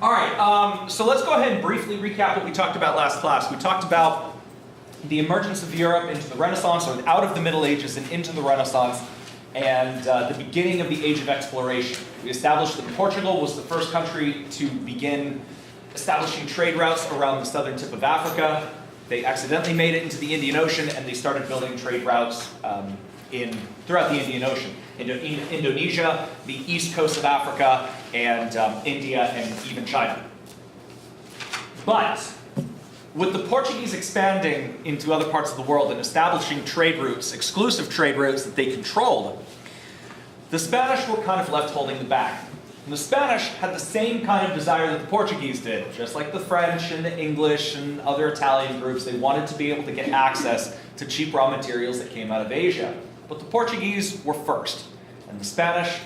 All right, so let's go ahead and briefly recap what we talked about last class. We talked about the emergence of Europe into the Renaissance, or out of the Middle Ages and into the Renaissance, and the beginning of the Age of Exploration. We established that Portugal was the first country to begin establishing trade routes around the southern tip of Africa. They accidentally made it into the Indian Ocean, and they started building trade routes throughout the Indian Ocean. Indonesia, the east coast of Africa, and India, and even China. But with the Portuguese expanding into other parts of the world and establishing trade routes, exclusive trade routes that they controlled, the Spanish were kind of left holding the bag. And the Spanish had the same kind of desire that the Portuguese did, just like the French and the English and other Italian groups. They wanted to be able to get access to cheap raw materials that came out of Asia. But the Portuguese were first, and the Spanish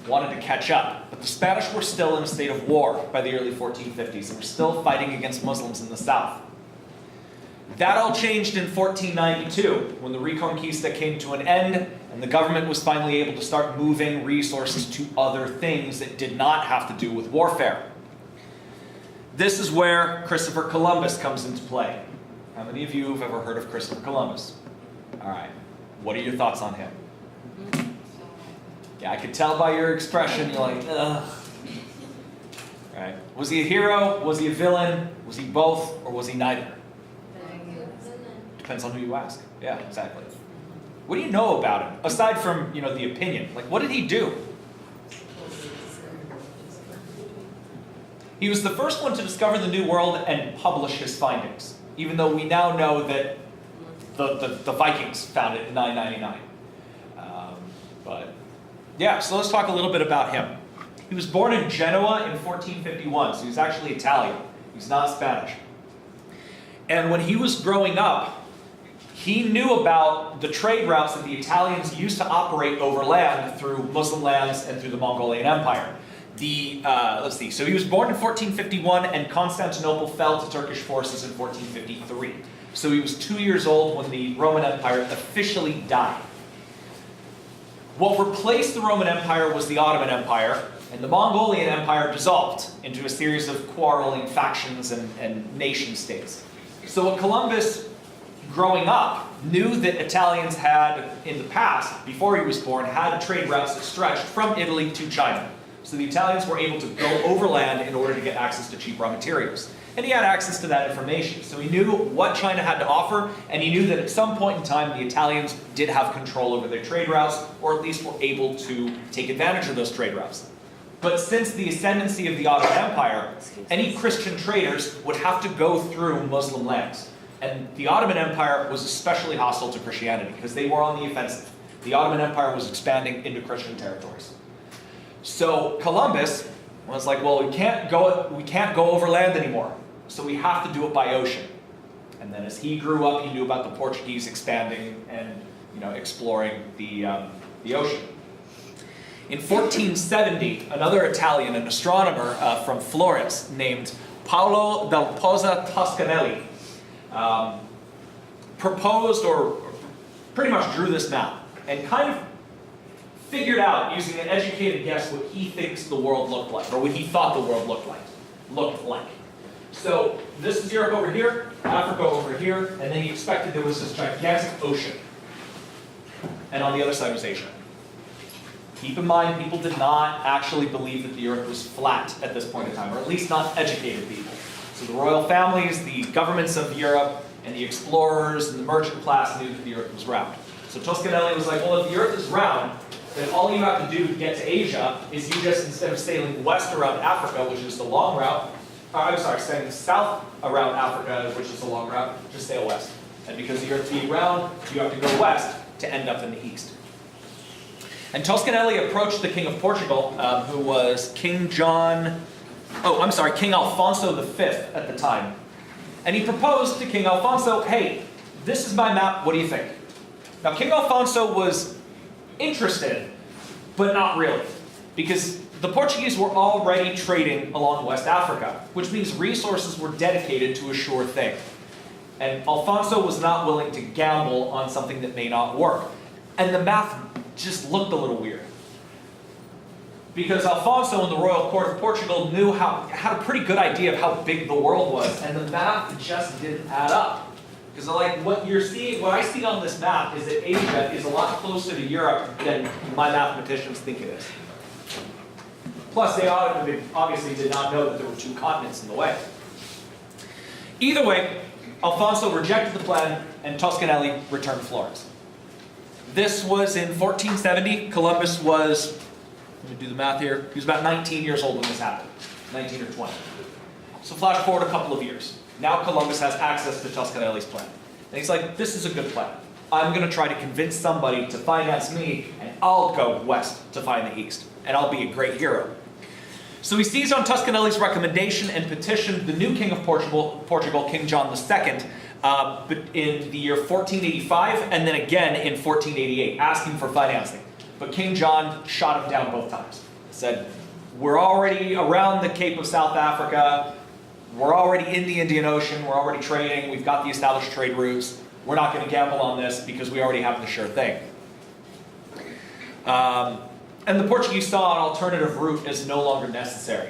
wanted to catch up. But the Spanish were still in a state of war by the early 1450s, and were still fighting against Muslims in the south. That all changed in 1492, when the Reconquista came to an end, and the government was finally able to start moving resources to other things that did not have to do with warfare. This is where Christopher Columbus comes into play. How many of you have ever heard of Christopher Columbus? All right. What are your thoughts on him? Yeah, I could tell by your expression, you're like, ugh. Right? Was he a hero? Was he a villain? Was he both? Or was he neither? Depends on who you ask. Yeah, exactly. What do you know about him, aside from, the opinion? Like, what did he do? He was the first one to discover the New World and publish his findings, even though we now know that the Vikings found it in 999. But yeah, so let's talk a little bit about him. He was born in Genoa in 1451, so he's actually Italian. He's not Spanish. And when he was growing up, he knew about the trade routes that the Italians used to operate over land through Muslim lands and through the Mongolian Empire. Let's see, so he was born in 1451, and Constantinople fell to Turkish forces in 1453. So he was 2 years old when the Roman Empire officially died. What replaced the Roman Empire was the Ottoman Empire, and the Mongolian Empire dissolved into a series of quarreling factions and nation states. So what Columbus, growing up, knew that Italians had, in the past, before he was born, had trade routes that stretched from Italy to China. So the Italians were able to go overland in order to get access to cheap raw materials. And he had access to that information. So he knew what China had to offer, and he knew that at some point in time, the Italians did have control over their trade routes, or at least were able to take advantage of those trade routes. But since the ascendancy of the Ottoman Empire, any Christian traders would have to go through Muslim lands. And the Ottoman Empire was especially hostile to Christianity, because they were on the offensive. The Ottoman Empire was expanding into Christian territories. So Columbus was like, well, we can't go over land anymore. So we have to do it by ocean. And then as he grew up, he knew about the Portuguese expanding and exploring the ocean. In 1470, another Italian, an astronomer from Florence named Paolo del Pozza Toscanelli, proposed or pretty much drew this map and kind of figured out, using an educated guess, what he thinks the world looked like, or what he thought the world looked like. So this is Europe over here, Africa over here, and then he expected there was this gigantic ocean. And on the other side was Asia. Keep in mind, people did not actually believe that the earth was flat at this point in time, or at least not educated people. So the royal families, the governments of Europe, and the explorers and the merchant class knew that the earth was round. So Toscanelli was like, well, if the earth is round, then all you have to do to get to Asia is you just, instead of sailing west around Africa, which is the long route, sailing south around Africa, which is the long route, just sail west. And because the earth being round, you have to go west to end up in the east. And Toscanelli approached the King of Portugal, who was King Alfonso V at the time. And he proposed to King Alfonso, hey, this is my map, what do you think? Now, King Alfonso was interested, but not really, because the Portuguese were already trading along West Africa, which means resources were dedicated to a sure thing. And Alfonso was not willing to gamble on something that may not work. And the math just looked a little weird. because Alfonso and the royal court of Portugal had a pretty good idea of how big the world was, and the math just didn't add up. Because like what I see on this map is that Asia is a lot closer to Europe than my mathematicians think it is. Plus, they obviously did not know that there were two continents in the way. Either way, Alfonso rejected the plan, and Toscanelli returned to Florence. This was in 1470. Columbus was, let me do the math here, he was about 19 years old when this happened, 19 or 20. So flash forward a couple of years. Now Columbus has access to Toscanelli's plan. And he's like, this is a good plan. I'm going to try to convince somebody to finance me, and I'll go west to find the east. And I'll be a great hero. So he seized on Toscanelli's recommendation and petitioned the new king of Portugal, King John II, in the year 1485, and then again in 1488, asking for financing. But King John shot him down both times. Said, we're already around the Cape of South Africa. We're already in the Indian Ocean. We're already trading. We've got the established trade routes. We're not going to gamble on this because we already have the sure thing. And the Portuguese saw an alternative route as no longer necessary.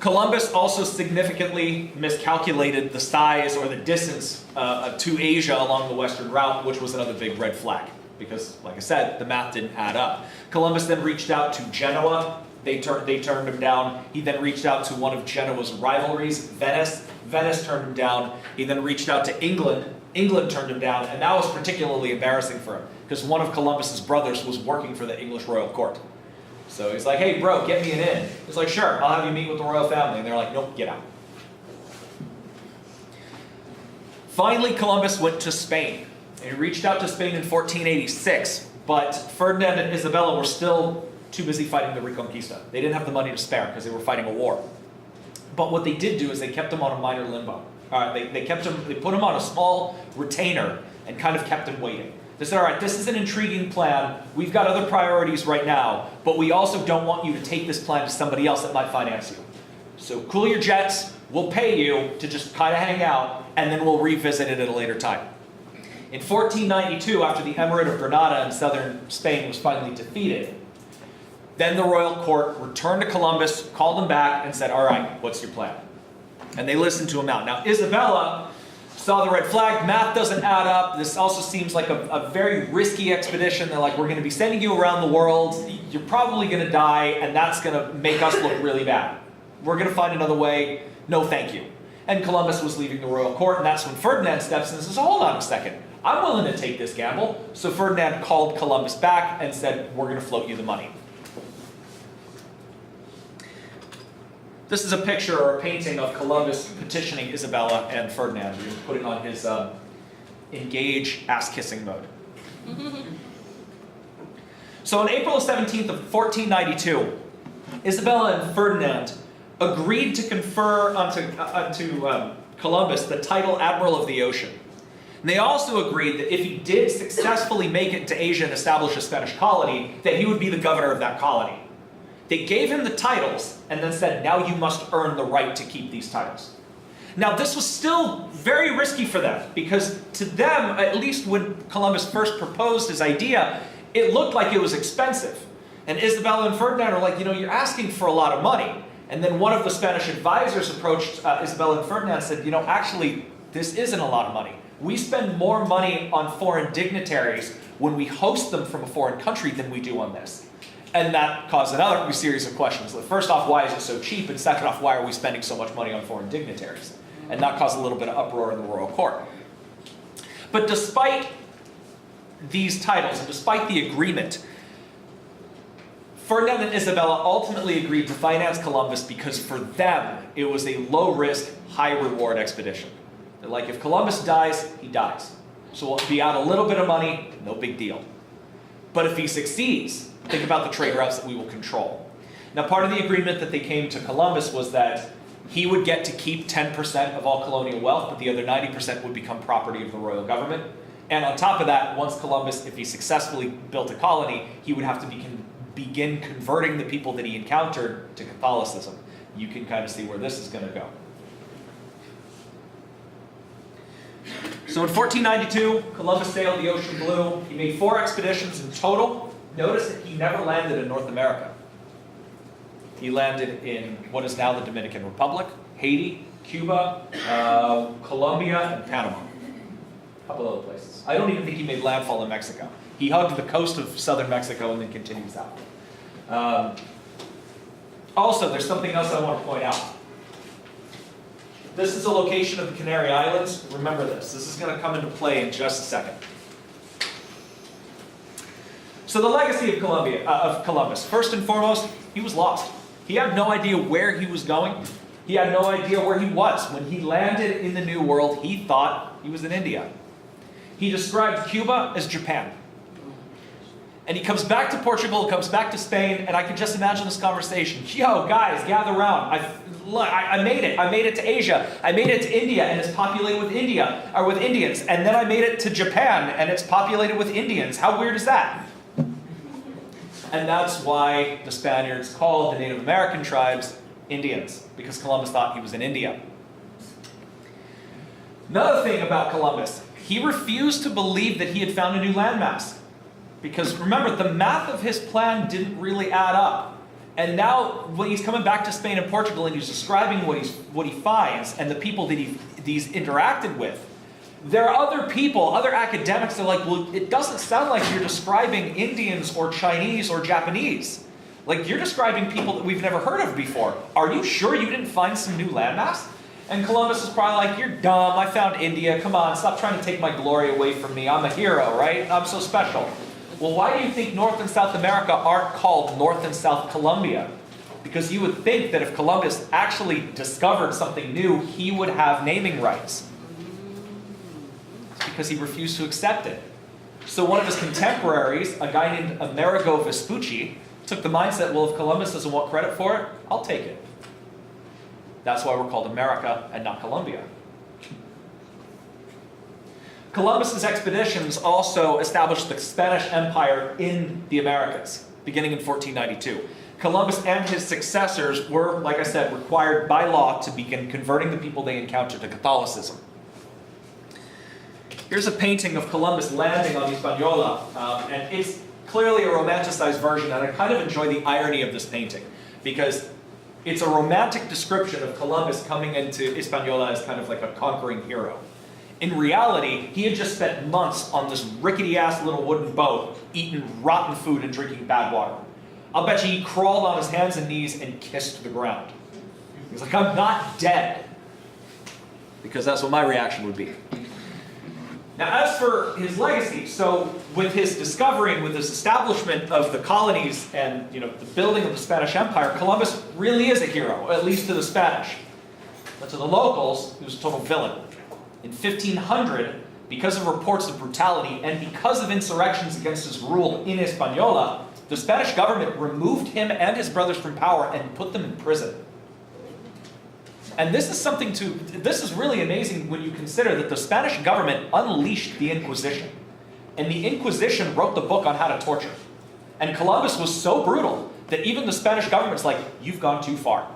Columbus also significantly miscalculated the size or the distance to Asia along the western route, which was another big red flag. Because, like I said, the math didn't add up. Columbus then reached out to Genoa. They turned him down. He then reached out to one of Genoa's rivalries, Venice. Venice turned him down. He then reached out to England. England turned him down, and that was particularly embarrassing for him, because one of Columbus's brothers was working for the English royal court. So he's like, hey bro, get me an in. He's like, sure, I'll have you meet with the royal family. And they're like, nope, get out. Finally, Columbus went to Spain. And he reached out to Spain in 1486, but Ferdinand and Isabella were still too busy fighting the Reconquista. They didn't have the money to spare because they were fighting a war. But what they did do is they kept him on a minor limbo. They put him on a small retainer and kind of kept him waiting. They said, all right, this is an intriguing plan. We've got other priorities right now, but we also don't want you to take this plan to somebody else that might finance you. So cool your jets, we'll pay you to just kind of hang out, and then we'll revisit it at a later time. In 1492, after the Emirate of Granada in southern Spain was finally defeated, then the royal court returned to Columbus, called him back, and said, all right, what's your plan? And they listened to him out. Now, Isabella saw the red flag. Math doesn't add up. This also seems like a very risky expedition. They're like, we're going to be sending you around the world. You're probably going to die, and that's going to make us look really bad. We're going to find another way. No, thank you. And Columbus was leaving the royal court, and that's when Ferdinand steps in and says, hold on a second. I'm willing to take this gamble. So Ferdinand called Columbus back and said, we're going to float you the money. This is a picture or a painting of Columbus petitioning Isabella and Ferdinand. He was putting on his engage ass-kissing mode. So on April 17th of 1492, Isabella and Ferdinand agreed to confer onto Columbus the title Admiral of the Ocean. And they also agreed that if he did successfully make it to Asia and establish a Spanish colony, that he would be the governor of that colony. They gave him the titles and then said, now you must earn the right to keep these titles. Now this was still very risky for them, because to them, at least when Columbus first proposed his idea, it looked like it was expensive. And Isabella and Ferdinand are like, you're asking for a lot of money. And then one of the Spanish advisors approached Isabella and Ferdinand and said, actually, this isn't a lot of money. We spend more money on foreign dignitaries when we host them from a foreign country than we do on this. And that caused another series of questions. First off, why is it so cheap? And second off, why are we spending so much money on foreign dignitaries? And that caused a little bit of uproar in the royal court. But despite these titles, and despite the agreement, Ferdinand and Isabella ultimately agreed to finance Columbus because for them, it was a low-risk, high-reward expedition. They're like, if Columbus dies, he dies. So we'll be out a little bit of money, no big deal. But if he succeeds, think about the trade routes that we will control. Now, part of the agreement that they came to Columbus was that he would get to keep 10% of all colonial wealth, but the other 90% would become property of the royal government. And on top of that, once Columbus, if he successfully built a colony, he would have to begin converting the people that he encountered to Catholicism. You can kind of see where this is going to go. So in 1492, Columbus sailed the ocean blue. He made 4 expeditions in total. Notice that he never landed in North America. he landed in what is now the Dominican Republic, Haiti, Cuba, Colombia, and Panama. A couple other places. I don't even think he made landfall in Mexico. He hugged the coast of southern Mexico and then continued south. Also, there's something else I want to point out. This is a location of the Canary Islands. Remember this. This is going to come into play in just a second. So the legacy of Columbus. First and foremost, he was lost. He had no idea where he was going. He had no idea where he was. When he landed in the New World, he thought he was in India. He described Cuba as Japan. And he comes back to Portugal, comes back to Spain, and I can just imagine this conversation. Yo, guys, gather around. I made it. I made it to Asia. I made it to India, and it's populated with with Indians. And then I made it to Japan, and it's populated with Indians. How weird is that? And that's why the Spaniards called the Native American tribes Indians, because Columbus thought he was in India. Another thing about Columbus, he refused to believe that he had found a new landmass. Because remember, the math of his plan didn't really add up. And now, when he's coming back to Spain and Portugal and he's describing what he finds and the people that he's interacted with, there are other people, other academics that are like, well, it doesn't sound like you're describing Indians or Chinese or Japanese. Like, you're describing people that we've never heard of before. Are you sure you didn't find some new landmass? And Columbus is probably like, you're dumb, I found India, come on, stop trying to take my glory away from me, I'm a hero, right? I'm so special. Well, why do you think North and South America aren't called North and South Columbia? Because you would think that if Columbus actually discovered something new, he would have naming rights. It's because he refused to accept it. So one of his contemporaries, a guy named Amerigo Vespucci, took the mindset, well, if Columbus doesn't want credit for it, I'll take it. That's why we're called America and not Columbia. Columbus's expeditions also established the Spanish Empire in the Americas, beginning in 1492. Columbus and his successors were, like I said, required by law to begin converting the people they encountered to Catholicism. Here's a painting of Columbus landing on Hispaniola, and it's clearly a romanticized version, and I kind of enjoy the irony of this painting, because it's a romantic description of Columbus coming into Hispaniola as kind of like a conquering hero. In reality, he had just spent months on this rickety-ass little wooden boat, eating rotten food and drinking bad water. I'll bet you he crawled on his hands and knees and kissed the ground. He's like, I'm not dead. Because that's what my reaction would be. Now, as for his legacy, so with his discovery and with his establishment of the colonies and the building of the Spanish Empire, Columbus really is a hero, at least to the Spanish. But to the locals, he was a total villain. In 1500, because of reports of brutality and because of insurrections against his rule in Hispaniola, the Spanish government removed him and his brothers from power and put them in prison. And this is really amazing when you consider that the Spanish government unleashed the Inquisition. And the Inquisition wrote the book on how to torture. And Columbus was so brutal that even the Spanish government's like, you've gone too far.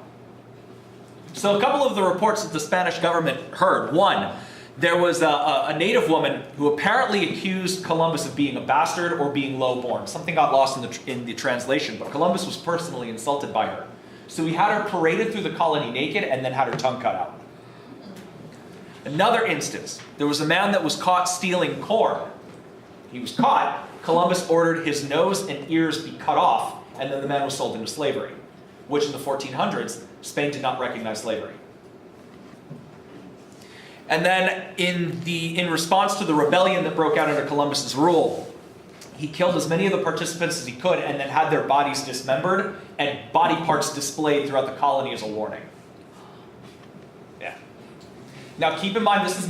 So a couple of the reports that the Spanish government heard. One, there was a native woman who apparently accused Columbus of being a bastard or being low-born. Something got lost in the translation, but Columbus was personally insulted by her. So he had her paraded through the colony naked and then had her tongue cut out. Another instance, there was a man that was caught stealing corn. He was caught. Columbus ordered his nose and ears be cut off, and then the man was sold into slavery, which in the 1400s, Spain did not recognize slavery. And then in response to the rebellion that broke out under Columbus's rule, he killed as many of the participants as he could and then had their bodies dismembered and body parts displayed throughout the colony as a warning. Yeah. Now keep in mind, this is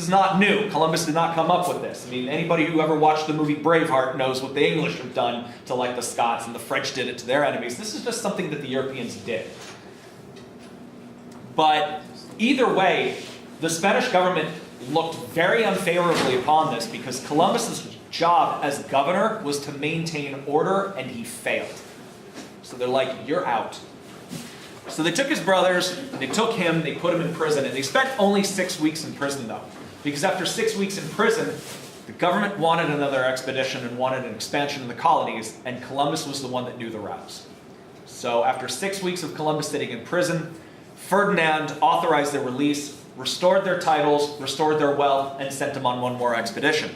not new. Columbus did not come up with this. I mean, anybody who ever watched the movie Braveheart knows what the English have done to like the Scots, and the French did it to their enemies. This is just something that the Europeans did. But either way, the Spanish government looked very unfavorably upon this because Columbus's job as governor was to maintain order, and he failed. So they're like, you're out. So they took his brothers, they took him, they put him in prison, and they spent only 6 weeks in prison though. Because after 6 weeks in prison, the government wanted another expedition and wanted an expansion in the colonies, and Columbus was the one that knew the routes. So after 6 weeks of Columbus sitting in prison, Ferdinand authorized their release, restored their titles, restored their wealth, and sent them on one more expedition.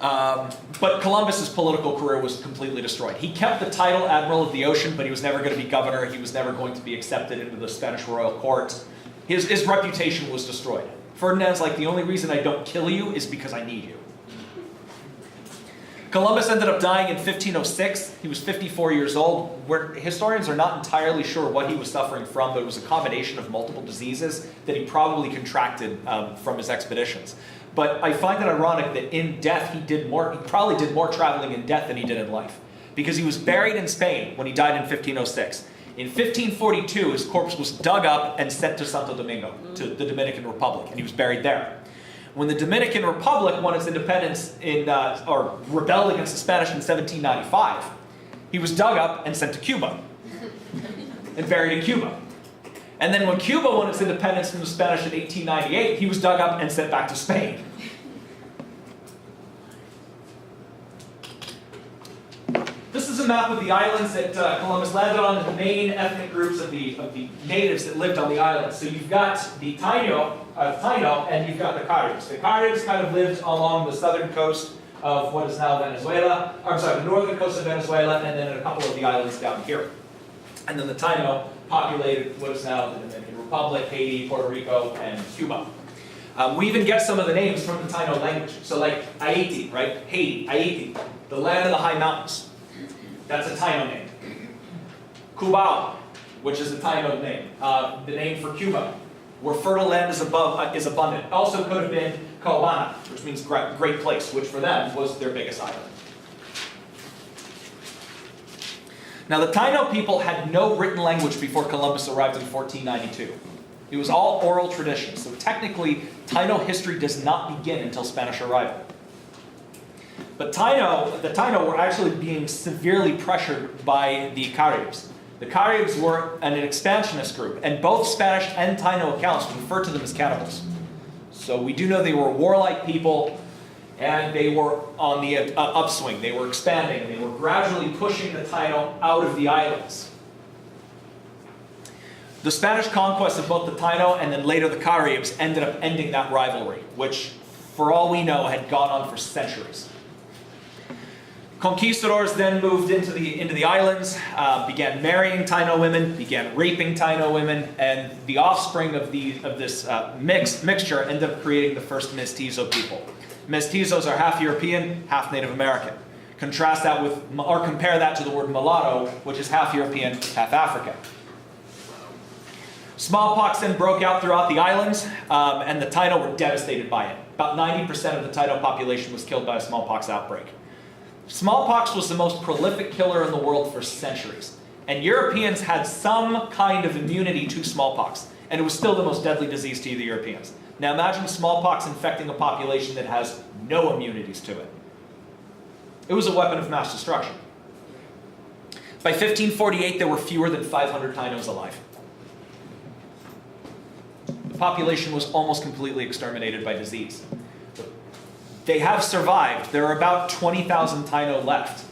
But Columbus's political career was completely destroyed. He kept the title Admiral of the Ocean, but he was never going to be governor. He was never going to be accepted into the Spanish royal court. His reputation was destroyed. Ferdinand's like, the only reason I don't kill you is because I need you. Columbus ended up dying in 1506. He was 54 years old. Historians are not entirely sure what he was suffering from, but it was a combination of multiple diseases that he probably contracted from his expeditions. But I find it ironic that in death he probably did more traveling in death than he did in life. Because he was buried in Spain when he died in 1506. In 1542, his corpse was dug up and sent to Santo Domingo, to the Dominican Republic, and he was buried there. When the Dominican Republic won its independence or rebelled against the Spanish in 1795, he was dug up and sent to Cuba and buried in Cuba. And then when Cuba won its independence from the Spanish in 1898, he was dug up and sent back to Spain. This is a map of the islands that Columbus landed on, the main ethnic groups of the natives that lived on the islands. So you've got the Taino, and you've got the Caribs. The Caribs kind of lived along the southern coast of what is now Venezuela, the northern coast of Venezuela, and then a couple of the islands down here. And then the Taino populated what is now the Dominican Republic, Haiti, Puerto Rico, and Cuba. We even get some of the names from the Taino language. So like Haiti, right? Haiti, Haiti, the land of the high mountains. That's a Taino name. Cubao, which is a Taino name. The name for Cuba, where fertile land is abundant. Also could have been Coabana, which means great place, which for them was their biggest island. Now the Taino people had no written language before Columbus arrived in 1492. It was all oral tradition, so technically Taino history does not begin until Spanish arrival. But the Taino were actually being severely pressured by the Caribs. The Caribs were an expansionist group, and both Spanish and Taino accounts refer to them as cannibals. So we do know they were warlike people, and they were on the upswing. They were expanding, and they were gradually pushing the Taino out of the islands. The Spanish conquest of both the Taino and then later the Caribs ended up ending that rivalry, which, for all we know, had gone on for centuries. Conquistadors then moved into the islands, began marrying Taino women, began raping Taino women, and the offspring of this mixture ended up creating the first mestizo people. Mestizos are half European, half Native American. Contrast that with, or compare that to the word mulatto, which is half European, half African. Smallpox then broke out throughout the islands, and the Taino were devastated by it. About 90% of the Taino population was killed by a smallpox outbreak. Smallpox was the most prolific killer in the world for centuries, and Europeans had some kind of immunity to smallpox, and it was still the most deadly disease to the Europeans. Now imagine smallpox infecting a population that has no immunities to it. It was a weapon of mass destruction. By 1548, there were fewer than 500 Tainos alive. The population was almost completely exterminated by disease. They have survived. There are about 20,000 Taino left.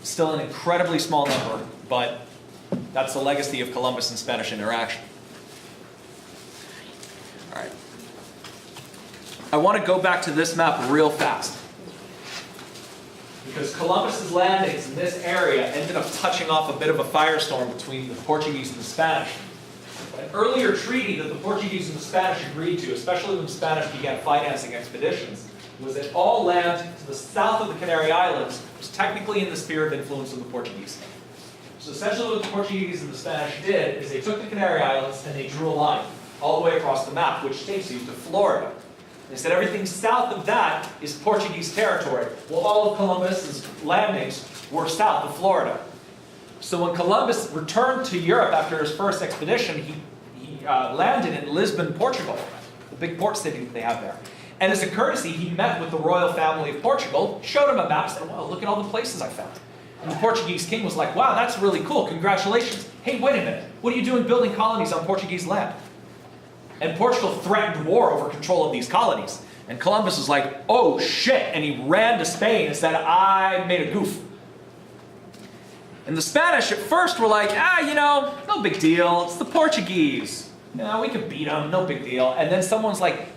Still an incredibly small number, but that's the legacy of Columbus and Spanish interaction. All right. I want to go back to this map real fast. Because Columbus's landings in this area ended up touching off a bit of a firestorm between the Portuguese and the Spanish. An earlier treaty that the Portuguese and the Spanish agreed to, especially when the Spanish began financing expeditions, was that all land to the south of the Canary Islands was technically in the sphere of influence of the Portuguese. So essentially what the Portuguese and the Spanish did is they took the Canary Islands and they drew a line all the way across the map, which takes you to Florida. They said everything south of that is Portuguese territory. Well, all of Columbus's landings were south of Florida. So when Columbus returned to Europe after his first expedition, he landed in Lisbon, Portugal, the big port city that they have there. And as a courtesy, he met with the royal family of Portugal, showed him a map, said, wow, look at all the places I found. And the Portuguese king was like, wow, that's really cool, congratulations. Hey, wait a minute, what are you doing building colonies on Portuguese land? And Portugal threatened war over control of these colonies. And Columbus was like, oh shit, and he ran to Spain and said, I made a goof. And the Spanish at first were like, no big deal, it's the Portuguese. We can beat them, no big deal. And then someone's like,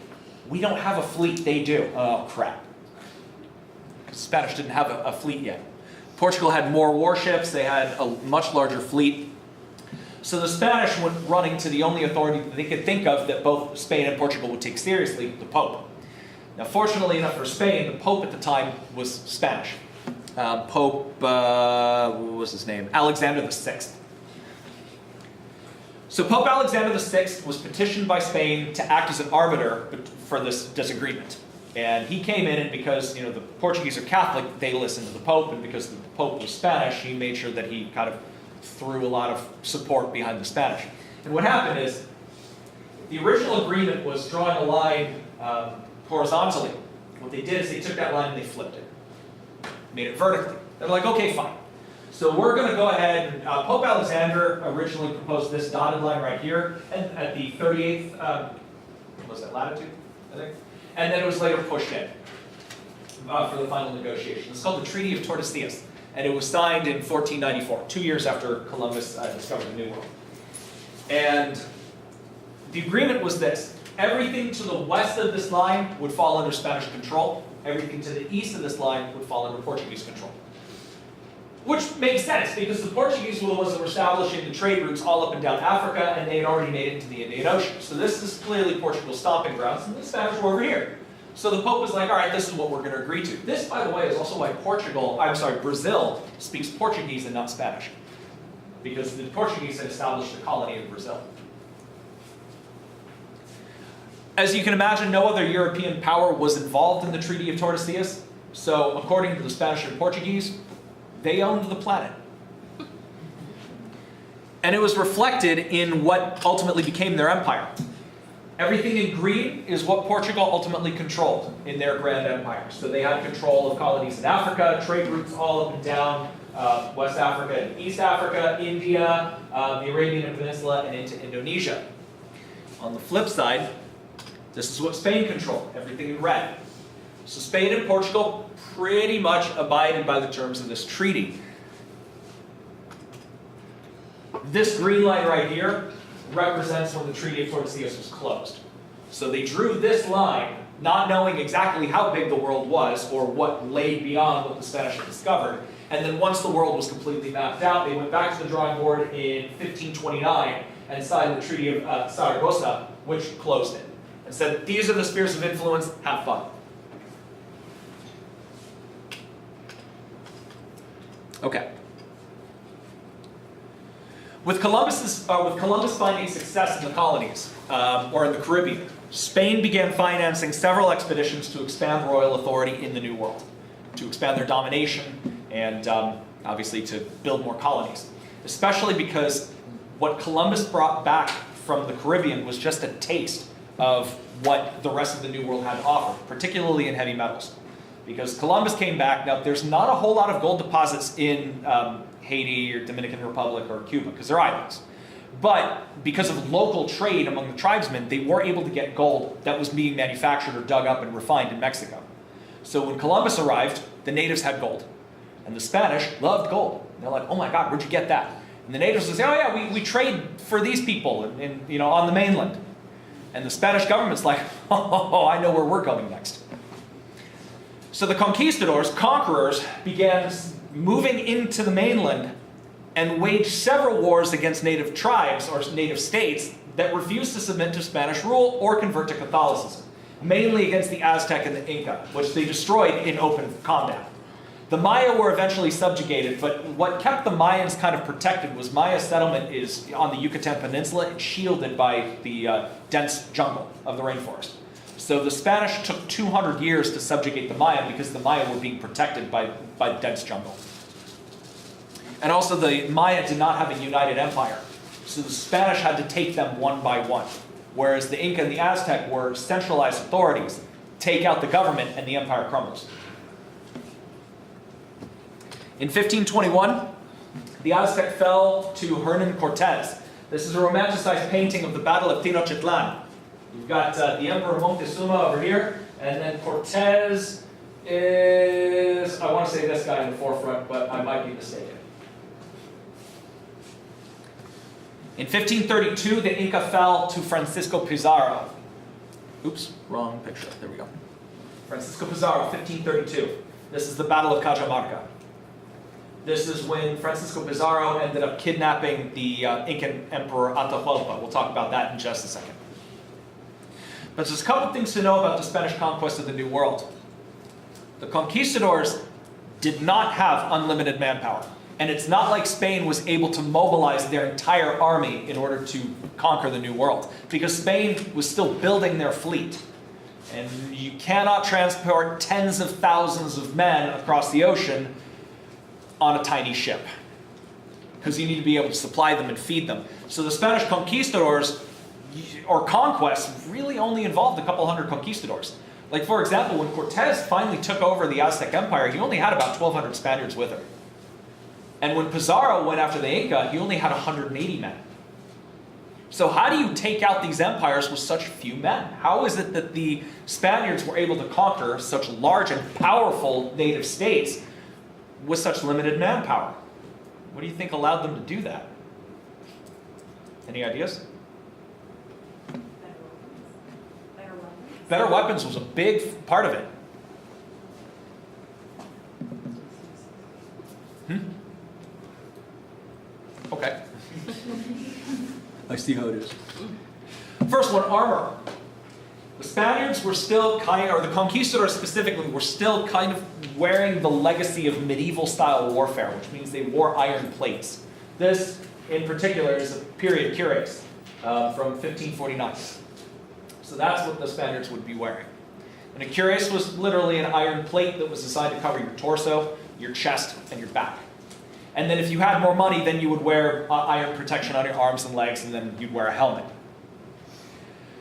we don't have a fleet, they do. Oh, crap. Because the Spanish didn't have a fleet yet. Portugal had more warships, they had a much larger fleet. So the Spanish went running to the only authority that they could think of that both Spain and Portugal would take seriously, the Pope. Now, fortunately enough for Spain, the Pope at the time was Spanish. Pope, what was his name? Alexander VI. So Pope Alexander VI was petitioned by Spain to act as an arbiter for this disagreement. And he came in, and because the Portuguese are Catholic, they listened to the Pope, and because the Pope was Spanish, he made sure that he kind of threw a lot of support behind the Spanish. And what happened is, the original agreement was drawing a line horizontally. What they did is they took that line and they flipped it, made it vertically. They're like, okay, fine. So we're going to go ahead and Pope Alexander originally proposed this dotted line right here, and at the 38th, was that latitude, I think? And then it was later pushed in for the final negotiation. It's called the Treaty of Tordesillas, and it was signed in 1494, 2 years after Columbus discovered the New World. And the agreement was this: everything to the west of this line would fall under Spanish control, everything to the east of this line would fall under Portuguese control. Which makes sense, because the Portuguese were the ones that were establishing the trade routes all up and down Africa, and they had already made it into the Indian Ocean. So this is clearly Portugal's stomping grounds, and the Spanish were over here. So the Pope was like, all right, this is what we're going to agree to. This, by the way, is also why Brazil speaks Portuguese and not Spanish. Because the Portuguese had established the colony of Brazil. As you can imagine, no other European power was involved in the Treaty of Tordesillas. So according to the Spanish and Portuguese, they owned the planet. And it was reflected in what ultimately became their empire. Everything in green is what Portugal ultimately controlled in their grand empire. So they had control of colonies in Africa, trade routes all up and down West Africa and East Africa, India, the Arabian Peninsula, and into Indonesia. On the flip side, this is what Spain controlled, everything in red. So Spain and Portugal pretty much abided by the terms of this treaty. This green line right here represents when the Treaty of Tordesillas was closed. So they drew this line, not knowing exactly how big the world was or what lay beyond what the Spanish had discovered. And then once the world was completely mapped out, they went back to the drawing board in 1529 and signed the Treaty of Saragossa, which closed it. And said, these are the spheres of influence, have fun. Okay. With Columbus finding success in the colonies, or in the Caribbean, Spain began financing several expeditions to expand royal authority in the New World, to expand their domination, and obviously to build more colonies. Especially because what Columbus brought back from the Caribbean was just a taste of what the rest of the New World had to offer, particularly in heavy metals. Because Columbus came back, now there's not a whole lot of gold deposits in Haiti or Dominican Republic or Cuba, because they're islands. But because of local trade among the tribesmen, they were able to get gold that was being manufactured or dug up and refined in Mexico. So when Columbus arrived, the natives had gold. And the Spanish loved gold. They're like, oh my God, where'd you get that? And the natives would say, oh yeah, we trade for these people on the mainland. And the Spanish government's like, oh, I know where we're going next. So the conquistadors, conquerors, began moving into the mainland and waged several wars against native tribes or native states that refused to submit to Spanish rule or convert to Catholicism, mainly against the Aztec and the Inca, which they destroyed in open combat. The Maya were eventually subjugated, but what kept the Mayans kind of protected was Maya settlement is on the Yucatan Peninsula. It's shielded by the dense jungle of the rainforest. So the Spanish took 200 years to subjugate the Maya because the Maya were being protected by the dense jungle. And also the Maya did not have a united empire. So the Spanish had to take them one by one. Whereas the Inca and the Aztec were centralized authorities. Take out the government and the empire crumbles. In 1521, the Aztec fell to Hernan Cortez. This is a romanticized painting of the Battle of Tenochtitlan. You've got the Emperor Moctezuma over here, and then Cortez is, I want to say this guy in the forefront, but I might be mistaken. In 1532, the Inca fell to Francisco Pizarro. Oops, wrong picture. There we go. Francisco Pizarro, 1532. This is the Battle of Cajamarca. This is when Francisco Pizarro ended up kidnapping the Incan Emperor Atahualpa. We'll talk about that in just a second. But there's a couple things to know about the Spanish conquest of the New World. The conquistadors did not have unlimited manpower. And it's not like Spain was able to mobilize their entire army in order to conquer the New World, because Spain was still building their fleet. And you cannot transport tens of thousands of men across the ocean on a tiny ship, because you need to be able to supply them and feed them. So the Spanish conquistadors, or conquest, really only involved a couple hundred conquistadors. Like, for example, when Cortez finally took over the Aztec Empire, he only had about 1,200 Spaniards with him. And when Pizarro went after the Inca, he only had 180 men. So how do you take out these empires with such few men? How is it that the Spaniards were able to conquer such large and powerful native states with such limited manpower? What do you think allowed them to do that? Any ideas? Better weapons was a big part of it. Okay. I see how it is. First one, armor. The Spaniards were still or the conquistadors specifically, were still kind of wearing the legacy of medieval style warfare, which means they wore iron plates. This, in particular, is a period cuirass from 1549. So that's what the Spaniards would be wearing. And a cuirass was literally an iron plate that was designed to cover your torso, your chest, and your back. And then if you had more money, then you would wear iron protection on your arms and legs, and then you'd wear a helmet.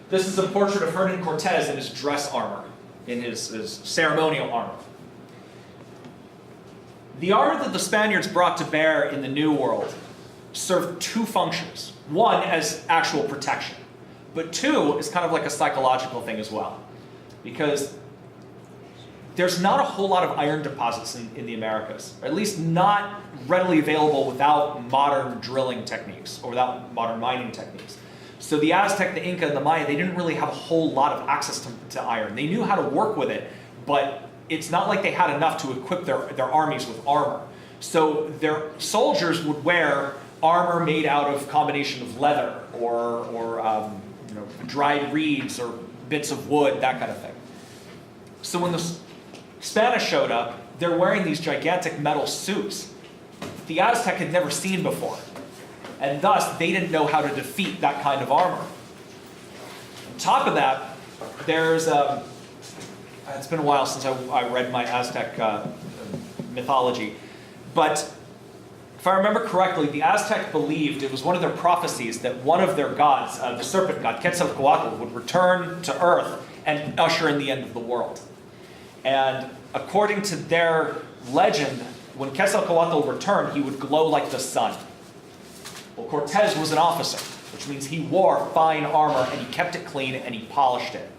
This is a portrait of Hernan Cortez in his dress armor, in his ceremonial armor. The armor that the Spaniards brought to bear in the New World served two functions. One, as actual protection. But two, is kind of like a psychological thing as well. Because there's not a whole lot of iron deposits in the Americas, or at least not readily available without modern drilling techniques, or without modern mining techniques. So the Aztec, the Inca, and the Maya, they didn't really have a whole lot of access to iron. They knew how to work with it, but it's not like they had enough to equip their armies with armor. So their soldiers would wear armor made out of a combination of leather, or dried reeds, or bits of wood, that kind of thing. So when the Spanish showed up, they're wearing these gigantic metal suits the Aztec had never seen before. And thus, they didn't know how to defeat that kind of armor. On top of that, there's it's been a while since I read my Aztec mythology, but if I remember correctly, the Aztec believed, it was one of their prophecies, that one of their gods, the serpent god, Quetzalcoatl, would return to Earth and usher in the end of the world. And according to their legend, when Quetzalcoatl returned, he would glow like the sun. Well, Cortez was an officer, which means he wore fine armor and he kept it clean and he polished it.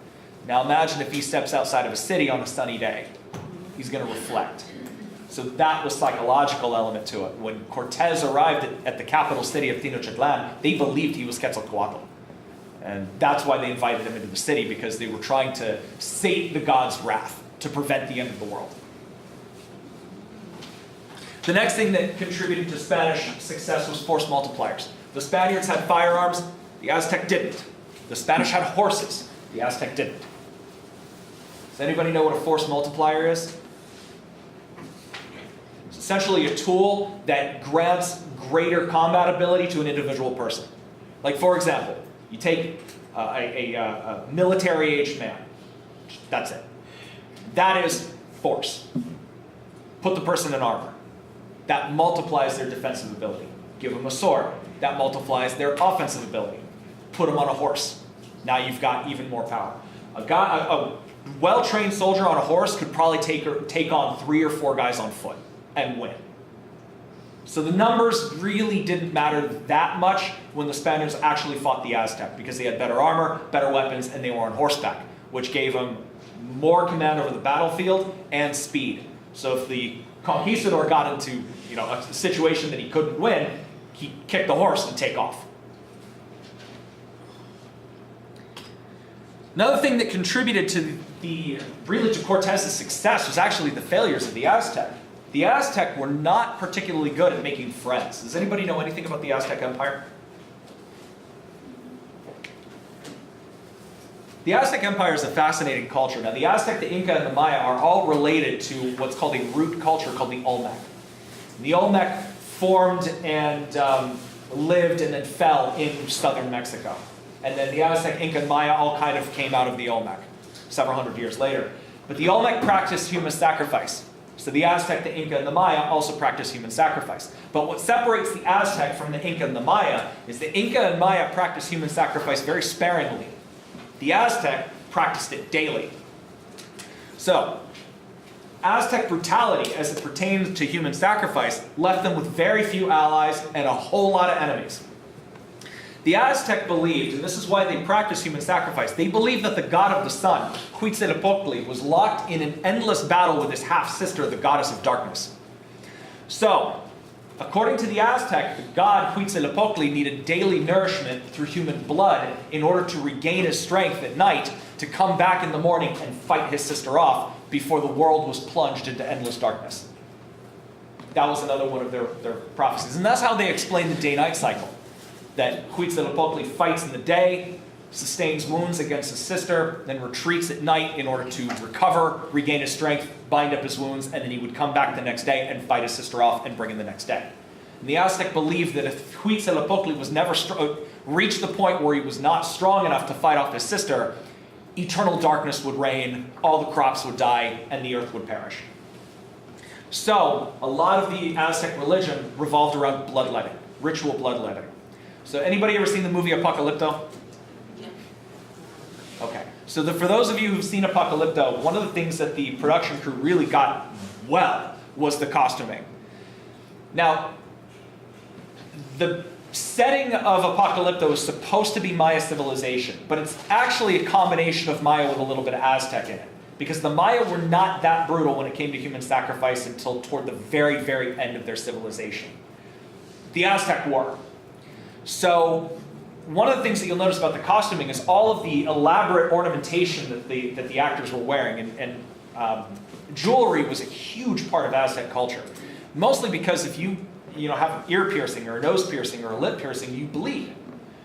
Now imagine if he steps outside of a city on a sunny day. He's going to reflect. So that was psychological element to it. When Cortez arrived at the capital city of Tenochtitlan, they believed he was Quetzalcoatl. And that's why they invited him into the city, because they were trying to sate the god's wrath to prevent the end of the world. The next thing that contributed to Spanish success was force multipliers. The Spaniards had firearms, the Aztec didn't. The Spanish had horses, the Aztec didn't. Does anybody know what a force multiplier is? It's essentially a tool that grants greater combat ability to an individual person. Like, for example, you take a military-aged man. That's it. That is force. Put the person in armor. That multiplies their defensive ability. Give them a sword. That multiplies their offensive ability. Put them on a horse. Now you've got even more power. A well-trained soldier on a horse could probably take on 3 or 4 guys on foot and win. So the numbers really didn't matter that much when the Spaniards actually fought the Aztec, because they had better armor, better weapons, and they were on horseback, which gave them more command over the battlefield and speed. So if the conquistador got into a situation that he couldn't win, he kicked the horse and take off. Another thing that contributed to really to Cortez's success was actually the failures of the Aztec. The Aztec were not particularly good at making friends. Does anybody know anything about the Aztec Empire? The Aztec Empire is a fascinating culture. Now, the Aztec, the Inca, and the Maya are all related to what's called a root culture called the Olmec. The Olmec formed and lived and then fell in southern Mexico. And then the Aztec, Inca, and Maya all kind of came out of the Olmec several hundred years later. But the Olmec practiced human sacrifice. So the Aztec, the Inca, and the Maya also practiced human sacrifice. But what separates the Aztec from the Inca and the Maya is the Inca and Maya practiced human sacrifice very sparingly. The Aztec practiced it daily. So, Aztec brutality, as it pertains to human sacrifice, left them with very few allies and a whole lot of enemies. The Aztec believed, and this is why they practiced human sacrifice, they believed that the god of the sun, Huitzilopochtli, was locked in an endless battle with his half-sister, the goddess of darkness. So, according to the Aztec, the god Huitzilopochtli needed daily nourishment through human blood in order to regain his strength at night to come back in the morning and fight his sister off before the world was plunged into endless darkness. That was another one of their prophecies. And that's how they explain the day-night cycle. That Huitzilopochtli fights in the day, sustains wounds against his sister, then retreats at night in order to recover, regain his strength, bind up his wounds, and then he would come back the next day and fight his sister off and bring in the next day. And the Aztec believed that if Huitzilopochtli was never reached the point where he was not strong enough to fight off his sister, eternal darkness would reign, all the crops would die, and the earth would perish. So, a lot of the Aztec religion revolved around bloodletting, ritual bloodletting. So anybody ever seen the movie Apocalypto? Yeah. Okay. So for those of you who've seen Apocalypto, one of the things that the production crew really got well was the costuming. Now, the setting of Apocalypto is supposed to be Maya civilization, but it's actually a combination of Maya with a little bit of Aztec in it. Because the Maya were not that brutal when it came to human sacrifice until toward the very, very end of their civilization. The Aztec were. So one of the things that you'll notice about the costuming is all of the elaborate ornamentation that the actors were wearing. And jewelry was a huge part of Aztec culture. Mostly because if you have an ear piercing or a nose piercing or a lip piercing, you bleed.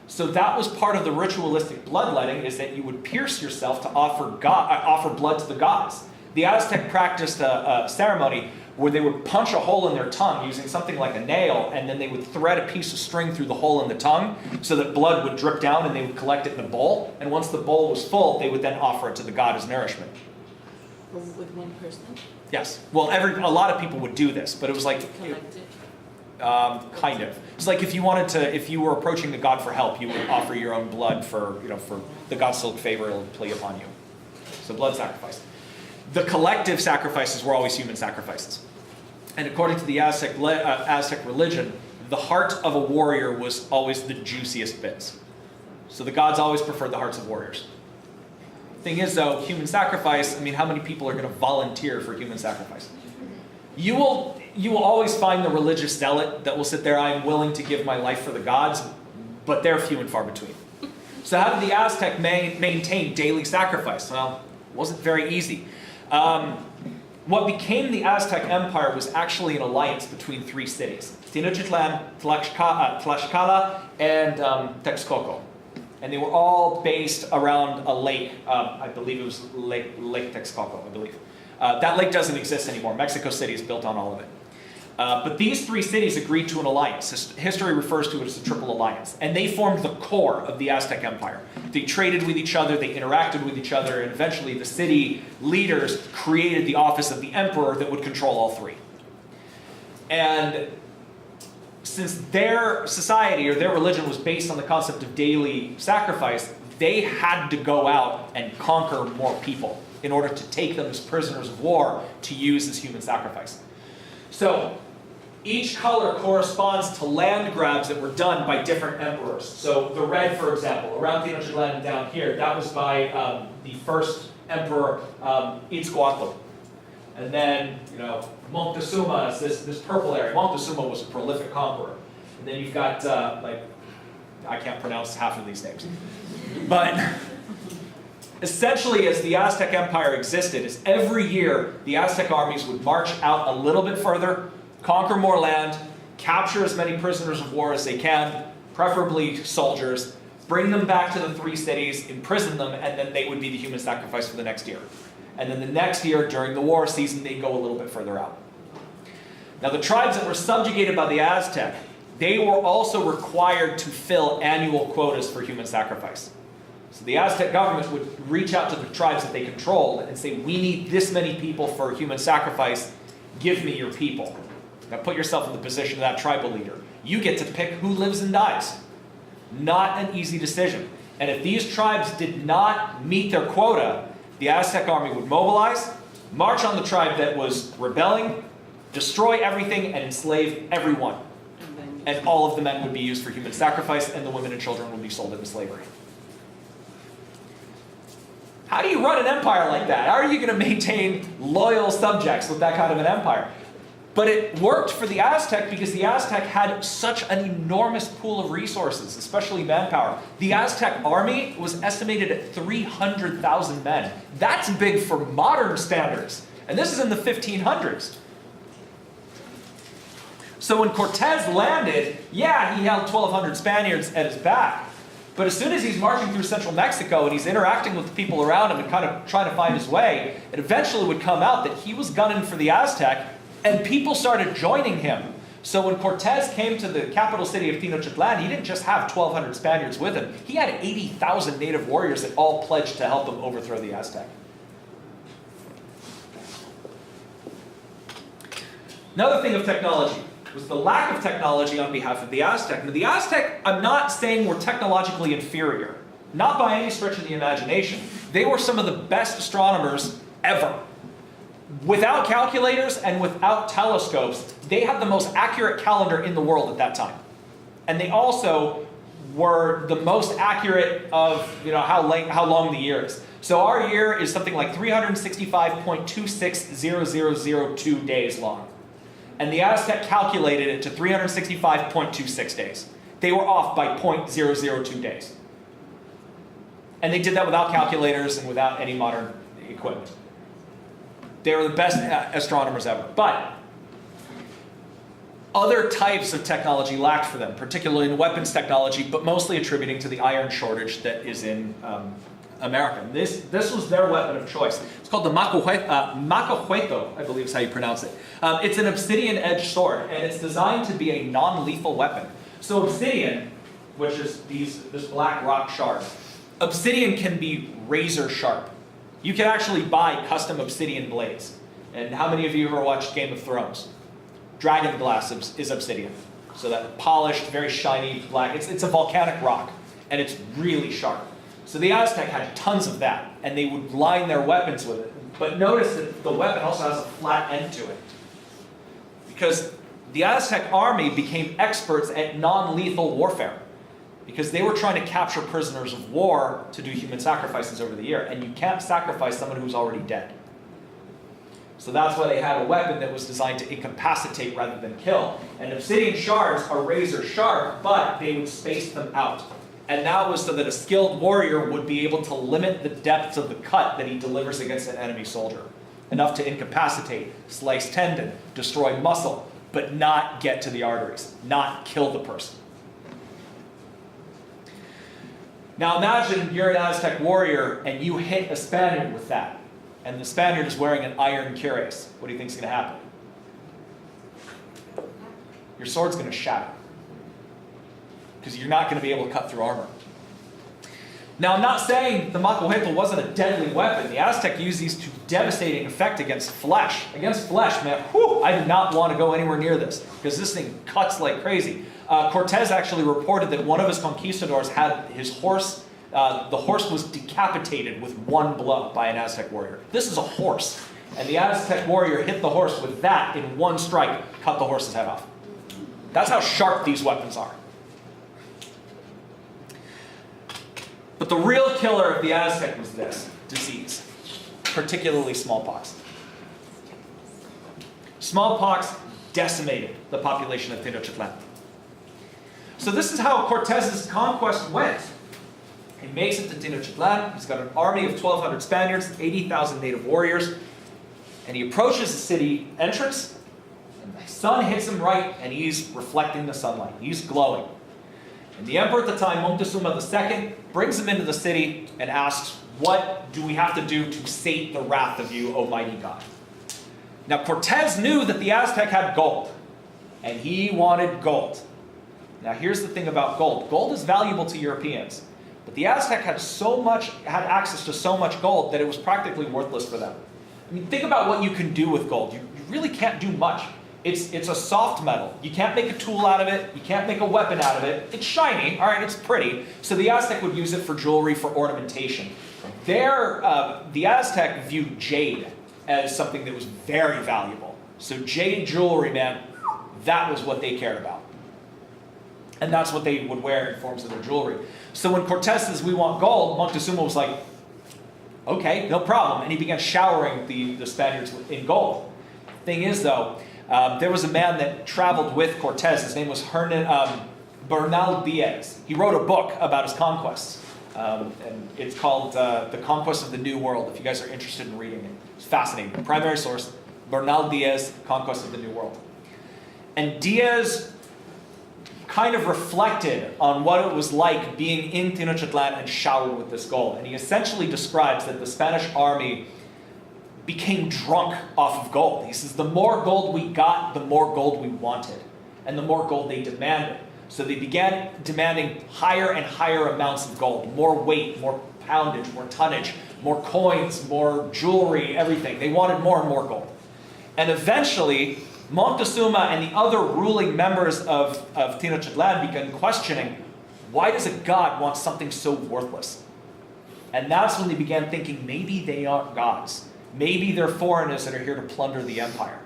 So that was part of the ritualistic bloodletting, is that you would pierce yourself to offer blood to the gods. The Aztec practiced a ceremony where they would punch a hole in their tongue using something like a nail, and then they would thread a piece of string through the hole in the tongue so that blood would drip down and they would collect it in a bowl. And once the bowl was full, they would then offer it to the god as nourishment. With one person? Yes. Well, a lot of people would do this, but it was like... Collect it? Kind of. It's like if you were approaching the god for help, you would offer your own blood for the god's to look favorably upon you. So blood sacrifice. The collective sacrifices were always human sacrifices. And according to the Aztec religion, the heart of a warrior was always the juiciest bits. So the gods always preferred the hearts of warriors. Thing is, though, human sacrifice, how many people are going to volunteer for human sacrifice? You will always find the religious zealot that will sit there, I am willing to give my life for the gods, but they're few and far between. So how did the Aztec maintain daily sacrifice? Well, it wasn't very easy. What became the Aztec Empire was actually an alliance between three cities: Tenochtitlan, Tlaxcala, and Texcoco. And they were all based around a lake. I believe it was Lake Texcoco, I believe. That lake doesn't exist anymore. Mexico City is built on all of it. But these three cities agreed to an alliance. History refers to it as a triple alliance. And they formed the core of the Aztec Empire. They traded with each other, they interacted with each other, and eventually the city leaders created the office of the emperor that would control all three. And since their society or their religion was based on the concept of daily sacrifice, they had to go out and conquer more people in order to take them as prisoners of war to use as human sacrifice. So each color corresponds to land grabs that were done by different emperors. So the red, for example, around Tenochtitlan down here, that was by the first emperor, Itzcoatl. And then, Moctezuma is this purple area. Moctezuma was a prolific conqueror. And then you've got, I can't pronounce half of these names. But Essentially, as the Aztec Empire existed, is every year the Aztec armies would march out a little bit further, conquer more land, capture as many prisoners of war as they can, preferably soldiers, bring them back to the three cities, imprison them, and then they would be the human sacrifice for the next year. And then the next year, during the war season, they'd go a little bit further out. Now, the tribes that were subjugated by the Aztec, they were also required to fill annual quotas for human sacrifice. So the Aztec government would reach out to the tribes that they controlled and say, we need this many people for human sacrifice, give me your people. Now put yourself in the position of that tribal leader. You get to pick who lives and dies. Not an easy decision. And if these tribes did not meet their quota, the Aztec army would mobilize, march on the tribe that was rebelling, destroy everything, and enslave everyone. And all of the men would be used for human sacrifice, and the women and children would be sold into slavery. How do you run an empire like that? How are you going to maintain loyal subjects with that kind of an empire? But it worked for the Aztec because the Aztec had such an enormous pool of resources, especially manpower. The Aztec army was estimated at 300,000 men. That's big for modern standards. And this is in the 1500s. So when Cortez landed, yeah, he held 1,200 Spaniards at his back. But as soon as he's marching through central Mexico and he's interacting with the people around him and kind of trying to find his way, it eventually would come out that he was gunning for the Aztec, and people started joining him. So when Cortez came to the capital city of Tenochtitlan, he didn't just have 1,200 Spaniards with him. He had 80,000 native warriors that all pledged to help him overthrow the Aztec. Another thing of technology was the lack of technology on behalf of the Aztec. Now, the Aztec, I'm not saying were technologically inferior. Not by any stretch of the imagination. They were some of the best astronomers ever. Without calculators and without telescopes, they had the most accurate calendar in the world at that time. And they also were the most accurate of how long the year is. So our year is something like 365.260002 days long. And the Aztec calculated it to 365.26 days. They were off by 0.002 days. And they did that without calculators and without any modern equipment. They were the best astronomers ever. But other types of technology lacked for them, particularly in weapons technology, but mostly attributing to the iron shortage that is in America. This was their weapon of choice. It's called the macahueto, I believe is how you pronounce it. It's an obsidian-edged sword, and it's designed to be a non-lethal weapon. So obsidian, which is this black rock shard, obsidian can be razor sharp. You can actually buy custom obsidian blades. And how many of you ever watched Game of Thrones? Dragon glass is obsidian. So that polished, very shiny black, it's a volcanic rock, and it's really sharp. So the Aztec had tons of that, and they would line their weapons with it. But notice that the weapon also has a flat end to it. Because the Aztec army became experts at non-lethal warfare. Because they were trying to capture prisoners of war to do human sacrifices over the year. And you can't sacrifice someone who's already dead. So that's why they had a weapon that was designed to incapacitate rather than kill. And obsidian shards are razor sharp, but they would space them out. And that was so that a skilled warrior would be able to limit the depth of the cut that he delivers against an enemy soldier. Enough to incapacitate, slice tendon, destroy muscle, but not get to the arteries, not kill the person. Now imagine you're an Aztec warrior and you hit a Spaniard with that. And the Spaniard is wearing an iron cuirass. What do you think is going to happen? Your sword's going to shatter. Because you're not going to be able to cut through armor. Now, I'm not saying the macahueto wasn't a deadly weapon. The Aztec used these to devastating effect against flesh. Against flesh, man, I did not want to go anywhere near this, because this thing cuts like crazy. Cortez actually reported that one of his conquistadors had his horse, the horse was decapitated with one blow by an Aztec warrior. This is a horse. And the Aztec warrior hit the horse with that in one strike, cut the horse's head off. That's how sharp these weapons are. But the real killer of the Aztec was this disease, particularly smallpox. Smallpox decimated the population of Tenochtitlan. So this is how Cortez's conquest went. He makes it to Tenochtitlan. He's got an army of 1,200 Spaniards, 80,000 native warriors, and he approaches the city entrance, and the sun hits him right, and he's reflecting the sunlight. He's glowing. And the emperor at the time, Moctezuma II, brings him into the city and asks, what do we have to do to sate the wrath of you, O mighty God? Now, Cortez knew that the Aztec had gold, and he wanted gold. Now, here's the thing about gold. Gold is valuable to Europeans, but the Aztec had access to so much gold that it was practically worthless for them. I mean, think about what you can do with gold. You really can't do much. It's a soft metal. You can't make a tool out of it. You can't make a weapon out of it. It's shiny, all right, it's pretty. So the Aztec would use it for jewelry, for ornamentation. The Aztec viewed jade as something that was very valuable. So jade jewelry, man, that was what they cared about. And that's what they would wear in forms of their jewelry. So when Cortez says, we want gold, Moctezuma was like, okay, no problem. And he began showering the Spaniards in gold. Thing is, though, there was a man that traveled with Cortez. His name was Bernal Diaz. He wrote a book about his conquests. And it's called The Conquest of the New World, if you guys are interested in reading it. It's fascinating. Primary source, Bernal Diaz, Conquest of the New World. And Diaz kind of reflected on what it was like being in Tenochtitlan and showered with this gold. And he essentially describes that the Spanish army became drunk off of gold. He says, the more gold we got, the more gold we wanted. And the more gold they demanded. So they began demanding higher and higher amounts of gold. More weight, more poundage, more tonnage, more coins, more jewelry, everything. They wanted more and more gold. And eventually, Moctezuma and the other ruling members of Tenochtitlan began questioning, why does a god want something so worthless? And that's when they began thinking, maybe they aren't gods. Maybe they're foreigners that are here to plunder the empire.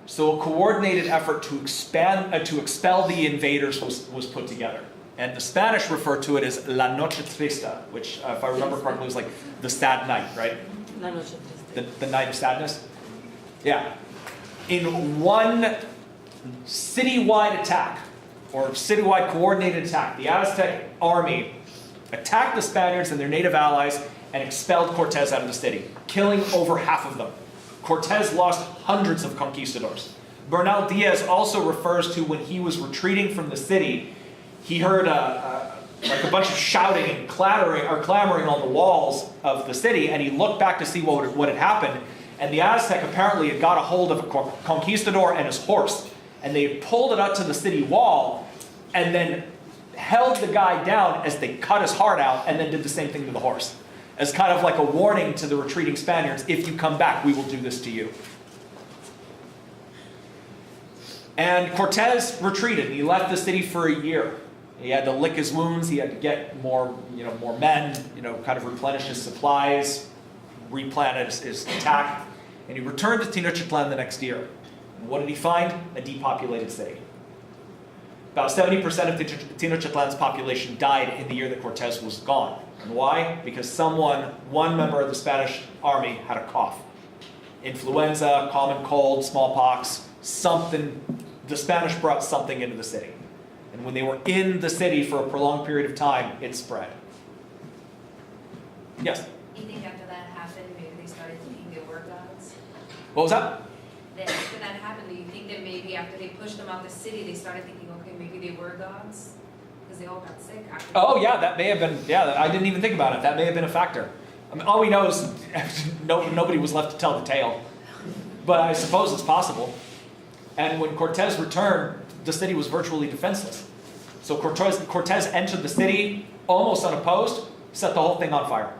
So a coordinated effort to expel the invaders was put together. And the Spanish refer to it as La Noche Trista, which, if I remember correctly, was like the sad night, right? La noche triste. The night of sadness? Yeah. In one citywide attack, or citywide coordinated attack, the Aztec army attacked the Spaniards and their native allies and expelled Cortez out of the city, killing over half of them. Cortez lost hundreds of conquistadors. Bernal Diaz also refers to when he was retreating from the city, he heard like a bunch of shouting and clamoring on the walls of the city, and he looked back to see what had happened. And the Aztec apparently had got a hold of a conquistador and his horse, and they pulled it up to the city wall, and then held the guy down as they cut his heart out, and then did the same thing to the horse, as kind of like a warning to the retreating Spaniards, if you come back, we will do this to you. And Cortez retreated, and he left the city for a year. He had to lick his wounds, he had to get more men, kind of replenish his supplies, replan his attack, and he returned to Tenochtitlan the next year. And what did he find? A depopulated city. About 70% of Tenochtitlan's population died in the year that Cortez was gone. And why? Because one member of the Spanish army had a cough. Influenza, common cold, smallpox, something. The Spanish brought something into the city. And when they were in the city for a prolonged period of time, it spread. Yes? You think after that happened, maybe they started thinking they were gods? What was that? That after that happened, do you think that maybe after they pushed them out the city, they started thinking, okay, maybe they were gods? Because they all got sick after. Oh yeah, that may have been, I didn't even think about it. That may have been a factor. I mean, all we know is nobody was left to tell the tale. But I suppose it's possible. And when Cortez returned, the city was virtually defenseless. So Cortez entered the city almost unopposed, set the whole thing on fire,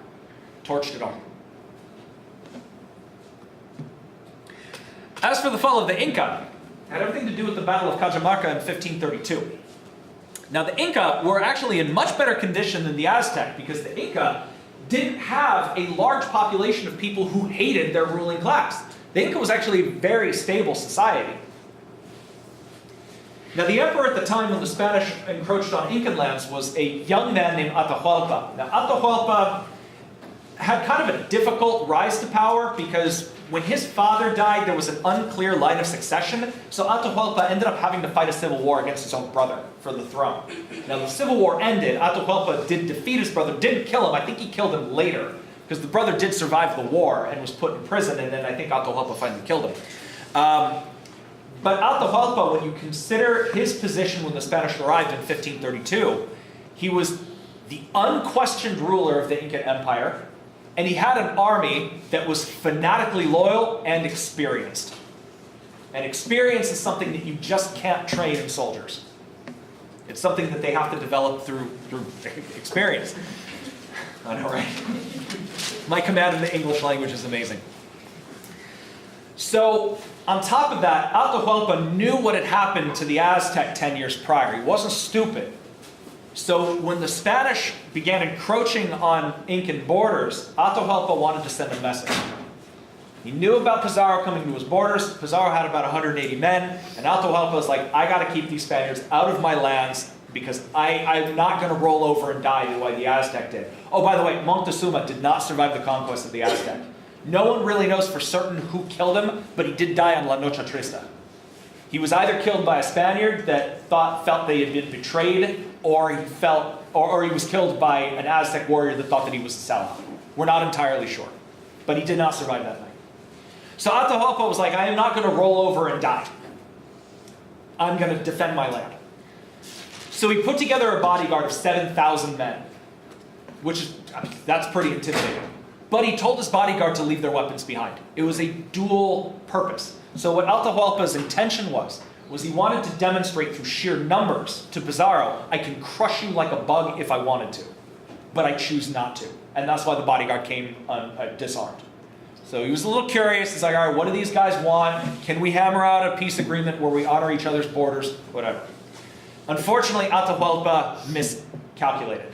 torched it all. As for the fall of the Inca, it had everything to do with the Battle of Cajamarca in 1532. Now the Inca were actually in much better condition than the Aztec because the Inca didn't have a large population of people who hated their ruling class. The Inca was actually a very stable society. Now the emperor at the time when the Spanish encroached on Incan lands was a young man named Atahualpa. Now Atahualpa had kind of a difficult rise to power because when his father died, there was an unclear line of succession, so Atahualpa ended up having to fight a civil war against his own brother for the throne. Now the civil war ended, Atahualpa did defeat his brother, didn't kill him, I think he killed him later, because the brother did survive the war and was put in prison, and then I think Atahualpa finally killed him. But Atahualpa, when you consider his position when the Spanish arrived in 1532, he was the unquestioned ruler of the Inca Empire, and he had an army that was fanatically loyal and experienced. And experience is something that you just can't train in soldiers. It's something that they have to develop through experience. I know, right? My command in the English language is amazing. So, on top of that, Atahualpa knew what had happened to the Aztec 10 years prior. He wasn't stupid. So when the Spanish began encroaching on Incan borders, Atahualpa wanted to send a message. He knew about Pizarro coming to his borders. Pizarro had about 180 men, and Atahualpa was like, I got to keep these Spaniards out of my lands because I'm not going to roll over and die the way the Aztec did. Oh, by the way, Moctezuma did not survive the conquest of the Aztec. No one really knows for certain who killed him, but he did die on La Noche Trista. He was either killed by a Spaniard that felt they had been betrayed, or he was killed by an Aztec warrior that thought that he was a Salah. We're not entirely sure. But he did not survive that night. So Atahualpa was like, I am not going to roll over and die. I'm going to defend my land. So he put together a bodyguard of 7,000 men, that's pretty intimidating. But he told his bodyguard to leave their weapons behind. It was a dual purpose. So what Atahualpa's intention was he wanted to demonstrate through sheer numbers to Pizarro, I can crush you like a bug if I wanted to, but I choose not to. And that's why the bodyguard came disarmed. So he was a little curious. He's like, all right, what do these guys want? Can we hammer out a peace agreement where we honor each other's borders? Whatever. Unfortunately, Atahualpa miscalculated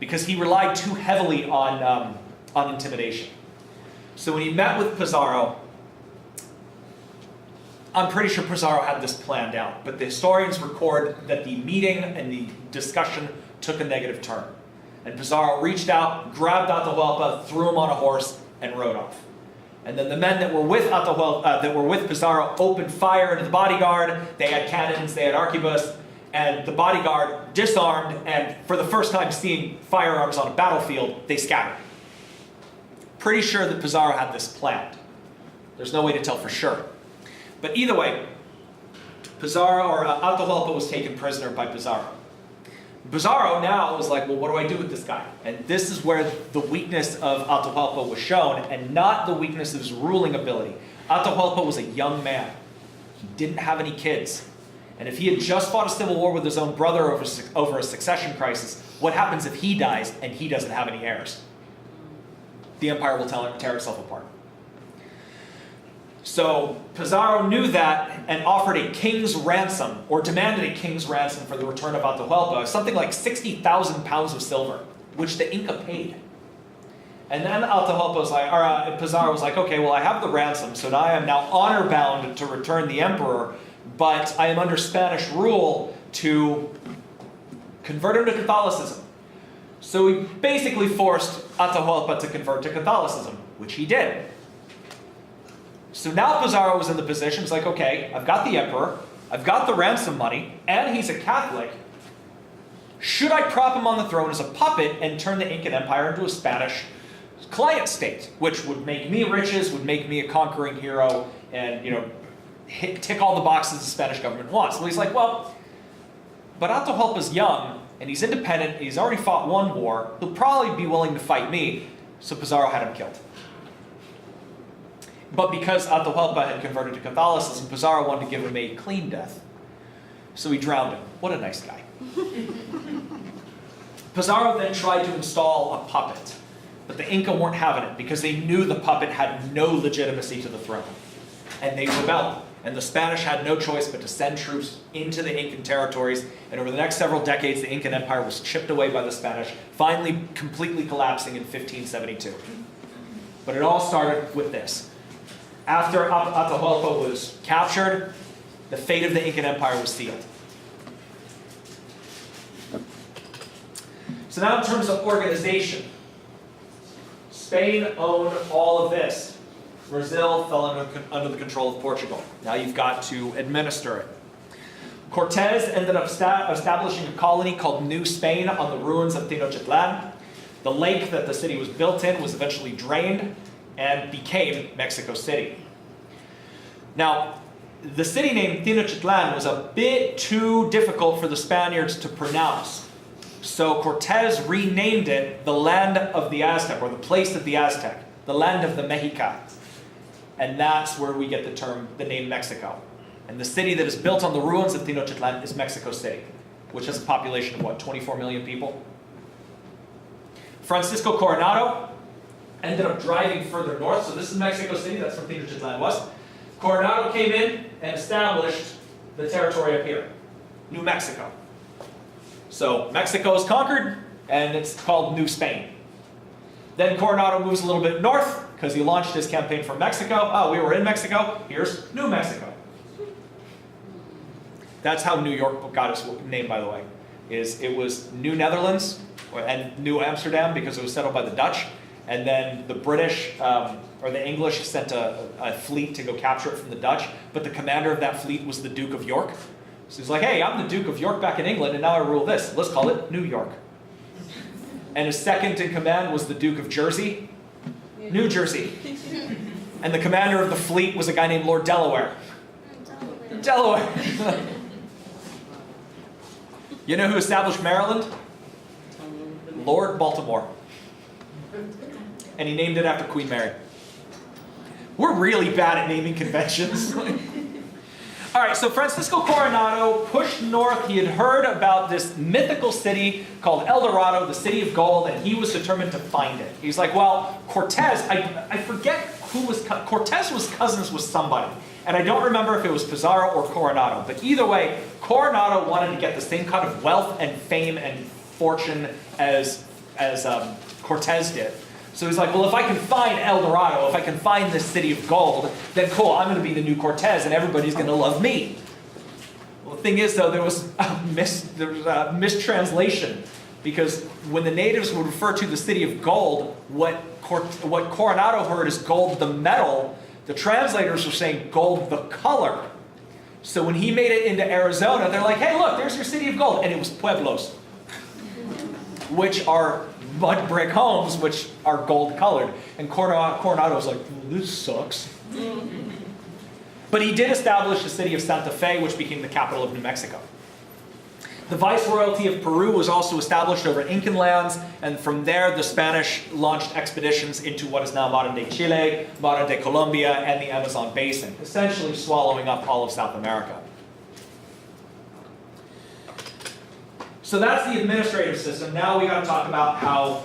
because he relied too heavily on intimidation. So when he met with Pizarro, I'm pretty sure Pizarro had this planned out, but the historians record that the meeting and the discussion took a negative turn. And Pizarro reached out, grabbed Atahualpa, threw him on a horse, and rode off. And then the men that were with Pizarro opened fire into the bodyguard. They had cannons, they had arquebus, and the bodyguard disarmed, and for the first time seeing firearms on a battlefield, they scattered. Pretty sure that Pizarro had this planned. There's no way to tell for sure. But either way, Atahualpa was taken prisoner by Pizarro. Pizarro now was like, well, what do I do with this guy? And this is where the weakness of Atahualpa was shown, and not the weakness of his ruling ability. Atahualpa was a young man. He didn't have any kids. And if he had just fought a civil war with his own brother over a succession crisis, what happens if he dies and he doesn't have any heirs? The empire will tear itself apart. So Pizarro knew that and offered a king's ransom, or demanded a king's ransom for the return of Atahualpa, something like 60,000 pounds of silver, which the Inca paid. And then Pizarro was like, okay, well, I have the ransom, so now I am now honor bound to return the emperor, but I am under Spanish rule to convert him to Catholicism. So he basically forced Atahualpa to convert to Catholicism, which he did. So now Pizarro was in the position, it's like, okay, I've got the emperor, I've got the ransom money, and he's a Catholic. Should I prop him on the throne as a puppet and turn the Incan Empire into a Spanish client state, which would make me riches, would make me a conquering hero, and, tick all the boxes the Spanish government wants? Well, he's like, well, but Atahualpa's young, and he's independent, and he's already fought one war, he'll probably be willing to fight me, so Pizarro had him killed. But because Atahualpa had converted to Catholicism, Pizarro wanted to give him a clean death. So he drowned him. What a nice guy. Pizarro then tried to install a puppet, but the Inca weren't having it because they knew the puppet had no legitimacy to the throne. And they rebelled. And the Spanish had no choice but to send troops into the Incan territories. And over the next several decades, the Incan Empire was chipped away by the Spanish, finally completely collapsing in 1572. But it all started with this. After Atahualpa was captured, the fate of the Incan Empire was sealed. So now in terms of organization, Spain owned all of this. Brazil fell under the control of Portugal. Now you've got to administer it. Cortez ended up establishing a colony called New Spain on the ruins of Tenochtitlan. The lake that the city was built in was eventually drained and became Mexico City. Now, the city name Tenochtitlan was a bit too difficult for the Spaniards to pronounce. So Cortez renamed it the land of the Aztec, or the place of the Aztec, the land of the Mexica. And that's where we get the name Mexico. And the city that is built on the ruins of Tenochtitlan is Mexico City, which has a population of what, 24 million people? Francisco Coronado ended up driving further north. So this is Mexico City, that's where Tenochtitlan was. Coronado came in and established the territory up here, New Mexico. So Mexico is conquered, and it's called New Spain. Then Coronado moves a little bit north, because he launched his campaign from Mexico. Oh, we were in Mexico, here's New Mexico. That's how New York got its name, by the way. It was New Netherlands and New Amsterdam because it was settled by the Dutch. And then the British, or the English, sent a fleet to go capture it from the Dutch. But the commander of that fleet was the Duke of York. So he's like, hey, I'm the Duke of York back in England, and now I rule this. Let's call it New York. And his second in command was the Duke of Jersey, New Jersey. And the commander of the fleet was a guy named Lord Delaware. Delaware. You know who established Maryland? Lord Baltimore. And he named it after Queen Mary. We're really bad at naming conventions. All right, so Francisco Coronado pushed north. He had heard about this mythical city called El Dorado, the city of gold, and he was determined to find it. He's like, well, Cortez, I forget who was, Cortez was cousins with somebody. And I don't remember if it was Pizarro or Coronado. But either way, Coronado wanted to get the same kind of wealth and fame and fortune as Cortez did. So he's like, well, if I can find El Dorado, if I can find this city of gold, then cool, I'm going to be the new Cortez and everybody's going to love me. Well, the thing is, though, there was a mistranslation. Because when the natives would refer to the city of gold, what Coronado heard is gold the metal. The translators were saying gold the color. So when he made it into Arizona, they're like, hey, look, there's your city of gold. And it was pueblos, which are mud brick homes, which are gold colored. And Coronado was like, well, this sucks. But he did establish the city of Santa Fe, which became the capital of New Mexico. The Viceroyalty of Peru was also established over Incan lands, and from there the Spanish launched expeditions into what is now modern-day Chile, modern-day Colombia, and the Amazon basin, essentially swallowing up all of South America. So that's the administrative system. Now we got to talk about how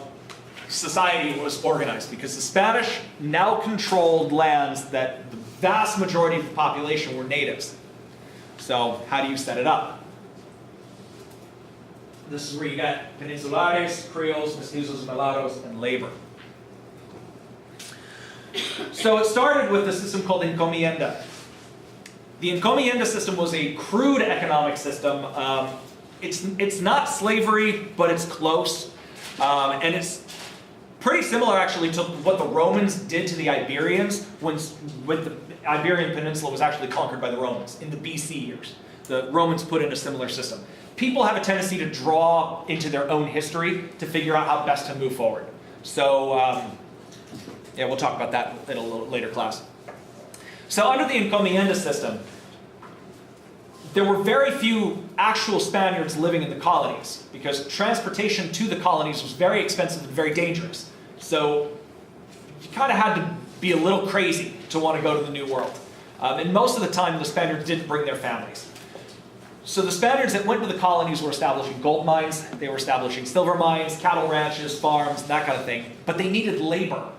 society was organized, because the Spanish now controlled lands that the vast majority of the population were natives. So how do you set it up? This is where you got peninsulares, Creoles, mestizos, mulattoes, and labor. So it started with a system called encomienda. The encomienda system was a crude economic system. It's not slavery, but it's close. And it's pretty similar, actually, to what the Romans did to the Iberians when the Iberian Peninsula was actually conquered by the Romans in the BC years. The Romans put in a similar system. People have a tendency to draw into their own history to figure out how best to move forward. So, yeah, we'll talk about that in a little later class. So under the encomienda system, there were very few actual Spaniards living in the colonies because transportation to the colonies was very expensive and very dangerous. So you kind of had to be a little crazy to want to go to the New World. And most of the time, the Spaniards didn't bring their families. So the Spaniards that went to the colonies were establishing gold mines, they were establishing silver mines, cattle ranches, farms, that kind of thing. But they needed labor.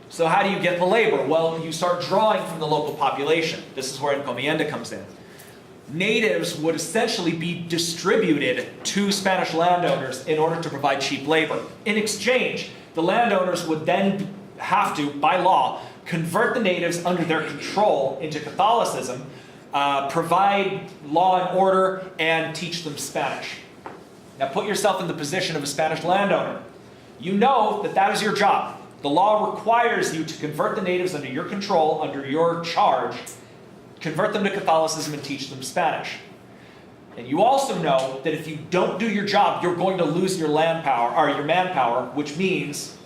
So how do you get the labor? Well, you start drawing from the local population. This is where encomienda comes in. Natives would essentially be distributed to Spanish landowners in order to provide cheap labor. In exchange, the landowners would then have to, by law, convert the natives under their control into Catholicism, provide law and order, and teach them Spanish. Now put yourself in the position of a Spanish landowner. You know that that is your job. The law requires you to convert the natives under your control, under your charge, convert them to Catholicism and teach them Spanish. And you also know that if you don't do your job, you're going to lose your land power, or your manpower, which means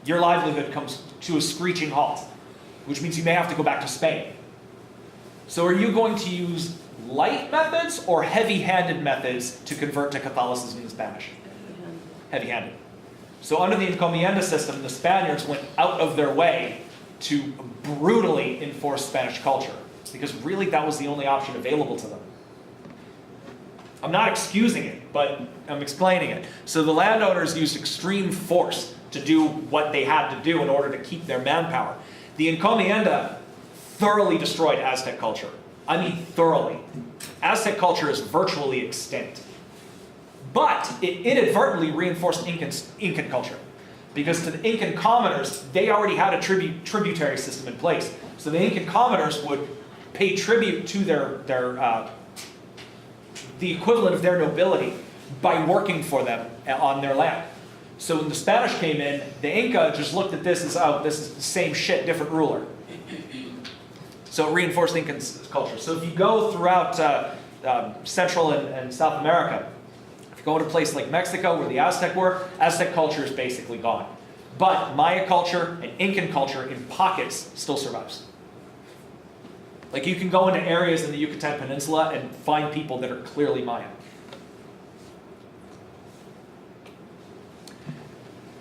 your livelihood comes to a screeching halt, which means you may have to go back to Spain. So are you going to use light methods or heavy-handed methods to convert to Catholicism and Spanish? Heavy-handed. So under the encomienda system, the Spaniards went out of their way to brutally enforce Spanish culture, because really that was the only option available to them. I'm not excusing it, but I'm explaining it. So the landowners used extreme force to do what they had to do in order to keep their manpower. The encomienda thoroughly destroyed Aztec culture. I mean thoroughly. Aztec culture is virtually extinct. But it inadvertently reinforced Incan culture. Because to the Incan commoners, they already had a tributary system in place. So the Incan commoners would pay tribute to the equivalent of their nobility by working for them on their land. So when the Spanish came in, the Inca just looked at this as, oh, this is the same shit, different ruler. So it reinforced Incan culture. So if you go throughout Central and South America, if you go to a place like Mexico where the Aztec were, Aztec culture is basically gone. But Maya culture and Incan culture in pockets still survives. Like you can go into areas in the Yucatan Peninsula and find people that are clearly Maya.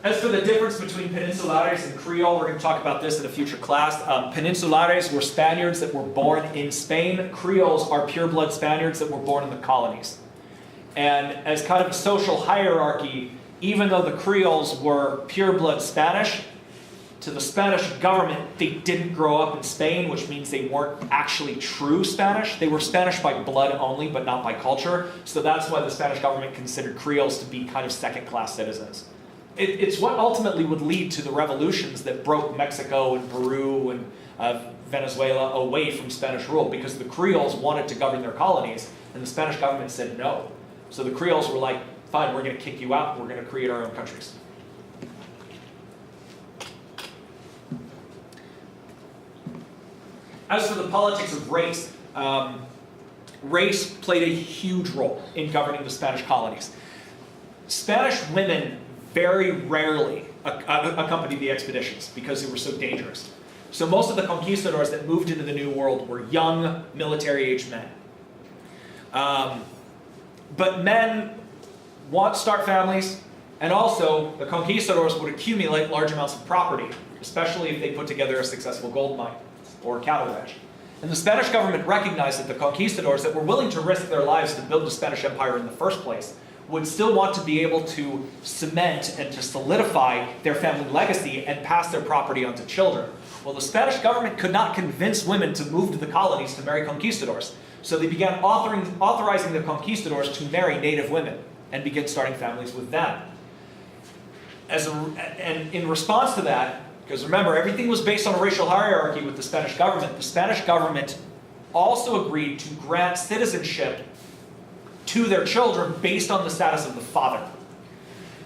As for the difference between Peninsulares and Creole, we're going to talk about this in a future class. Peninsulares were Spaniards that were born in Spain. Creoles are pure-blood Spaniards that were born in the colonies. And as kind of a social hierarchy, even though the Creoles were pure-blood Spanish, to the Spanish government, they didn't grow up in Spain, which means they weren't actually true Spanish. They were Spanish by blood only, but not by culture. So that's why the Spanish government considered Creoles to be kind of second-class citizens. It's what ultimately would lead to the revolutions that broke Mexico and Peru and Venezuela away from Spanish rule, because the Creoles wanted to govern their colonies, and the Spanish government said no. So the Creoles were like, fine, we're going to kick you out, we're going to create our own countries. As for the politics of race, race played a huge role in governing the Spanish colonies. Spanish women very rarely accompanied the expeditions because they were so dangerous. So most of the conquistadors that moved into the New World were young, military-aged men. But men want to start families, and also the conquistadors would accumulate large amounts of property, especially if they put together a successful gold mine or cattle ranch. And the Spanish government recognized that the conquistadors that were willing to risk their lives to build the Spanish Empire in the first place would still want to be able to cement and to solidify their family legacy and pass their property on to children. Well, the Spanish government could not convince women to move to the colonies to marry conquistadors. So they began authorizing the conquistadors to marry native women and begin starting families with them. And in response to that, because remember, everything was based on a racial hierarchy with the Spanish government also agreed to grant citizenship to their children based on the status of the father.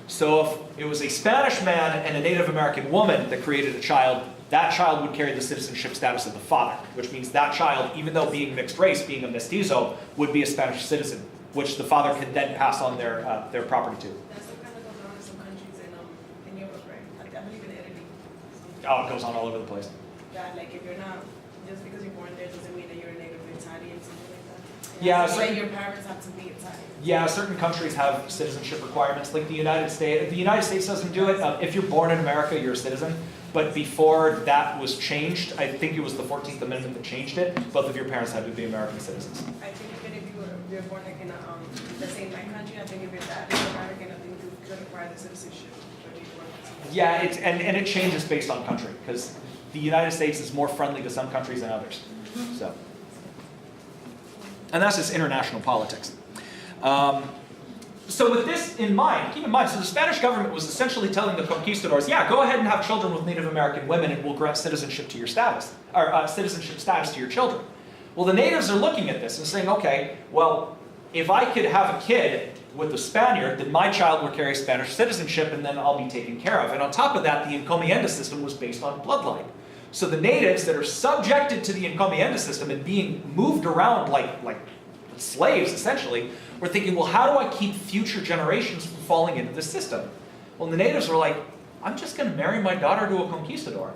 So if it was a Spanish man and a Native American woman that created a child, that child would carry the citizenship status of the father, which means that child, even though being mixed race, being a mestizo, would be a Spanish citizen, which the father could then pass on their property to. That's what kind of goes on in some countries in Europe, right? I believe in Italy. Oh, it goes on all over the place. Yeah, like if you're not, just because you're born there doesn't mean that you're a native Italian, something like that. Yeah, so so your parents have to be Italian. Yeah, certain countries have citizenship requirements, like the United States. The United States doesn't do it. If you're born in America, you're a citizen. But before that was changed, I think it was the 14th Amendment that changed it, both of your parents had to be American citizens. I think even if you're born like in the same country, I think if your dad is American, I think you could acquire the citizenship. Yeah, and it changes based on country, because the United States is more friendly to some countries than others. So, and that's just international politics. So with this in mind, keep in mind, so the Spanish government was essentially telling the conquistadors, yeah, go ahead and have children with Native American women and we'll grant citizenship to your status, or citizenship status to your children. Well, the natives are looking at this and saying, okay, well, if I could have a kid with the Spaniard, then my child will carry Spanish citizenship and then I'll be taken care of. And on top of that, the encomienda system was based on bloodline. So the natives that are subjected to the encomienda system and being moved around like slaves, essentially, were thinking, well, how do I keep future generations from falling into this system? Well, the natives were like, I'm just going to marry my daughter to a conquistador.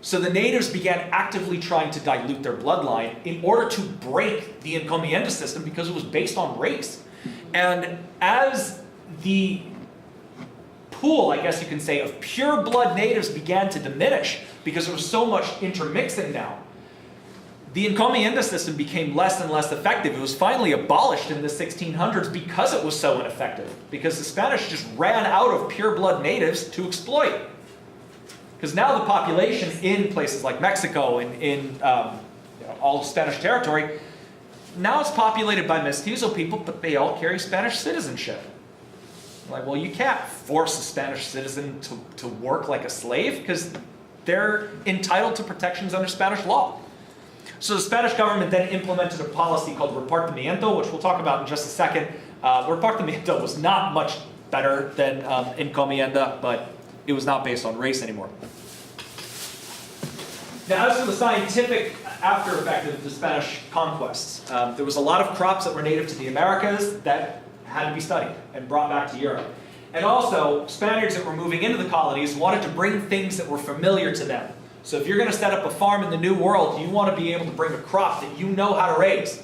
So the natives began actively trying to dilute their bloodline in order to break the encomienda system because it was based on race. And as the pool, I guess you can say, of pure blood natives began to diminish because there was so much intermixing now, the encomienda system became less and less effective. It was finally abolished in the 1600s because it was so ineffective, because the Spanish just ran out of pure blood natives to exploit. Because now the population in places like Mexico and in all Spanish territory, now it's populated by mestizo people, but they all carry Spanish citizenship. Like, well, you can't force a Spanish citizen to work like a slave because they're entitled to protections under Spanish law. So the Spanish government then implemented a policy called repartimiento, which we'll talk about in just a second. Repartimiento was not much better than encomienda, but it was not based on race anymore. Now, as for the scientific after effect of the Spanish conquests, there was a lot of crops that were native to the Americas that had to be studied and brought back to Europe. And also, Spaniards that were moving into the colonies wanted to bring things that were familiar to them. So if you're going to set up a farm in the New World, you want to be able to bring a crop that you know how to raise.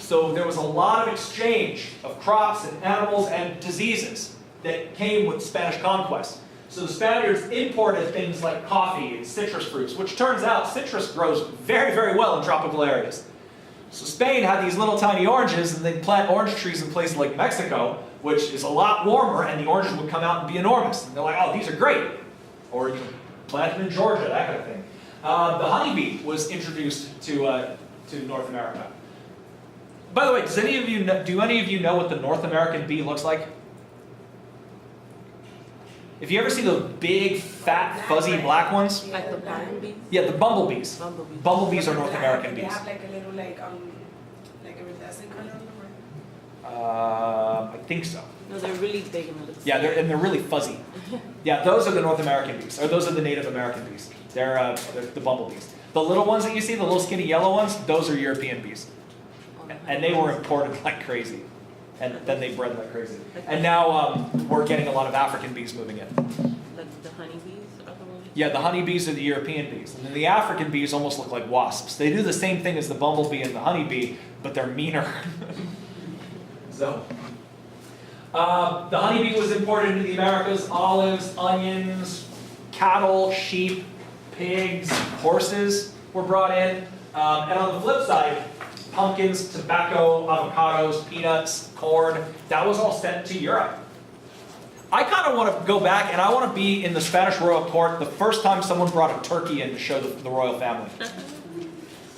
So there was a lot of exchange of crops and animals and diseases that came with Spanish conquest. So the Spaniards imported things like coffee and citrus fruits, which turns out citrus grows very, very well in tropical areas. So Spain had these little tiny oranges, and they'd plant orange trees in places like Mexico, which is a lot warmer, and the oranges would come out and be enormous. And they're like, oh, these are great. Or you can plant them in Georgia, that kind of thing. The honeybee was introduced to North America. By the way, do any of you know what the North American bee looks like? If you ever see those big, fat, fuzzy black ones? Like the bumblebees? Yeah, the bumblebees. Bumblebees. Bumblebees are North American They bees. have like a little like a iridescent color on them, I think so. No, they're really big and little. Yeah, they're really fuzzy. Yeah, those are the North American bees, or those are the Native American bees. They're the bumblebees. The little ones that you see, the little skinny yellow ones, those are European bees. And they were imported like crazy. And then they bred like crazy. And now we're getting a lot of African bees moving in. Like the honeybees are the ones? Yeah, the honeybees are the European bees. And then the African bees almost look like wasps. They do the same thing as the bumblebee and the honeybee, but they're meaner. So, the honeybee was imported into the Americas. Olives, onions, cattle, sheep, pigs, horses were brought in. And on the flip side, pumpkins, tobacco, avocados, peanuts, corn, that was all sent to Europe. I kind of want to go back and I want to be in the Spanish royal court the first time someone brought a turkey in to show the royal family.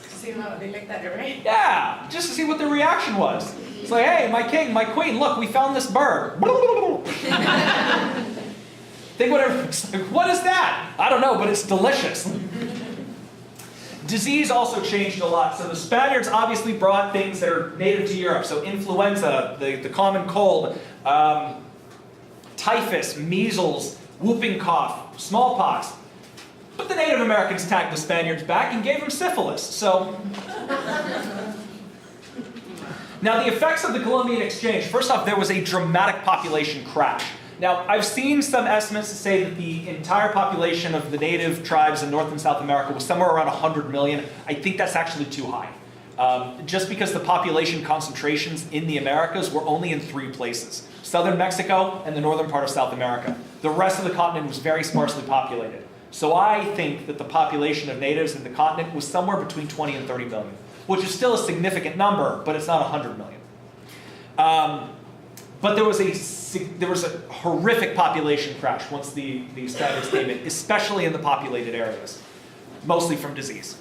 See how they like that, right? Yeah, just to see what the reaction was. It's like, hey, my king, my queen, look, we found this bird. Think whatever, like, what is that? I don't know, but it's delicious. Disease also changed a lot. So the Spaniards obviously brought things that are native to Europe. So influenza, the common cold, typhus, measles, whooping cough, smallpox. But the Native Americans tagged the Spaniards back and gave them syphilis. So now the effects of the Columbian exchange. First off, there was a dramatic population crash. Now, I've seen some estimates that say that the entire population of the native tribes in North and South America was somewhere around 100 million. I think that's actually too high. Just because the population concentrations in the Americas were only in 3 places. Southern Mexico and the northern part of South America. The rest of the continent was very sparsely populated. So I think that the population of natives in the continent was somewhere between 20 and 30 million, which is still a significant number, but it's not 100 million. But there was a horrific population crash once the Spaniards came in, especially in the populated areas, mostly from disease.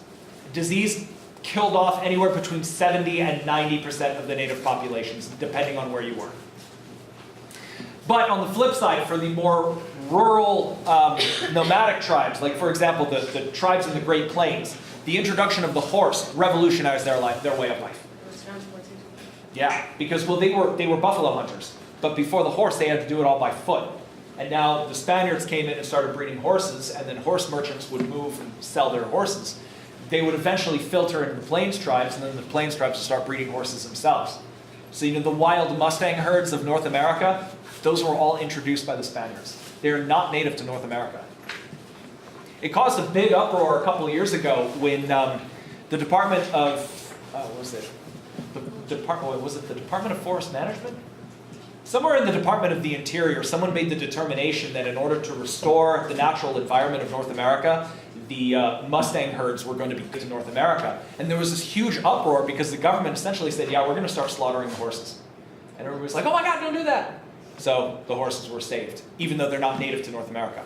Disease killed off anywhere between 70 and 90% of the native populations, depending on where you were. But on the flip side, for the more rural nomadic tribes, like for example the tribes in the Great Plains, the introduction of the horse revolutionized their way of life. Yeah, because well, they were buffalo hunters, but before the horse, they had to do it all by foot. And now the Spaniards came in and started breeding horses, and then horse merchants would move and sell their horses. They would eventually filter into the Plains tribes, and then the Plains tribes would start breeding horses themselves. So the wild Mustang herds of North America, those were all introduced by the Spaniards. They're not native to North America. It caused a big uproar a couple of years ago when the Department of, was it the Department of Forest Management? Somewhere in the Department of the Interior, someone made the determination that in order to restore the natural environment of North America, the Mustang herds were going to be good to North America. And there was this huge uproar because the government essentially said, yeah, we're going to start slaughtering the horses. And everybody was like, oh my God, don't do that. So the horses were saved, even though they're not native to North America.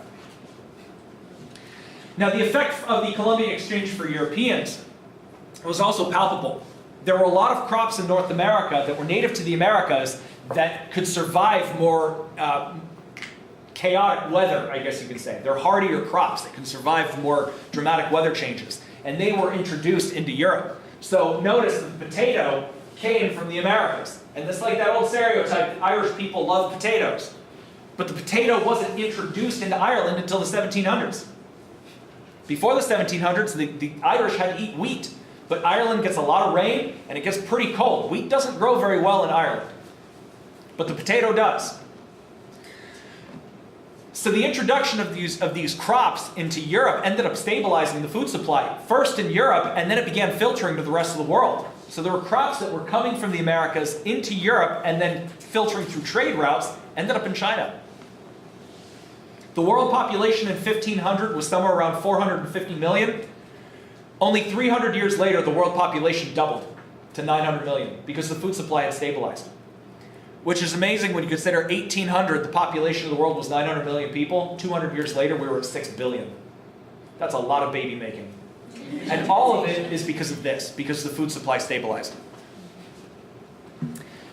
Now, the effect of the Columbian exchange for Europeans was also palpable. There were a lot of crops in North America that were native to the Americas that could survive more chaotic weather, I guess you could say. They're hardier crops that can survive more dramatic weather changes. And they were introduced into Europe. So notice the potato came from the Americas. And it's like that old stereotype, Irish people love potatoes. But the potato wasn't introduced into Ireland until the 1700s. Before the 1700s, the Irish had to eat wheat. But Ireland gets a lot of rain, and it gets pretty cold. Wheat doesn't grow very well in Ireland. But the potato does. So the introduction of these crops into Europe ended up stabilizing the food supply. First in Europe, and then it began filtering to the rest of the world. So there were crops that were coming from the Americas into Europe and then filtering through trade routes, ended up in China. The world population in 1500 was somewhere around 450 million. Only 300 years later, the world population doubled to 900 million because the food supply had stabilized. Which is amazing when you consider 1800, the population of the world was 900 million people. 200 years later, we were at 6 billion. That's a lot of baby making. And all of it is because of this, because the food supply stabilized.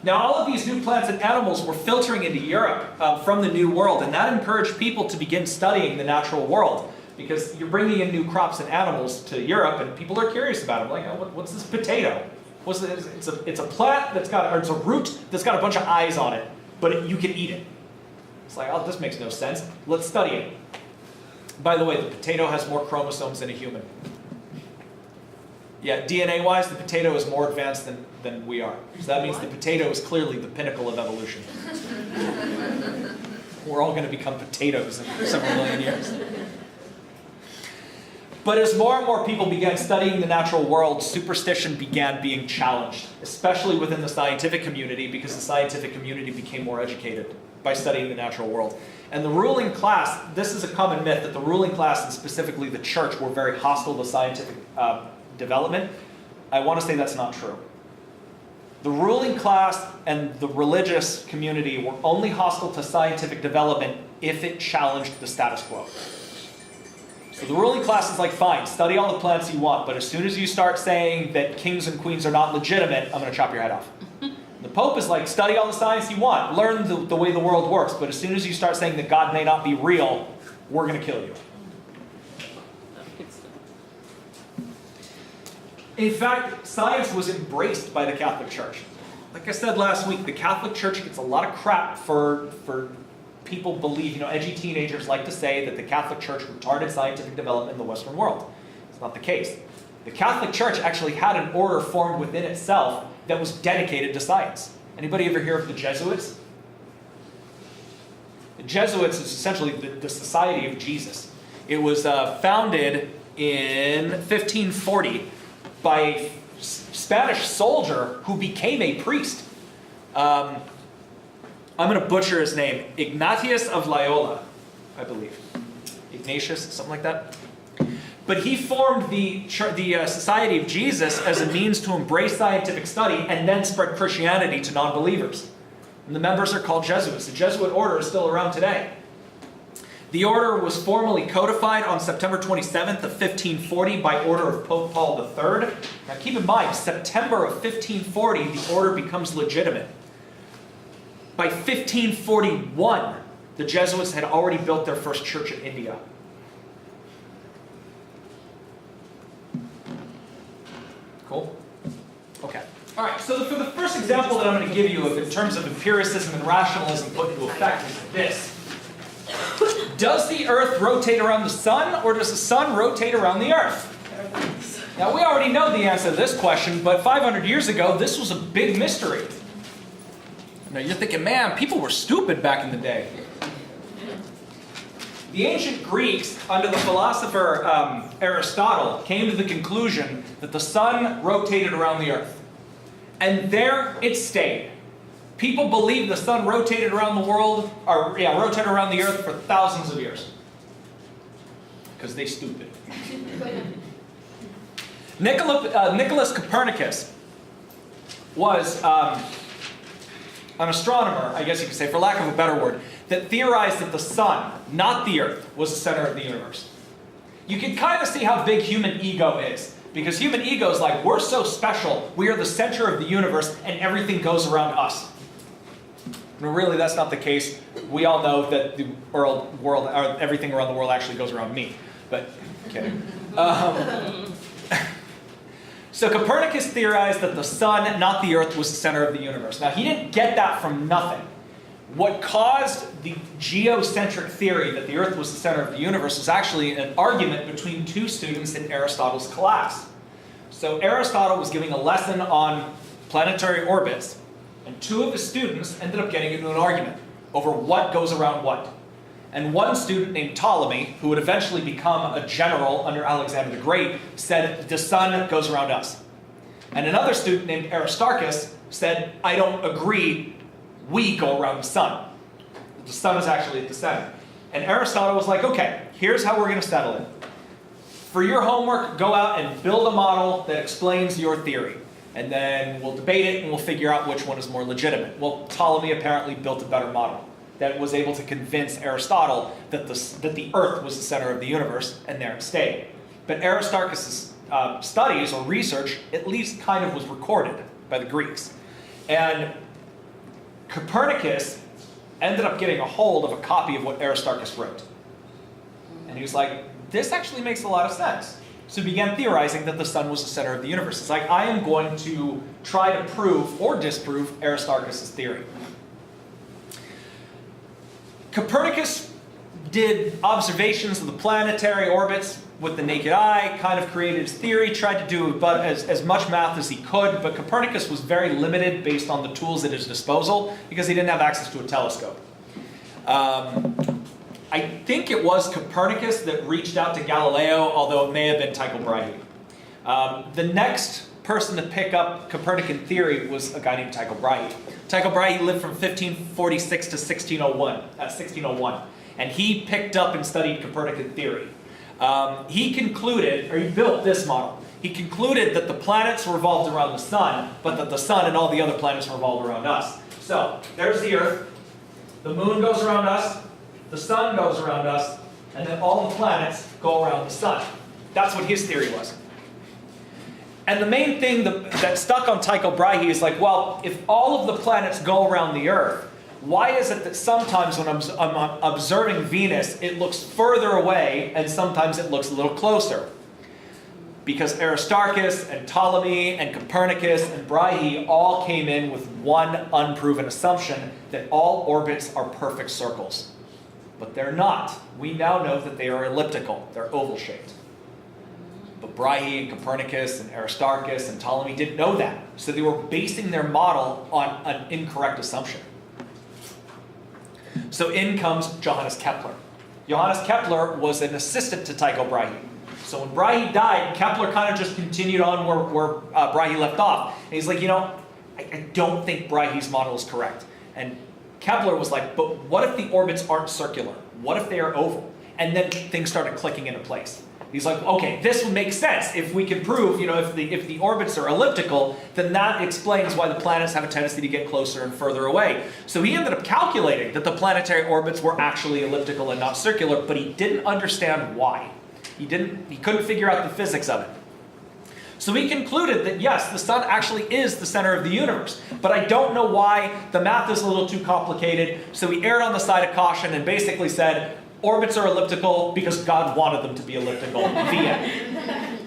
Now, all of these new plants and animals were filtering into Europe from the New World, and that encouraged people to begin studying the natural world, because you're bringing in new crops and animals to Europe, and people are curious about them. Like, oh, what's this potato? It's a plant that's got, or it's a root that's got a bunch of eyes on it, but you can eat it. It's like, oh, this makes no sense. Let's study it. By the way, the potato has more chromosomes than a human. Yeah, DNA-wise, the potato is more advanced than we are. So that means the potato is clearly the pinnacle of evolution. We're all going to become potatoes in several million years. But as more and more people began studying the natural world, superstition began being challenged, especially within the scientific community, because the scientific community became more educated by studying the natural world. And the ruling class, this is a common myth, that the ruling class, and specifically the church, were very hostile to scientific development. I want to say that's not true. The ruling class and the religious community were only hostile to scientific development if it challenged the status quo. So the ruling class is like, fine, study all the plants you want, but as soon as you start saying that kings and queens are not legitimate, I'm going to chop your head off. The Pope is like, study all the science you want, learn the way the world works, but as soon as you start saying that God may not be real, we're going to kill you. In fact, science was embraced by the Catholic Church. Like I said last week, the Catholic Church gets a lot of crap for people believe, edgy teenagers like to say that the Catholic Church retarded scientific development in the Western world. It's not the case. The Catholic Church actually had an order formed within itself that was dedicated to science. Anybody ever hear of the Jesuits? The Jesuits is essentially the Society of Jesus. It was founded in 1540 by a Spanish soldier who became a priest. I'm going to butcher his name. Ignatius of Loyola, I believe. Ignatius, something like that. But he formed the Society of Jesus as a means to embrace scientific study and then spread Christianity to non-believers. And the members are called Jesuits. The Jesuit order is still around today. The order was formally codified on September 27th of 1540 by order of Pope Paul III. Now keep in mind, September of 1540, the order becomes legitimate. By 1541, the Jesuits had already built their first church in India. Cool? Okay. All right, so for the first example, example that I'm going to give you of in terms of empiricism and rationalism put into effect is this. Does the Earth rotate around the sun, or does the sun rotate around the Earth? Now, we already know the answer to this question, but 500 years ago, this was a big mystery. Now, you're thinking, man, people were stupid back in the day. The ancient Greeks, under the philosopher Aristotle, came to the conclusion that the sun rotated around the Earth. And there it stayed. People believed the sun rotated around the world, or rotated around the Earth for thousands of years. Because they stupid. Nicholas Copernicus was an astronomer, I guess you could say, for lack of a better word, that theorized that the sun, not the Earth, was the center of the universe. You can kind of see how big human ego is. Because human ego is like, we're so special, we are the center of the universe, and everything goes around us. No, really, that's not the case. We all know that the world, or everything around the world actually goes around me. But, kidding. So Copernicus theorized that the sun, not the Earth, was the center of the universe. Now, he didn't get that from nothing. What caused the geocentric theory that the Earth was the center of the universe was actually an argument between two students in Aristotle's class. So Aristotle was giving a lesson on planetary orbits, and two of his students ended up getting into an argument over what goes around what. And one student named Ptolemy, who would eventually become a general under Alexander the Great, said, the sun goes around us. And another student named Aristarchus said, I don't agree, we go around the sun. The sun is actually at the center. And Aristotle was like, okay, here's how we're going to settle it. For your homework, go out and build a model that explains your theory. And then we'll debate it and we'll figure out which one is more legitimate. Well, Ptolemy apparently built a better model that was able to convince Aristotle that the Earth was the center of the universe, and there it stayed. But Aristarchus' studies or research at least kind of was recorded by the Greeks. And Copernicus ended up getting a hold of a copy of what Aristarchus wrote. And he was like, this actually makes a lot of sense. So he began theorizing that the sun was the center of the universe. It's like, I am going to try to prove or disprove Aristarchus' theory. Copernicus did observations of the planetary orbits with the naked eye, kind of created his theory, tried to do about as much math as he could, but Copernicus was very limited based on the tools at his disposal because he didn't have access to a telescope. I think it was Copernicus that reached out to Galileo, although it may have been Tycho Brahe. The next person to pick up Copernican theory was a guy named Tycho Brahe. Tycho Brahe lived from 1546 to 1601, and he picked up and studied Copernican theory. He built this model. He concluded that the planets revolved around the sun, but that the sun and all the other planets revolved around us. So, there's the Earth, the moon goes around us, the sun goes around us, and then all the planets go around the sun. That's what his theory was. And the main thing that stuck on Tycho Brahe is like, well, if all of the planets go around the Earth, why is it that sometimes when I'm observing Venus, it looks further away, and sometimes it looks a little closer? Because Aristarchus and Ptolemy and Copernicus and Brahe all came in with one unproven assumption that all orbits are perfect circles. But they're not. We now know that they are elliptical. They're oval-shaped. But Brahe and Copernicus and Aristarchus and Ptolemy didn't know that. So they were basing their model on an incorrect assumption. So in comes Johannes Kepler. Johannes Kepler was an assistant to Tycho Brahe. So when Brahe died, Kepler kind of just continued on where Brahe left off. And he's like, I don't think Brahe's model is correct. And Kepler was like, but what if the orbits aren't circular? What if they are oval? And then things started clicking into place. He's like, okay, this would make sense. If we can prove, if the orbits are elliptical, then that explains why the planets have a tendency to get closer and further away. So he ended up calculating that the planetary orbits were actually elliptical and not circular, but he didn't understand why. He couldn't figure out the physics of it. So he concluded that yes, the sun actually is the center of the universe, but I don't know why. The math is a little too complicated. So he erred on the side of caution and basically said, orbits are elliptical because God wanted them to be elliptical. The end.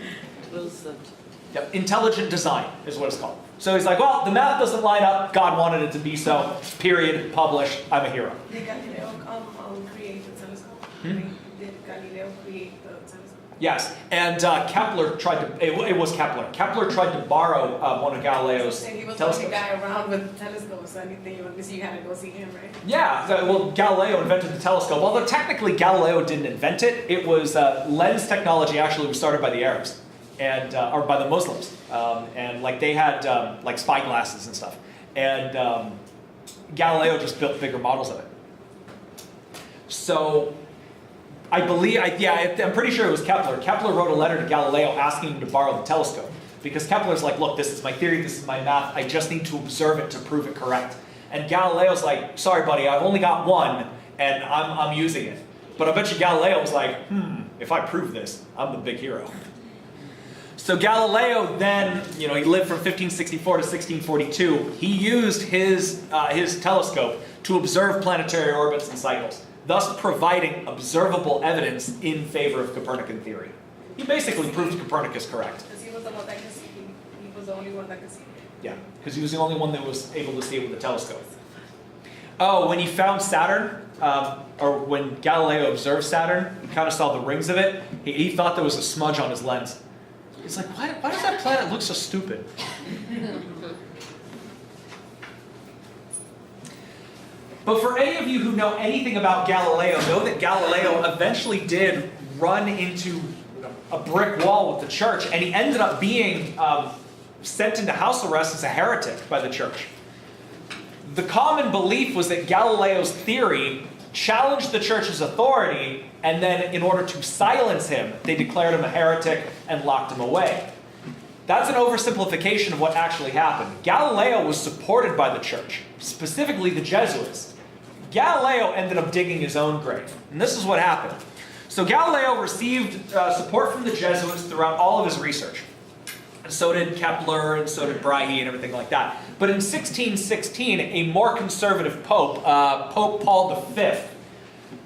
Yep, intelligent design is what it's called. So he's like, well, the math doesn't line up, God wanted it to be so, period, published, I'm a hero. Did Galileo create the telescope? Did Galileo create the telescope? Yes, and Kepler tried to, it was Kepler. Kepler tried to borrow one of Galileo's He was the telescopes. only guy around with telescopes, so anything you want to see, you had to go see him, right? Yeah, well, Galileo invented the telescope. Although technically Galileo didn't invent it, it was lens technology actually was started by the Arabs, and or by the Muslims, and like they had like spy glasses and stuff, and Galileo just built bigger models of it. So I believe, I'm pretty sure it was Kepler. Kepler wrote a letter to Galileo asking him to borrow the telescope. Because Kepler's like, look, this is my theory, this is my math, I just need to observe it to prove it correct. And Galileo's like, sorry buddy, I've only got one, and I'm using it. But I bet you Galileo was like, if I prove this, I'm the big hero. So Galileo then, he lived from 1564 to 1642. He used his telescope to observe planetary orbits and cycles, thus providing observable evidence in favor of Copernican theory. He basically proved Copernicus correct. Because he was the one that could see. He was the only one that could see it. Yeah, because he was the only one that was able to see it with a telescope. Oh, when he found Saturn, or when Galileo observed Saturn, he kind of saw the rings of it. He thought there was a smudge on his lens. He's like, why does that planet look so stupid? But for any of you who know anything about Galileo, know that Galileo eventually did run into a brick wall with the church, and he ended up being sent into house arrest as a heretic by the church. The common belief was that Galileo's theory challenged the church's authority, and then in order to silence him, they declared him a heretic and locked him away. That's an oversimplification of what actually happened. Galileo was supported by the church, specifically the Jesuits. Galileo ended up digging his own grave, and this is what happened. So Galileo received support from the Jesuits throughout all of his research. And so did Kepler, and so did Brahe, and everything like that. But in 1616, a more conservative pope, Pope Paul V,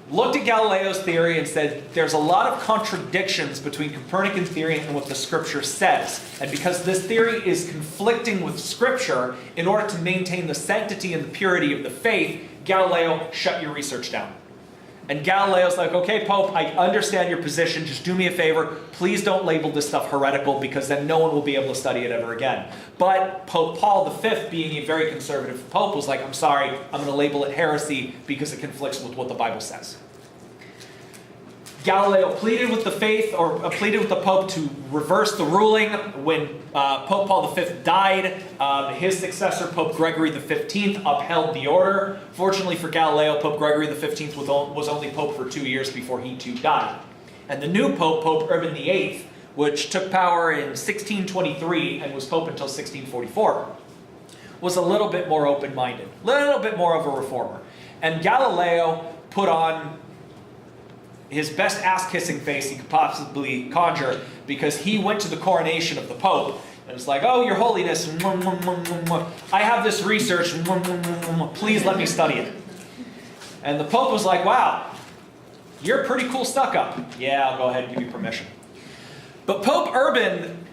looked at Galileo's theory and said, there's a lot of contradictions between Copernican theory and what the scripture says. And because this theory is conflicting with scripture, in order to maintain the sanctity and the purity of the faith, Galileo, shut your research down. And Galileo's like, okay, Pope, I understand your position. Just do me a favor. Please don't label this stuff heretical, because then no one will be able to study it ever again. But Pope Paul V, being a very conservative pope, was like, I'm sorry, I'm going to label it heresy because it conflicts with what the Bible says. Galileo pleaded with the faith, or pleaded with the Pope to reverse the ruling. When Pope Paul V died, his successor, Pope Gregory XV, upheld the order. Fortunately for Galileo, Pope Gregory XV was only Pope for 2 years before he too died. And the new Pope, Pope Urban VIII, which took power in 1623 and was Pope until 1644, was a little bit more open-minded, a little bit more of a reformer. And Galileo put on his best ass-kissing face he could possibly conjure, because he went to the coronation of the Pope and was like, oh, your holiness, I have this research, please let me study it. And the Pope was like, wow, you're pretty cool stuck-up. Yeah, I'll go ahead and give you permission. But Pope Urban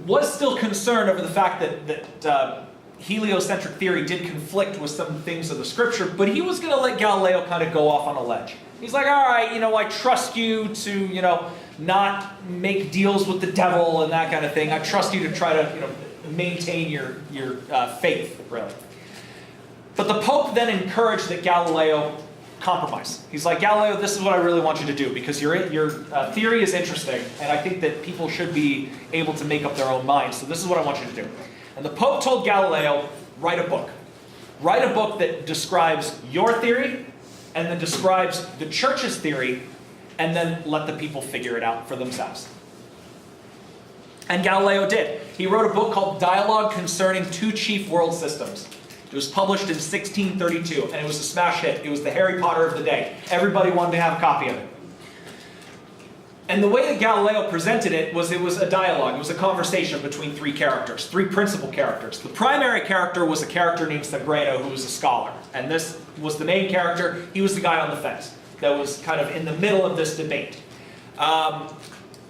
was still concerned over the fact that heliocentric theory did conflict with some things of the scripture, but he was going to let Galileo kind of go off on a ledge. He's like, all right, I trust you to, not make deals with the devil and that kind of thing. I trust you to try to, maintain your faith, really. But the Pope then encouraged that Galileo compromise. He's like, Galileo, this is what I really want you to do, because your theory is interesting, and I think that people should be able to make up their own minds. So this is what I want you to do. And the Pope told Galileo, write a book. Write a book that describes your theory, and then describes the church's theory, and then let the people figure it out for themselves. And Galileo did. He wrote a book called Dialogue Concerning Two Chief World Systems. It was published in 1632, and it was a smash hit. It was the Harry Potter of the day. Everybody wanted to have a copy of it. And the way that Galileo presented it was a dialogue. It was a conversation between three characters, three principal characters. The primary character was a character named Sagredo, who was a scholar. And this was the main character. He was the guy on the fence that was kind of in the middle of this debate.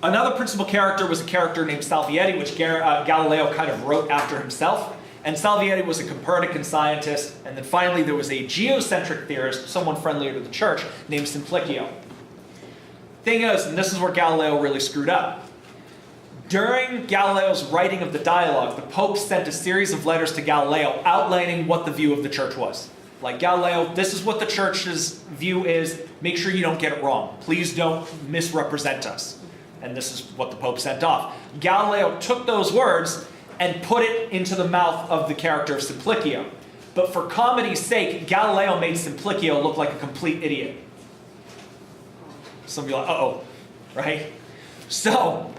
Another principal character was a character named Salviati, which Galileo kind of wrote after himself. And Salviati was a Copernican scientist. And then finally there was a geocentric theorist, someone friendlier to the church, named Simplicio. Thing is, and this is where Galileo really screwed up. During Galileo's writing of the dialogue, the Pope sent a series of letters to Galileo outlining what the view of the church was. Like, Galileo, this is what the church's view is. Make sure you don't get it wrong. Please don't misrepresent us. And this is what the Pope sent off. Galileo took those words and put it into the mouth of the character of Simplicio. But for comedy's sake, Galileo made Simplicio look like a complete idiot. Some of you are like, uh-oh, right? So,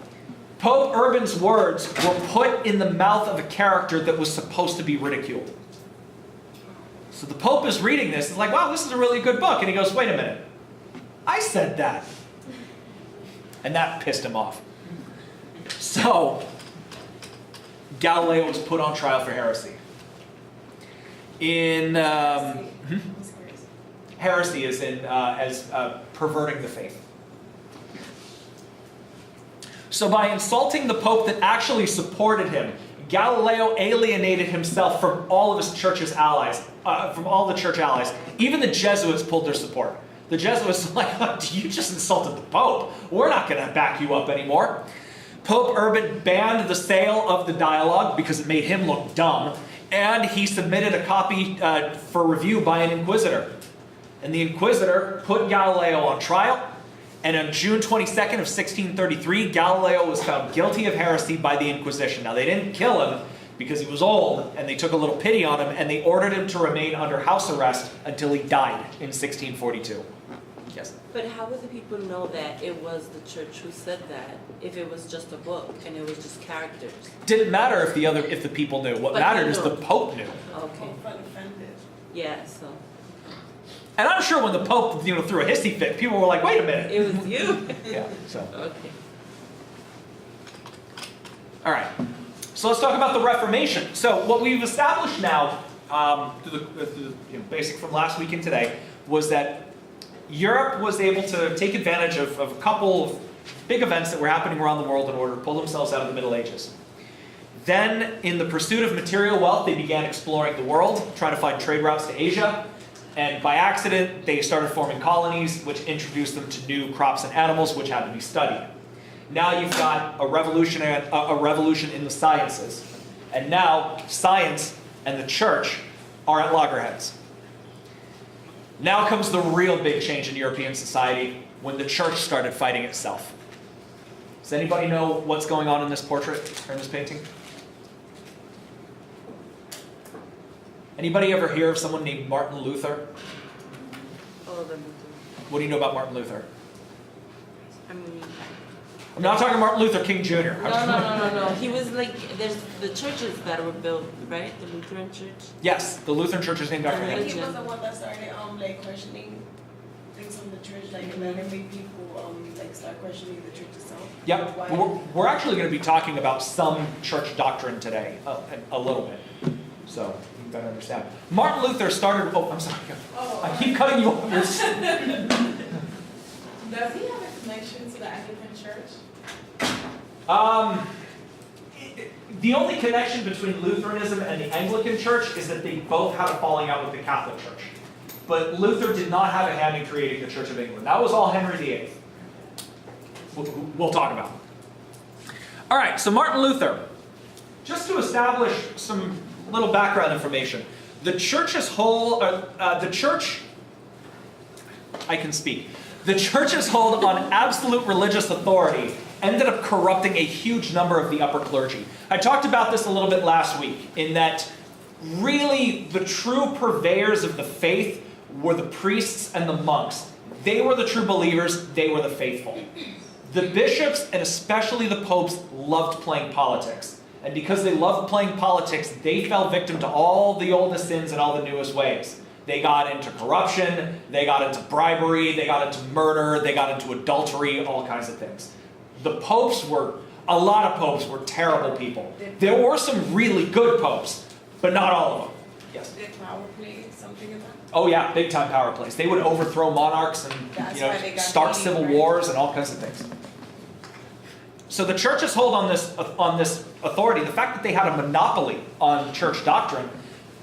Pope Urban's words were put in the mouth of a character that was supposed to be ridiculed. So the Pope is reading this, and like, wow, this is a really good book. And he goes, wait a minute, I said that. And that pissed him off. So, Galileo was put on trial for heresy. Heresy is as perverting the faith. So by insulting the Pope that actually supported him, Galileo alienated himself from all of his church's allies, from all the church allies. Even the Jesuits pulled their support. The Jesuits were like, oh, you just insulted the Pope. We're not going to back you up anymore. Pope Urban banned the sale of the dialogue because it made him look dumb, and he submitted a copy for review by an inquisitor. And the inquisitor put Galileo on trial, and on June 22nd of 1633, Galileo was found guilty of heresy by the Inquisition. Now, they didn't kill him because he was old, and they took a little pity on him, and they ordered him to remain under house arrest until he died in 1642. Yes? But how would the people know that it was the church who said that if it was just a book and it was just characters? Didn't matter if the people knew. What But mattered he is knew. the Pope knew. Okay. Yeah, so And I'm sure when the Pope, threw a hissy fit, people were like, wait a minute. it was you. Yeah, so. Okay. All right. So let's talk about the Reformation. So what we've established now, through the basic from last week and today, was that Europe was able to take advantage of a couple of big events that were happening around the world in order to pull themselves out of the Middle Ages. Then, in the pursuit of material wealth, they began exploring the world, trying to find trade routes to Asia. And by accident, they started forming colonies, which introduced them to new crops and animals, which had to be studied. Now you've got a revolution in the sciences. And now, science and the church are at loggerheads. Now comes the real big change in European society, when the church started fighting itself. Does anybody know what's going on in this portrait, or in this painting? Anybody ever hear of someone named Martin Luther? Oh, the Luther. What do you know about Martin Luther? I mean, I'm not talking Martin Luther King Jr. no. He was like, there's the churches that were built, right? The Lutheran church. Yes, the Lutheran church is named after I him. think he was the one that started questioning things from the church, and then it made people start questioning the church itself. Yep, Why- we're actually going to be talking about some church doctrine today, a little bit. So you better understand. Martin Luther started. Oh, I'm sorry. I keep cutting you off. Does he have a connection to the Anglican Church? The only connection between Lutheranism and the Anglican Church is that they both had a falling out with the Catholic Church. But Luther did not have a hand in creating the Church of England. That was all Henry VIII. We'll talk about. All right, so Martin Luther. Just to establish some little background information. The church's The church's hold on absolute religious authority ended up corrupting a huge number of the upper clergy. I talked about this a little bit last week, in that really the true purveyors of the faith were the priests and the monks. They were the true believers, they were the faithful. The bishops, and especially the popes, loved playing politics. And because they loved playing politics, they fell victim to all the oldest sins and all the newest ways. They got into corruption, they got into bribery, they got into murder, they got into adultery, all kinds of things. A lot of popes were terrible people. There were some really good popes, but not all of them. Yes? Did power play something in that? Oh yeah, big time power plays. They would overthrow monarchs and That's why they got start mean, civil right? wars and all kinds of things. So the church's hold on this authority, the fact that they had a monopoly on church doctrine,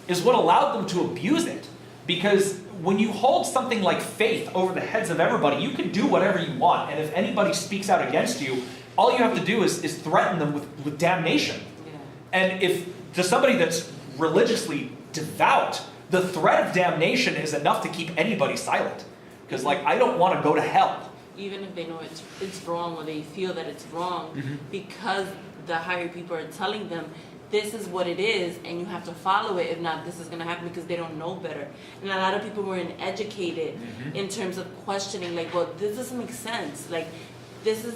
is what allowed them to abuse it. Because when you hold something like faith over the heads of everybody, you can do whatever you want. And if anybody speaks out against you, all you have to do is threaten them with damnation. Yeah. And if to somebody that's religiously devout, the threat of damnation is enough to keep anybody silent. Because like, I don't want to go to hell. Even if they know it's wrong or they feel that it's wrong, because the higher people are telling them this is what it is and you have to follow it, if not this is going to happen, because they don't know better. And a lot of people were uneducated in terms of questioning, like, well, this doesn't make sense, like this is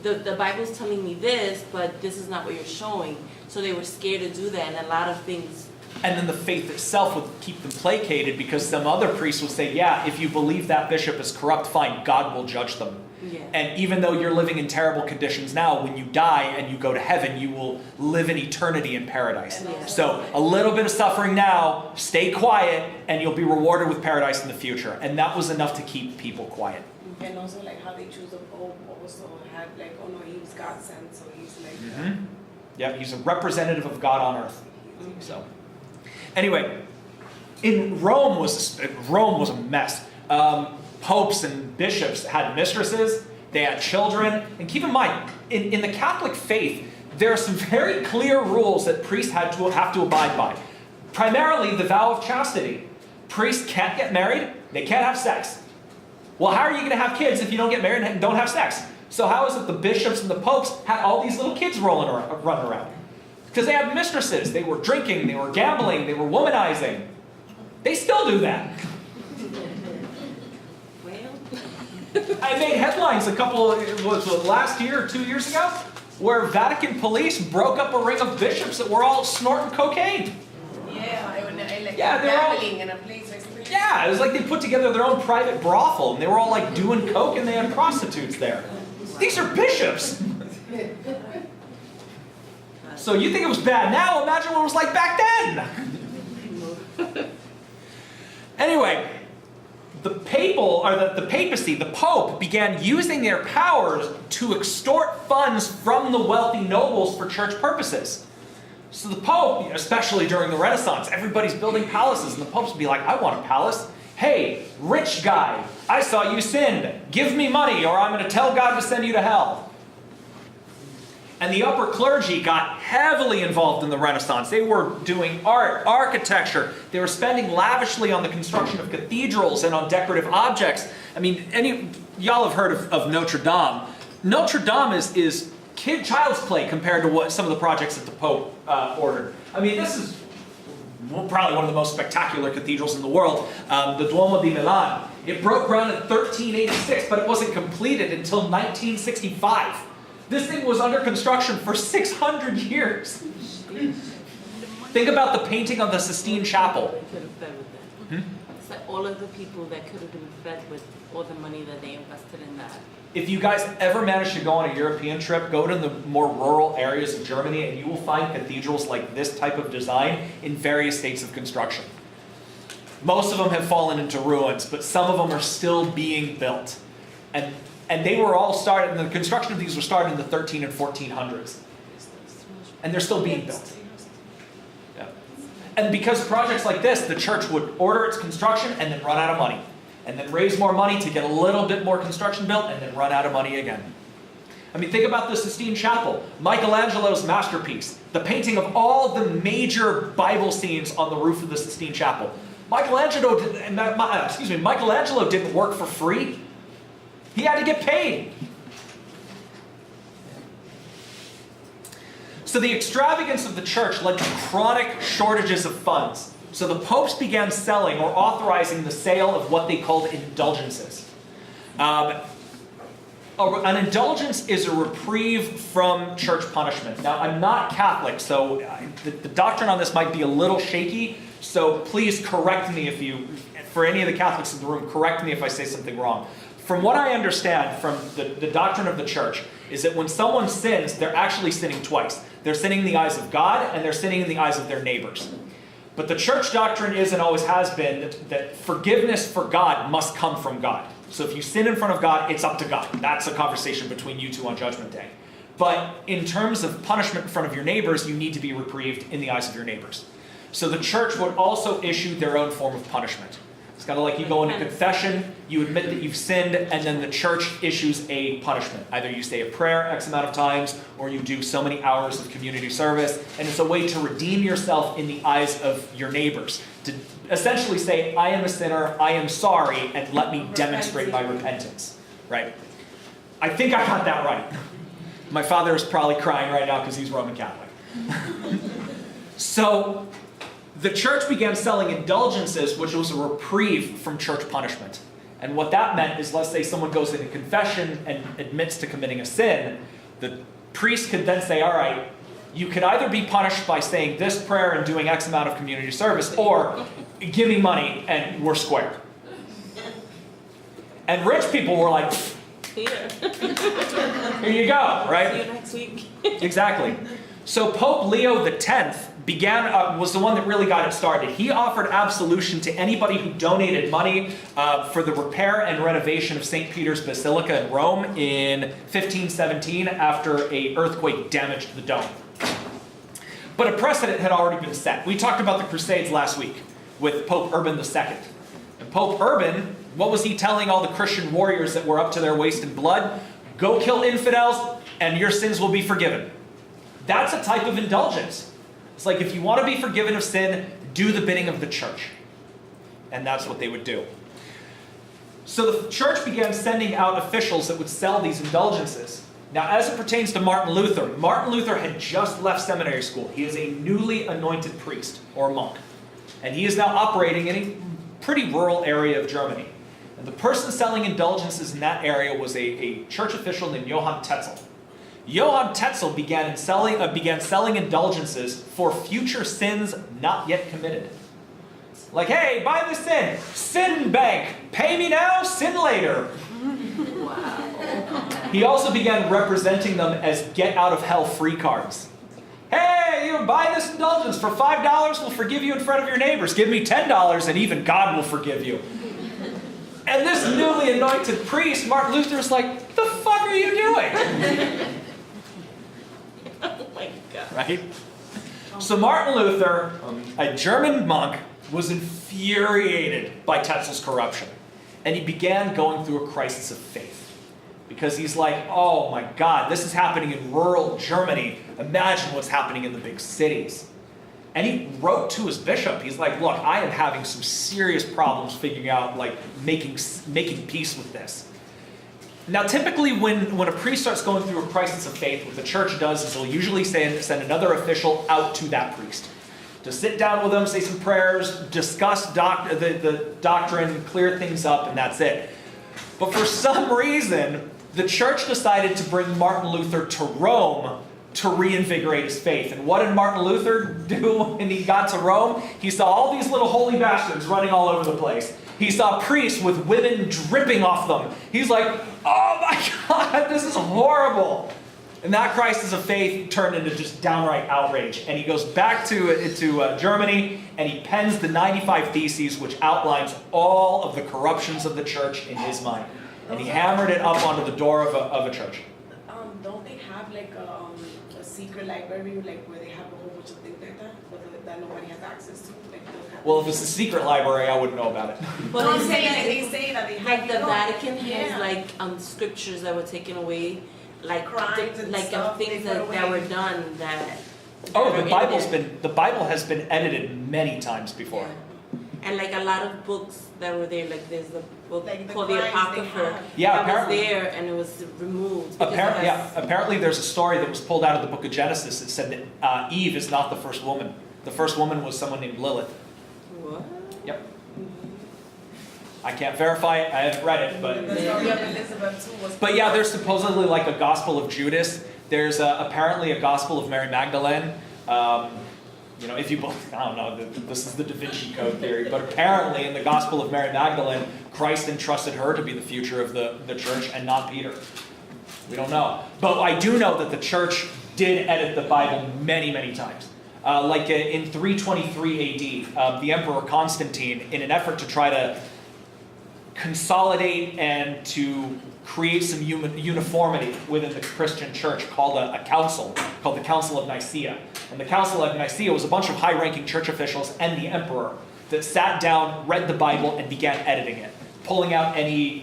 the Bible's telling me this, but this is not what you're showing. So they were scared to do that, and a lot of things. And then the faith itself would keep them placated, because some other priest would say, yeah, if you believe that bishop is corrupt, fine, God will judge them. Yeah. And even though you're living in terrible conditions now, when you die and you go to heaven, you will live in eternity in paradise. Yeah. So a little bit of suffering now, stay quiet, and you'll be rewarded with paradise in the future. And that was enough to keep people quiet. And also like how they choose a pope also had like, oh no, he was God sent, so he's like, Yeah, he's a representative of God on earth. So, anyway, in Rome was a mess. Popes and bishops had mistresses, they had children, and keep in mind, in the Catholic faith, there are some very clear rules that priests have to abide by. Primarily, the vow of chastity. Priests can't get married, they can't have sex. Well, how are you going to have kids if you don't get married and don't have sex? So how is it the bishops and the popes had all these little kids running around? Because they had mistresses, they were drinking, they were gambling, they were womanizing. They still do that. I made headlines last year or 2 years ago, where Vatican police broke up a ring of bishops that were all snorting cocaine. yeah, they were like Yeah, they're all- gambling in a place like Yeah, it was like they put together their own private brothel, and they were all like doing coke, and they had prostitutes there. These are bishops. So you think it was bad now? Imagine what it was like back then. Anyway, the papacy, the Pope, began using their powers to extort funds from the wealthy nobles for church purposes. So the Pope, especially during the Renaissance, everybody's building palaces, and the Popes would be like, I want a palace. Hey, rich guy, I saw you sinned. Give me money, or I'm going to tell God to send you to hell. And the upper clergy got heavily involved in the Renaissance. They were doing art, architecture. They were spending lavishly on the construction of cathedrals and on decorative objects. I mean, y'all have heard of Notre Dame. Notre Dame is child's play compared to what some of the projects that the Pope ordered. I mean, this is probably one of the most spectacular cathedrals in the world, the Duomo di Milan. It broke ground in 1386, but it wasn't completed until 1965. This thing was under construction for 600 years. Think about the painting of the Sistine Chapel. They could have fed with that. It's like all of the people that could have been fed with all the money that they invested in that. If you guys ever manage to go on a European trip, go to the more rural areas of Germany, and you will find cathedrals like this type of design in various states of construction. Most of them have fallen into ruins, but some of them are still being built. And they were all started, and the construction of these were started in the 13 and 1400s. And they're still being built. Yeah. And because of projects like this, the church would order its construction and then run out of money. And then raise more money to get a little bit more construction built, and then run out of money again. I mean, think about the Sistine Chapel, Michelangelo's masterpiece, the painting of all the major Bible scenes on the roof of the Sistine Chapel. Michelangelo didn't work for free. He had to get paid. So the extravagance of the church led to chronic shortages of funds. So the popes began selling or authorizing the sale of what they called indulgences. An indulgence is a reprieve from church punishment. Now, I'm not Catholic, so the doctrine on this might be a little shaky, so please correct me for any of the Catholics in the room, correct me if I say something wrong. From what I understand from the doctrine of the church is that when someone sins, they're actually sinning twice. They're sinning in the eyes of God, and they're sinning in the eyes of their neighbors. But the church doctrine is and always has been that forgiveness for God must come from God. So if you sin in front of God, it's up to God. That's a conversation between you two on Judgment Day. But in terms of punishment in front of your neighbors, you need to be reprieved in the eyes of your neighbors. So the church would also issue their own form of punishment. It's kind of like you go into confession, you admit that you've sinned, and then the church issues a punishment. Either you say a prayer X amount of times, or you do so many hours of community service, and it's a way to redeem yourself in the eyes of your neighbors. To essentially say, I am a sinner, I am sorry, and let me demonstrate my repentance. Right? I think I got that right. My father is probably crying right now because he's Roman Catholic. So, the church began selling indulgences, which was a reprieve from church punishment. And what that meant is, let's say someone goes into confession and admits to committing a sin, the priest could then say, all right, you could either be punished by saying this prayer and doing X amount of community service, or give me money and we're square. And rich people were like, Here. here you go, right? See you next week. Exactly. So Pope Leo X was the one that really got it started. He offered absolution to anybody who donated money for the repair and renovation of St. Peter's Basilica in Rome in 1517 after an earthquake damaged the dome. But a precedent had already been set. We talked about the Crusades last week with Pope Urban II. And Pope Urban, what was he telling all the Christian warriors that were up to their waist in blood? Go kill infidels and your sins will be forgiven. That's a type of indulgence. It's like if you want to be forgiven of sin, do the bidding of the church. And that's what they would do. So the church began sending out officials that would sell these indulgences. Now, as it pertains to Martin Luther had just left seminary school. He is a newly anointed priest or monk. And he is now operating in a pretty rural area of Germany. And the person selling indulgences in that area was a church official named Johann Tetzel. Johann Tetzel began selling indulgences for future sins not yet committed. Like, hey, buy this sin. Sin bank. Pay me now, sin later. Wow. He also began representing them as get out of hell free cards. Hey, you buy this indulgence for $5, we'll forgive you in front of your neighbors. Give me $10 and even God will forgive you. And this newly anointed priest, Martin Luther's like, what the fuck are you doing? Oh my God. Right? So Martin Luther, a German monk, was infuriated by Tetzel's corruption. And he began going through a crisis of faith. Because he's like, oh my God, this is happening in rural Germany. Imagine what's happening in the big cities. And he wrote to his bishop. He's like, look, I am having some serious problems figuring out, like, making peace with this. Now, typically when a priest starts going through a crisis of faith, what the church does is they'll usually send another official out to that priest to sit down with them, say some prayers, discuss the doctrine, clear things up, and that's it. But for some reason, the church decided to bring Martin Luther to Rome to reinvigorate his faith. And what did Martin Luther do when he got to Rome? He saw all these little holy bastards running all over the place. He saw priests with women dripping off them. He's like, oh my God, this is horrible. And that crisis of faith turned into just downright outrage. And he goes back to Germany, and he pens the 95 Theses, which outlines all of the corruptions of the church in his mind. And he hammered it up onto the door of a church. Don't they have like a secret library, like where they have a whole bunch of things like that, that nobody has access to? Well, if it's a secret library, I wouldn't know about it. Well, I'm they saying that say they say that they have, like the you know, Vatican has yeah. like scriptures that were taken away, like Crimes and stuff things they put that away. were done that. Oh, that the Bible has been edited many times before. Yeah. And like a lot of books that were there, like there's a book Like the called the crimes they Apocrypha have. Yeah, that was apparently. there and it was removed. because Apparently, it has- apparently there's a story that was pulled out of the book of Genesis that said that Eve is not the first woman. The first woman was someone named Lilith. What? Yep. I can't verify it. I haven't read it, but The story of Elizabeth too was. but yeah, there's supposedly like a Gospel of Judas. There's apparently a Gospel of Mary Magdalene. You know, if you believe, I don't know, this is the Da Vinci Code theory, but apparently in the Gospel of Mary Magdalene, Christ entrusted her to be the future of the church and not Peter. We don't know. But I do know that the church did edit the Bible many, many times. Like in 323 AD, the Emperor Constantine, in an effort to try to consolidate and to create some uniformity within the Christian church called a council, called the Council of Nicaea. And the Council of Nicaea was a bunch of high-ranking church officials and the emperor that sat down, read the Bible, and began editing it, pulling out any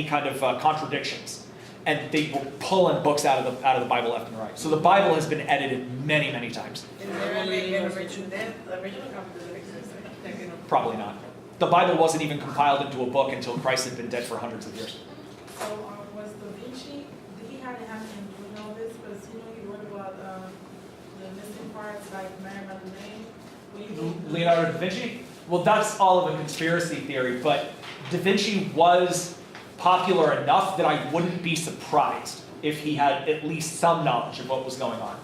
kind of contradictions. And they were pulling books out of the Bible left and right. So the Bible has been edited many, many times. Is there an original copy doesn't exist? Like, you know. Probably not. The Bible wasn't even compiled into a book until Christ had been dead for hundreds of years. So was Da Vinci, did he have to include all this? Because he wrote about the missing parts like Mary Magdalene. Leonardo da Vinci? Well, that's all of a conspiracy theory, but da Vinci was popular enough that I wouldn't be surprised if he had at least some knowledge of what was going on.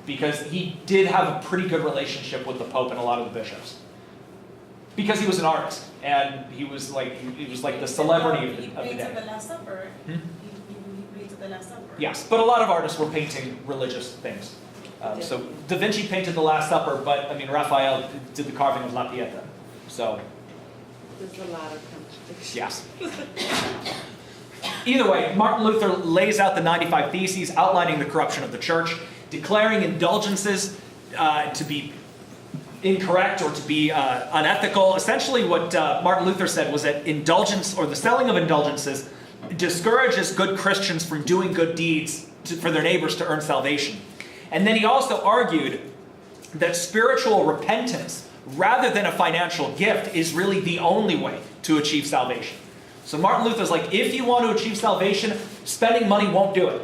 Because he did have a pretty good relationship with the Pope and a lot of the bishops. Because he was an artist, and he was like the celebrity of the He day. painted the Last Supper. Hmm? He painted the Last Supper. Yes, but a lot of artists were painting religious things. So Da Vinci painted the Last Supper, but I mean Raphael did the carving of La Pieta. So There's a lot of contradictions. yes. Either way, Martin Luther lays out the 95 Theses, outlining the corruption of the church, declaring indulgences to be incorrect or to be unethical. Essentially what Martin Luther said was that indulgence, or the selling of indulgences, discourages good Christians from doing good deeds for their neighbors to earn salvation. And then he also argued that spiritual repentance, rather than a financial gift, is really the only way to achieve salvation. So Martin Luther's like, if you want to achieve salvation, spending money won't do it.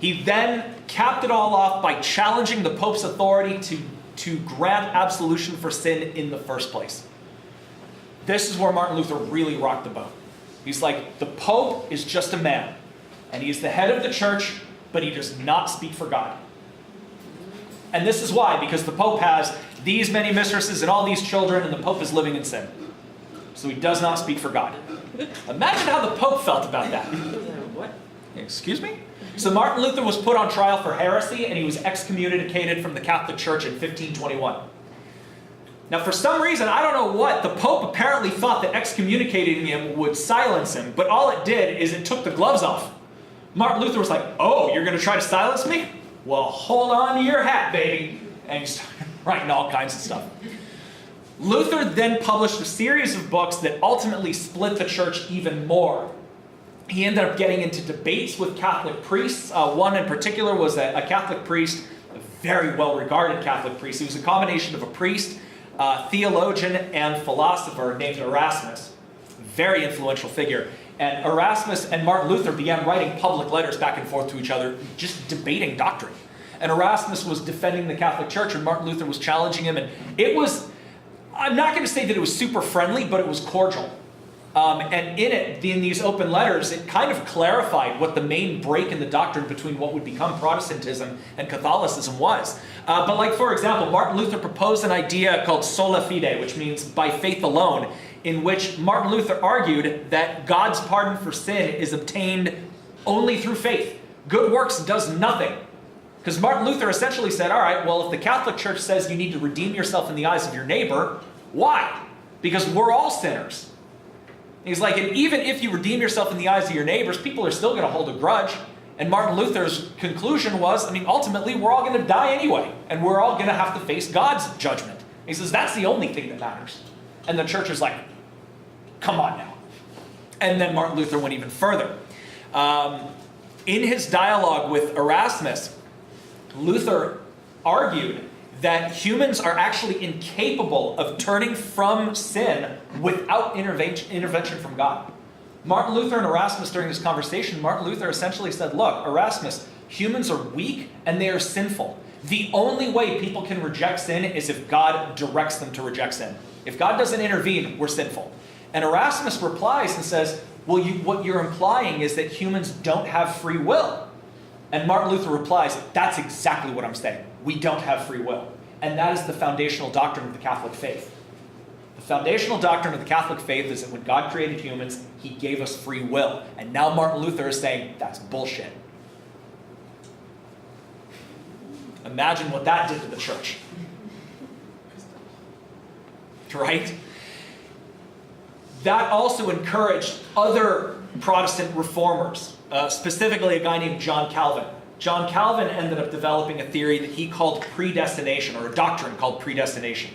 He then capped it all off by challenging the Pope's authority to grant absolution for sin in the first place. This is where Martin Luther really rocked the boat. He's like, the Pope is just a man, and he's the head of the church, but he does not speak for God. And this is why, because the Pope has these many mistresses and all these children, and the Pope is living in sin. So he does not speak for God. Imagine how the Pope felt about that. What? Excuse me? So Martin Luther was put on trial for heresy, and he was excommunicated from the Catholic Church in 1521. Now, for some reason, I don't know what, the Pope apparently thought that excommunicating him would silence him, but all it did is it took the gloves off. Martin Luther was like, oh, you're going to try to silence me? Well, hold on to your hat, baby. And he started writing all kinds of stuff. Luther then published a series of books that ultimately split the church even more. He ended up getting into debates with Catholic priests. One in particular was a Catholic priest, a very well-regarded Catholic priest. He was a combination of a priest, theologian, and philosopher named Erasmus. Very influential figure. And Erasmus and Martin Luther began writing public letters back and forth to each other, just debating doctrine. And Erasmus was defending the Catholic Church, and Martin Luther was challenging him. And it was, I'm not going to say that it was super friendly, but it was cordial. And in these open letters, it kind of clarified what the main break in the doctrine between what would become Protestantism and Catholicism was. But like, for example, Martin Luther proposed an idea called sola fide, which means by faith alone, in which Martin Luther argued that God's pardon for sin is obtained only through faith. Good works does nothing. Because Martin Luther essentially said, all right, well, if the Catholic Church says you need to redeem yourself in the eyes of your neighbor, why? Because we're all sinners. He's like, and even if you redeem yourself in the eyes of your neighbors, people are still going to hold a grudge. And Martin Luther's conclusion was, I mean, ultimately, we're all going to die anyway. And we're all going to have to face God's judgment. He says, that's the only thing that matters. And the church is like, come on now. And then Martin Luther went even further. In his dialogue with Erasmus, Luther argued that humans are actually incapable of turning from sin without intervention from God. Martin Luther and Erasmus, during this conversation, Martin Luther essentially said, look, Erasmus, humans are weak and they are sinful. The only way people can reject sin is if God directs them to reject sin. If God doesn't intervene, we're sinful. And Erasmus replies and says, well, what you're implying is that humans don't have free will. And Martin Luther replies, that's exactly what I'm saying. We don't have free will. And that is the foundational doctrine of the Catholic faith. The foundational doctrine of the Catholic faith is that when God created humans, he gave us free will. And now Martin Luther is saying, that's bullshit. Imagine what that did to the church. Right? that also encouraged other Protestant reformers, specifically a guy named John Calvin. John Calvin ended up developing a theory that he called predestination, or a doctrine called predestination.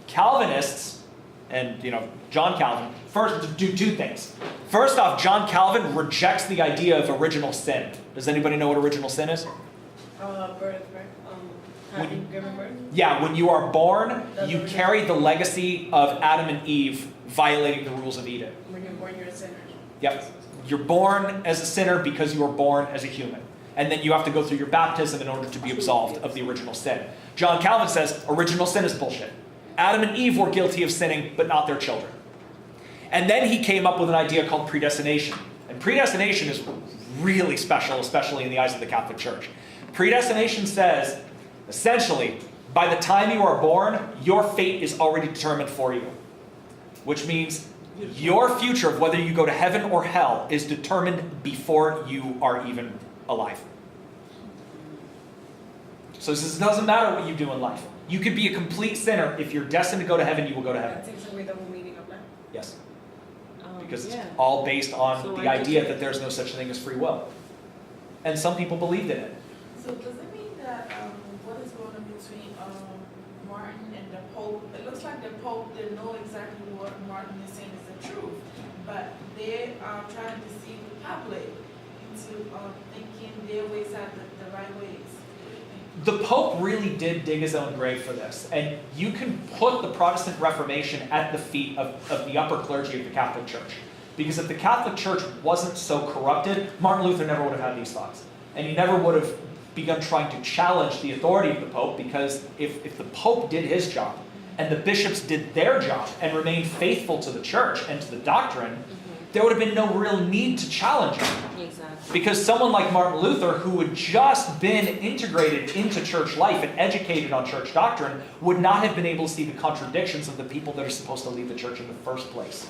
Calvinists, and John Calvin, first do two things. First off, John Calvin rejects the idea of original sin. Does anybody know what original sin is? Birth, right? Having given birth. Yeah, when you are born, you carry the legacy of Adam and Eve violating the rules of Eden. When you're born, you're a sinner. Yep. You're born as a sinner because you were born as a human. And then you have to go through your baptism in order to be absolved of the original sin. John Calvin says original sin is bullshit. Adam and Eve were guilty of sinning, but not their children. And then he came up with an idea called predestination. And predestination is really special, especially in the eyes of the Catholic Church. Predestination says, essentially, by the time you are born, your fate is already determined for you. Which means your future of whether you go to heaven or hell is determined before you are even alive. So this doesn't matter what you do in life. You could be a complete sinner. If you're destined to go to heaven, you will go to heaven. That takes away the whole meaning of life. Yes. Because yeah. it's all based on So the idea that there's no such thing as free will. And some people believed in it. So does it mean that what is going on between Martin and the Pope? It looks like the Pope didn't know exactly what Martin is saying is the truth, but they are trying to deceive the public into thinking their ways are the right ways. The Pope really did dig his own grave for this. And you can put the Protestant Reformation at the feet of the upper clergy of the Catholic Church. Because if the Catholic Church wasn't so corrupted, Martin Luther never would have had these thoughts. And he never would have begun trying to challenge the authority of the Pope, because if the Pope did his job, and the bishops did their job, and remained faithful to the Church and to the doctrine, there would have been no real need to challenge him. Exactly. Because someone like Martin Luther, who had just been integrated into church life and educated on church doctrine, would not have been able to see the contradictions of the people that are supposed to lead the church in the first place.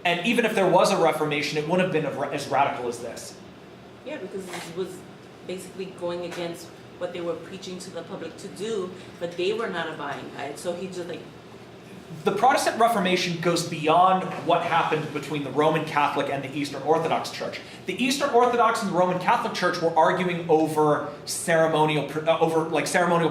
And even if there was a Reformation, it wouldn't have been as radical as this. Yeah, because it was basically going against what they were preaching to the public to do, but they were not abiding by it. So he just The Protestant Reformation goes beyond what happened between the Roman Catholic and the Eastern Orthodox Church. The Eastern Orthodox and the Roman Catholic Church were arguing over ceremonial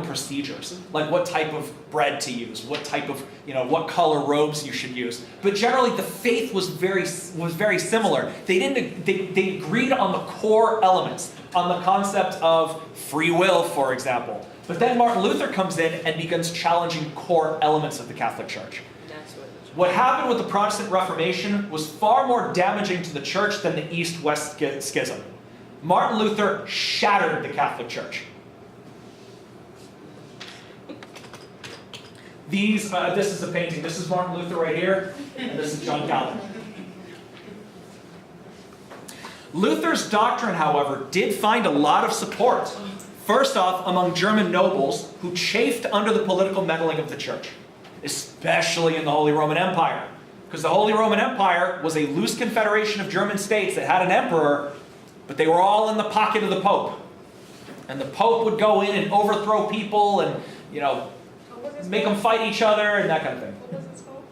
procedures, like what type of bread to use, what type of, what color robes you should use. But generally, the faith was very similar. They agreed on the core elements, on the concept of free will, for example. But then Martin Luther comes in and begins challenging core elements of the Catholic Church. that's What happened with the Protestant Reformation was far more damaging to the church than the East-West schism. Martin Luther shattered the Catholic Church. This is a painting. This is Martin Luther right here, and this is John Calvin. Luther's doctrine, however, did find a lot of support. First off, among German nobles who chafed under the political meddling of the church, especially in the Holy Roman Empire. Because the Holy Roman Empire was a loose confederation of German states that had an emperor, but they were all in the pocket of the Pope. And the Pope would go in and overthrow people and, make them fight each other and that kind of thing. What was this Pope?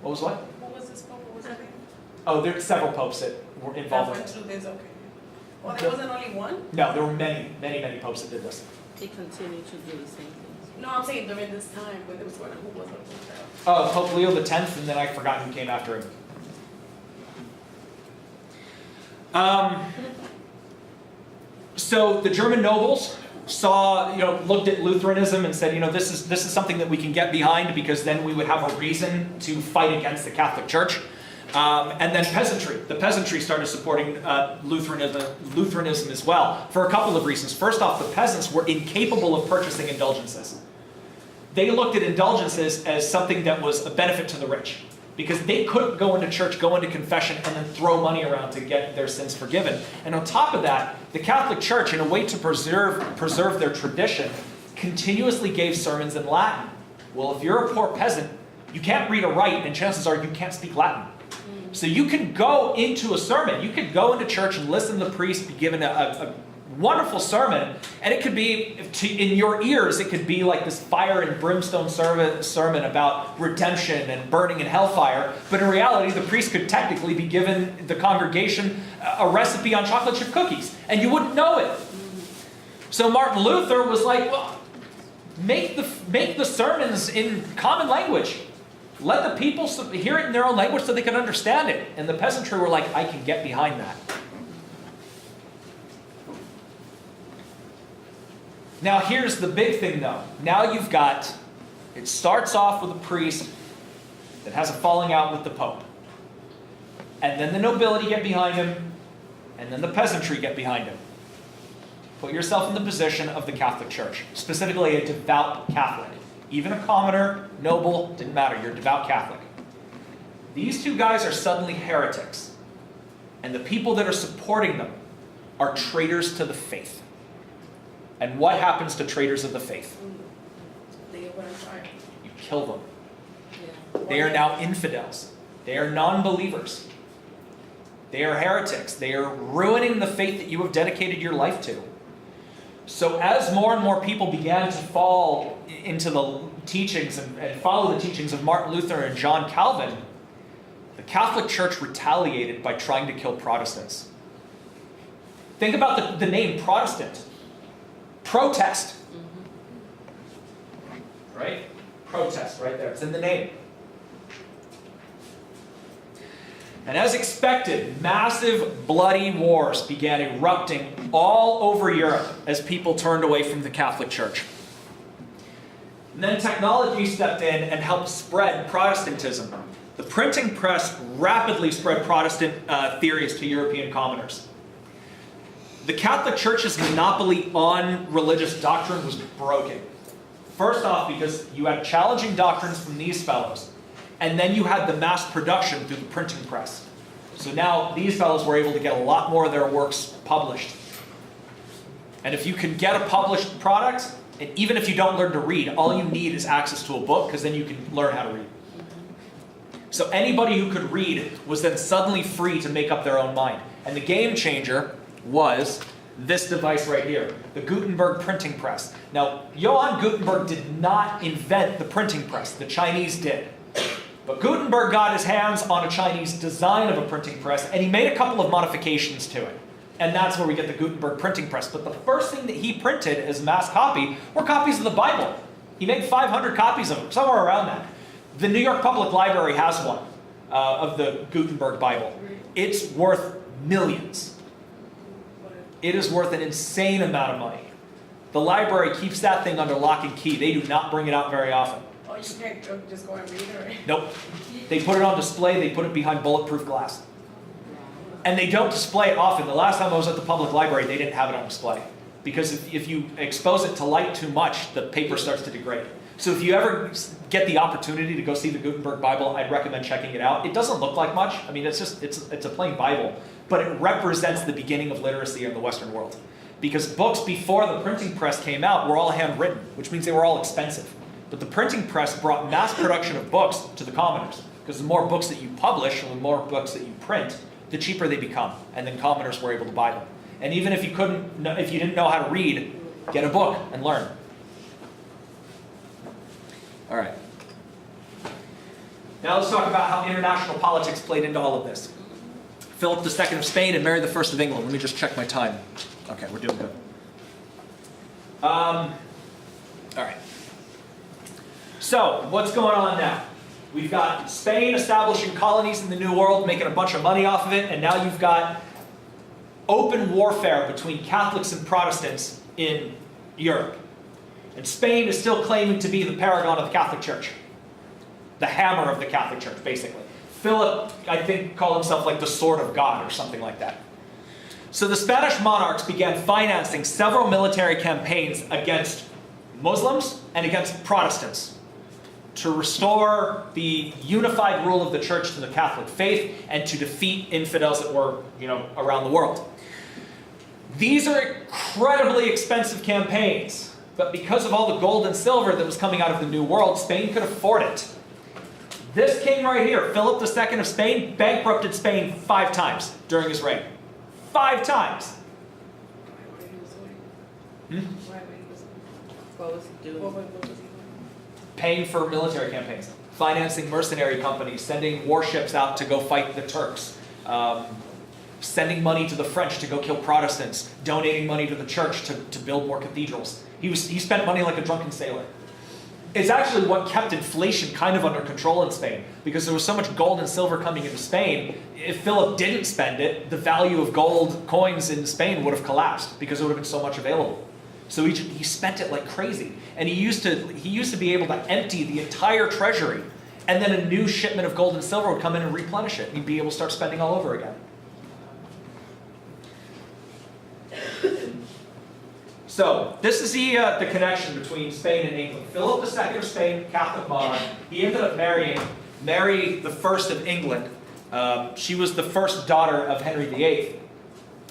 What was what? What was this Pope? What was his name? Oh, there are several popes that were That involved in went it. through this, okay. Well, there wasn't only one? No, there were many, many, many popes that did this. They continue to do the same things. No, I'm saying during this time when there was one, who was the Pope? Oh, Pope Leo X, and then I forgot who came after him. So the German nobles saw, looked at Lutheranism and said, this is something that we can get behind, because then we would have a reason to fight against the Catholic Church. And then peasantry. The peasantry started supporting Lutheranism as well, for a couple of reasons. First off, the peasants were incapable of purchasing indulgences. They looked at indulgences as something that was a benefit to the rich, because they couldn't go into church, go into confession, and then throw money around to get their sins forgiven. And on top of that, the Catholic Church, in a way to preserve their tradition, continuously gave sermons in Latin. Well, if you're a poor peasant, you can't read or write, and chances are you can't speak Latin. So you can go into a sermon, you could go into church and listen to the priest be given a wonderful sermon, and it could be, in your ears, it could be like this fire and brimstone sermon about redemption and burning in hellfire, but in reality, the priest could technically be given the congregation a recipe on chocolate chip cookies, and you wouldn't know it. So Martin Luther was like, well, make the sermons in common language. Let the people hear it in their own language so they can understand it. And the peasantry were like, I can get behind that. Now here's the big thing though. Now you've got, it starts off with a priest that has a falling out with the Pope. And then the nobility get behind him, and then the peasantry get behind him. Put yourself in the position of the Catholic Church, specifically a devout Catholic. Even a commoner, noble, didn't matter, you're a devout Catholic. These two guys are suddenly heretics. And the people that are supporting them are traitors to the faith. And what happens to traitors of the faith? They get what I'm sorry. You kill them. Yeah. They are now infidels. They are non-believers. They are heretics. They are ruining the faith that you have dedicated your life to. So as more and more people began to fall into the teachings and follow the teachings of Martin Luther and John Calvin, the Catholic Church retaliated by trying to kill Protestants. Think about the name Protestant. Protest. Right? Protest, right there. It's in the name. And as expected, massive bloody wars began erupting all over Europe as people turned away from the Catholic Church. And then technology stepped in and helped spread Protestantism. The printing press rapidly spread Protestant theories to European commoners. The Catholic Church's monopoly on religious doctrine was broken. First off, because you had challenging doctrines from these fellows, and then you had the mass production through the printing press. So now these fellows were able to get a lot more of their works published. And if you can get a published product, and even if you don't learn to read, all you need is access to a book, because then you can learn how to read. So anybody who could read was then suddenly free to make up their own mind. And the game changer was this device right here, the Gutenberg printing press. Now, Johann Gutenberg did not invent the printing press. The Chinese did. But Gutenberg got his hands on a Chinese design of a printing press, and he made a couple of modifications to it. And that's where we get the Gutenberg printing press. But the first thing that he printed as mass copy were copies of the Bible. He made 500 copies of them, somewhere around that. The New York Public Library has one of the Gutenberg Bible. It's worth millions. It is worth an insane amount of money. The library keeps that thing under lock and key. They do not bring it out very often. Oh, you can't just go and read it, right? Nope. They put it on display. They put it behind bulletproof glass. And they don't display it often. The last time I was at the public library, they didn't have it on display. Because if you expose it to light too much, the paper starts to degrade. So if you ever get the opportunity to go see the Gutenberg Bible, I'd recommend checking it out. It doesn't look like much. I mean, it's a plain Bible. But it represents the beginning of literacy in the Western world. Because books before the printing press came out were all handwritten, which means they were all expensive. But the printing press brought mass production of books to the commoners. Because the more books that you publish, and the more books that you print, the cheaper they become. And then commoners were able to buy them. And even if you didn't know how to read, get a book and learn. All right. Now let's talk about how international politics played into all of this. Philip II of Spain and Mary I of England. Let me just check my time. Okay, we're doing good. All right. So, what's going on now? We've got Spain establishing colonies in the New World, making a bunch of money off of it, and now you've got open warfare between Catholics and Protestants in Europe. And Spain is still claiming to be the paragon of the Catholic Church. The hammer of the Catholic Church, basically. Philip, I think, called himself like the sword of God or something like that. So the Spanish monarchs began financing several military campaigns against Muslims and against Protestants to restore the unified rule of the church to the Catholic faith and to defeat infidels that were, around the world. These are incredibly expensive campaigns, but because of all the gold and silver that was coming out of the New World, Spain could afford it. This king right here, Philip II of Spain, bankrupted Spain 5 times during his reign. 5 times. Why was What was he doing? what was he doing? Paying for military campaigns, financing mercenary companies, sending warships out to go fight the Turks, sending money to the French to go kill Protestants, donating money to the church to build more cathedrals. He spent money like a drunken sailor. It's actually what kept inflation kind of under control in Spain, because there was so much gold and silver coming into Spain. If Philip didn't spend it, the value of gold coins in Spain would have collapsed because there would have been so much available. So he spent it like crazy, and he used to be able to empty the entire treasury, and then a new shipment of gold and silver would come in and replenish it, and he'd be able to start spending all over again. So this is the connection between Spain and England. Philip II of Spain, Catholic monarch, he ended up marrying Mary I of England. She was the first daughter of Henry VIII.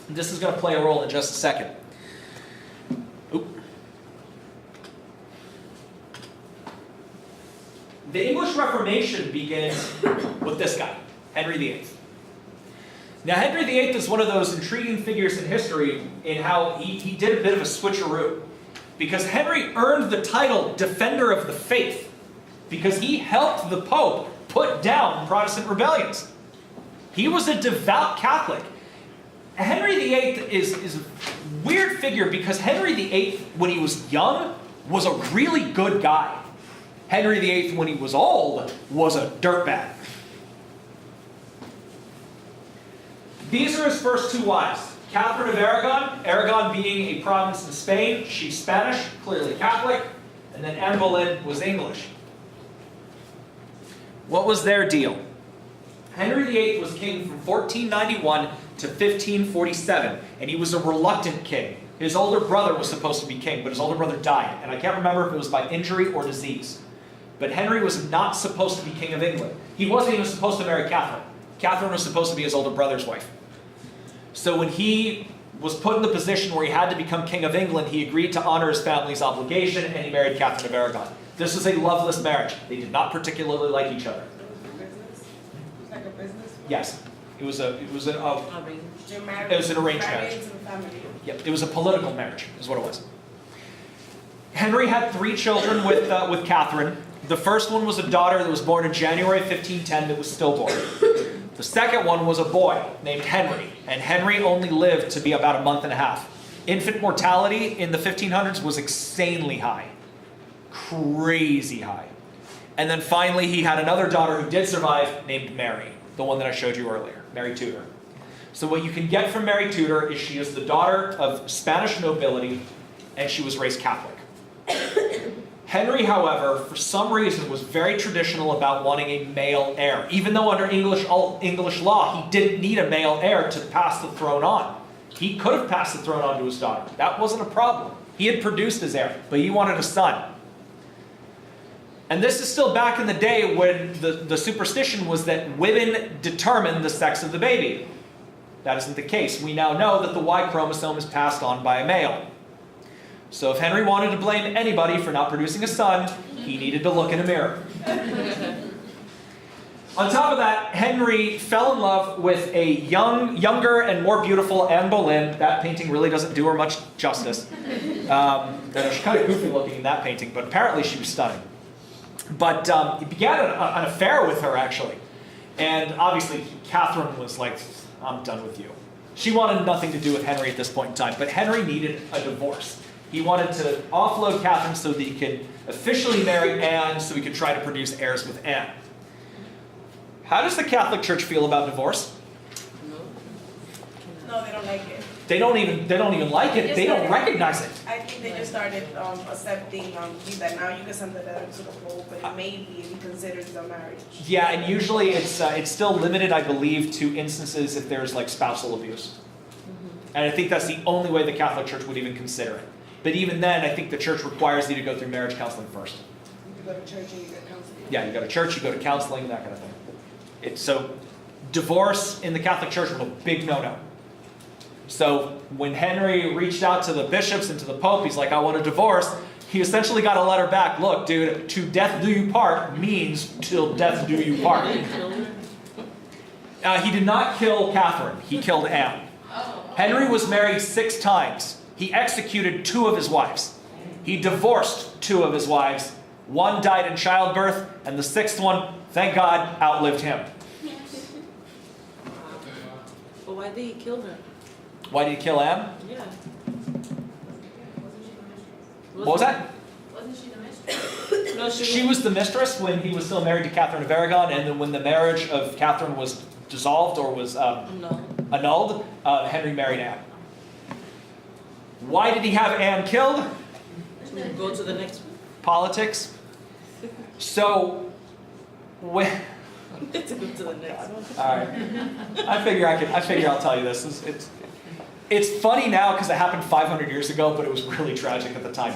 This is going to play a role in just a second. Oop. The English Reformation begins with this guy, Henry VIII. Now, Henry VIII is one of those intriguing figures in history in how he did a bit of a switcheroo. Because Henry earned the title Defender of the Faith because he helped the Pope put down Protestant rebellions. He was a devout Catholic. Henry VIII is a weird figure because Henry VIII, when he was young, was a really good guy. Henry VIII, when he was old, was a dirtbag. These are his first two wives. Catherine of Aragon, Aragon being a province in Spain, she's Spanish, clearly Catholic, and then Anne Boleyn was English. What was their deal? Henry VIII was king from 1491 to 1547, and he was a reluctant king. His older brother was supposed to be king, but his older brother died, and I can't remember if it was by injury or disease. But Henry was not supposed to be king of England. He wasn't even supposed to marry Catherine. Catherine was supposed to be his older brother's wife. So when he was put in the position where he had to become king of England, he agreed to honor his family's obligation, and he married Catherine of Aragon. This was a loveless marriage. They did not particularly like each other. Business? Like a business? Yes, it was an You're married, It was an arranged married marriage. into the family. Yep, it was a political marriage, is what it was. Henry had 3 children with Catherine. The first one was a daughter that was born in January 1510 that was stillborn. The second one was a boy named Henry, and Henry only lived to be about a month and a half. Infant mortality in the 1500s was insanely high. Crazy high. And then finally he had another daughter who did survive named Mary, the one that I showed you earlier, Mary Tudor. So what you can get from Mary Tudor is she is the daughter of Spanish nobility, and she was raised Catholic. Henry, however, for some reason was very traditional about wanting a male heir. Even though under English law, he didn't need a male heir to pass the throne on. He could have passed the throne on to his daughter. That wasn't a problem. He had produced his heir, but he wanted a son. And this is still back in the day when the superstition was that women determine the sex of the baby. That isn't the case. We now know that the Y chromosome is passed on by a male. So if Henry wanted to blame anybody for not producing a son, he needed to look in a mirror. On top of that, Henry fell in love with a younger and more beautiful Anne Boleyn. That painting really doesn't do her much justice. She's kind of goofy looking in that painting, but apparently she was stunning. But he began an affair with her, actually. And obviously, Catherine was like, I'm done with you. She wanted nothing to do with Henry at this point in time, but Henry needed a divorce. He wanted to offload Catherine so that he could officially marry Anne, so he could try to produce heirs with Anne. How does the Catholic Church feel about divorce? No, they don't like it. They don't even like it. They don't recognize it. I think they just started accepting that now you can send the letter to the Pope and maybe be considered a marriage. Yeah, and usually it's still limited, I believe, to instances if there's like spousal abuse. And I think that's the only way the Catholic Church would even consider it. But even then, I think the Church requires you to go through marriage counseling first. You go to church and you get counseling. Yeah, you go to church, you go to counseling, that kind of thing. So divorce in the Catholic Church was a big no-no. So when Henry reached out to the bishops and to the Pope, he's like, I want a divorce. He essentially got a letter back. Look, dude, to death do you part means till death do you part. He did not kill Catherine. He killed Anne. Henry was married 6 times. He executed 2 of his wives. He divorced 2 of his wives. 1 died in childbirth, and the 6th one, thank God, outlived him. But why did he kill her? Why did he kill Anne? Yeah. What was that? Wasn't she the mistress? No, She was the mistress when he was still married to Catherine of Aragon, and then when the marriage of Catherine was dissolved or was No. annulled, Henry married Anne. Why did he have Anne killed? Go to the next one. Politics. So, when... Let's go to the next one. All right. I figure I'll tell you this. It's funny now because it happened 500 years ago, but it was really tragic at the time.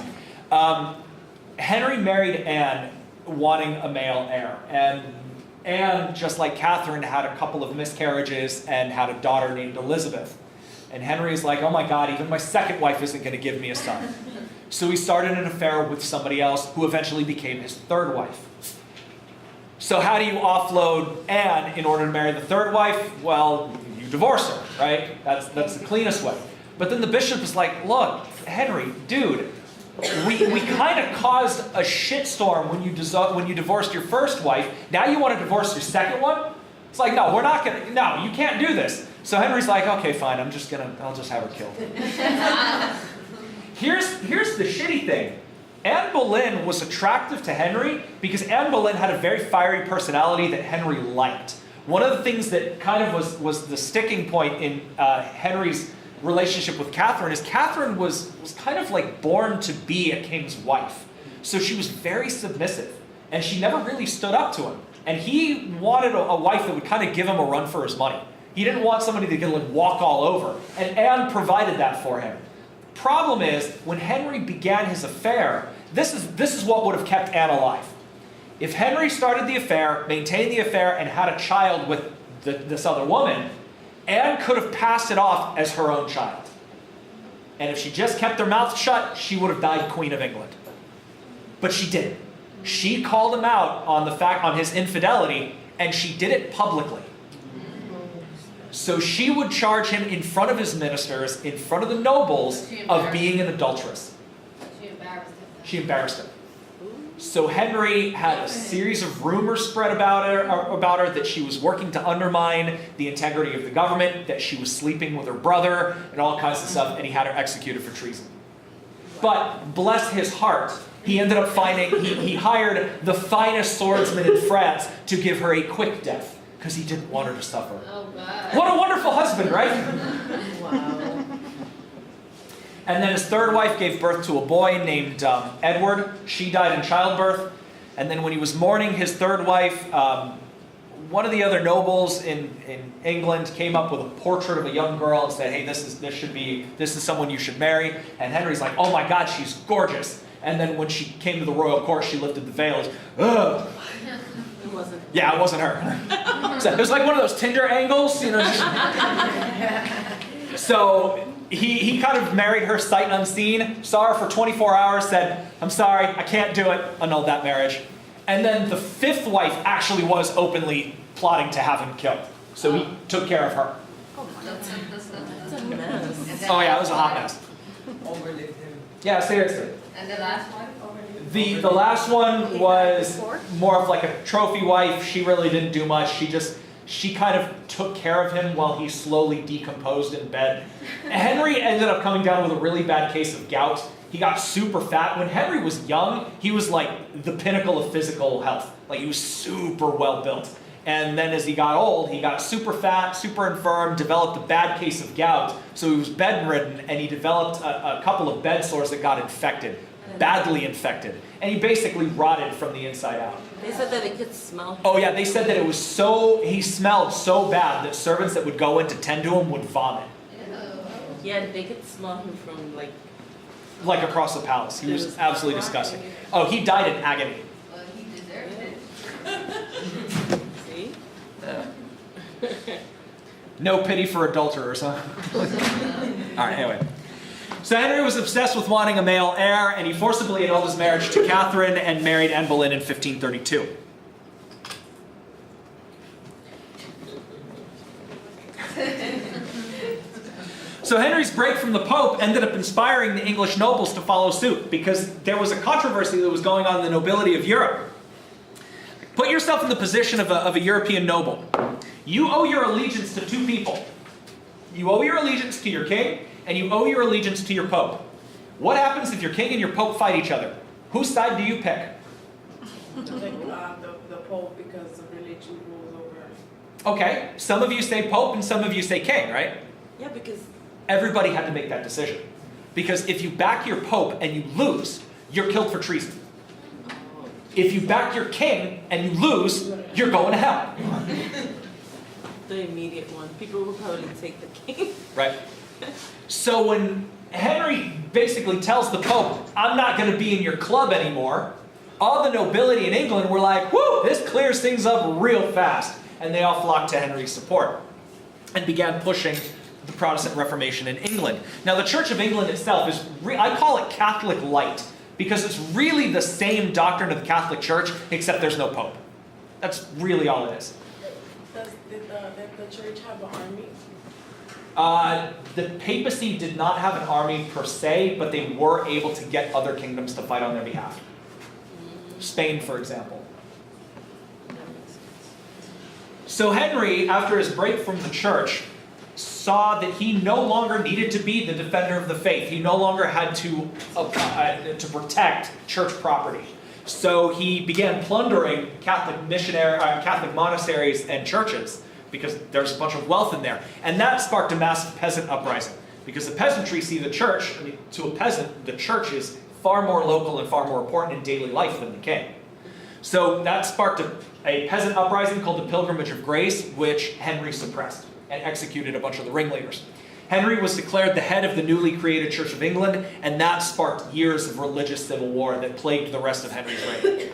Henry married Anne wanting a male heir. And Anne, just like Catherine, had a couple of miscarriages and had a daughter named Elizabeth. And Henry's like, oh my God, even my second wife isn't going to give me a son. So he started an affair with somebody else who eventually became his 3rd wife. So how do you offload Anne in order to marry the 3rd wife? Well, you divorce her, right? That's the cleanest way. But then the bishop is like, look, Henry, dude, we kind of caused a shitstorm when you divorced your 1st wife. Now you want to divorce your 2nd one? It's like, no, no, you can't do this. So Henry's like, okay, fine, I'll just have her killed. Here's the shitty thing. Anne Boleyn was attractive to Henry because Anne Boleyn had a very fiery personality that Henry liked. One of the things that kind of was the sticking point in Henry's relationship with Catherine is Catherine was kind of like born to be a king's wife. So she was very submissive, and she never really stood up to him. And he wanted a wife that would kind of give him a run for his money. He didn't want somebody that could like walk all over. And Anne provided that for him. Problem is, when Henry began his affair, this is what would have kept Anne alive. If Henry started the affair, maintained the affair, and had a child with this other woman, Anne could have passed it off as her own child. And if she just kept her mouth shut, she would have died Queen of England. But she didn't. She called him out on his infidelity, and she did it publicly. So she would charge him in front of his ministers, in front of the nobles, of being an adulteress. She embarrassed him. So Henry had a series of rumors spread about her that she was working to undermine the integrity of the government, that she was sleeping with her brother, and all kinds of stuff, and he had her executed for treason. But bless his heart, he ended up he hired the finest swordsman in France to give her a quick death, because he didn't want her to suffer. Oh, God. What a wonderful husband, right? Wow. And then his 3rd wife gave birth to a boy named Edward. She died in childbirth. And then when he was mourning his 3rd wife, one of the other nobles in England came up with a portrait of a young girl and said, hey, this is someone you should marry. And Henry's like, oh my God, she's gorgeous. And then when she came to the royal court, she lifted the veil. Ugh. It wasn't. Yeah, it wasn't her. So it was like one of those Tinder angles, you know. So he kind of married her sight unseen, saw her for 24 hours, said, I'm sorry, I can't do it, annulled that marriage. And then the 5th wife actually was openly plotting to have him killed. So he took care of her. That's a mess. Oh yeah, it was a hot mess. Overlived him. Yeah, seriously. And the last one? The last one was more of like a trophy wife. She really didn't do much. She kind of took care of him while he slowly decomposed in bed. Henry ended up coming down with a really bad case of gout. He got super fat. When Henry was young, he was like the pinnacle of physical health. Like he was super well built. And then as he got old, he got super fat, super infirm, developed a bad case of gout. So he was bedridden, and he developed a couple of bed sores that got infected. Badly infected, and he basically rotted from the inside out. They said that they could smell him. Oh yeah, they said that he smelled so bad that servants that would go in to tend to him would vomit. Yeah, they could smell him from Like across the palace. He was absolutely disgusting. Oh, he died in agony. Well, he deserved it. See? No pity for adulterers, huh? Alright, anyway. So Henry was obsessed with wanting a male heir, and he forcibly annulled his marriage to Catherine and married Anne Boleyn in 1532. So So Henry's break from the Pope ended up inspiring the English nobles to follow suit, because there was a controversy that was going on in the nobility of Europe. Put yourself in the position of a European noble. You owe your allegiance to two people. You owe your allegiance to your king, and you owe your allegiance to your Pope. What happens if your king and your Pope fight each other? Whose side do you pick? Like the Pope, because the religion rules over. Okay, some of you say Pope and some of you say king, right? Yeah, because Everybody had to make that decision. Because if you back your Pope and you lose, you're killed for treason. If you back your king and you lose, you're going to hell. the immediate one, people will probably take the king. Right? So when Henry basically tells the Pope, I'm not going to be in your club anymore, all the nobility in England were like, whoo, this clears things up real fast. And they all flocked to Henry's support and began pushing the Protestant Reformation in England. Now the Church of England itself is, I call it Catholic light, because it's really the same doctrine of the Catholic Church, except there's no Pope. That's really all it is. Did the church have an army? The papacy did not have an army per se, but they were able to get other kingdoms to fight on their behalf. Spain, for example. So Henry, after his break from the church, saw that he no longer needed to be the defender of the faith. He no longer had to protect church property. So he began plundering Catholic monasteries and churches, because there's a bunch of wealth in there. And that sparked a massive peasant uprising, because the peasantry see the church, to a peasant, the church is far more local and far more important in daily life than the king. So that sparked a peasant uprising called the Pilgrimage of Grace, which Henry suppressed and executed a bunch of the ringleaders. Henry was declared the head of the newly created Church of England, and that sparked years of religious civil war that plagued the rest of Henry's reign.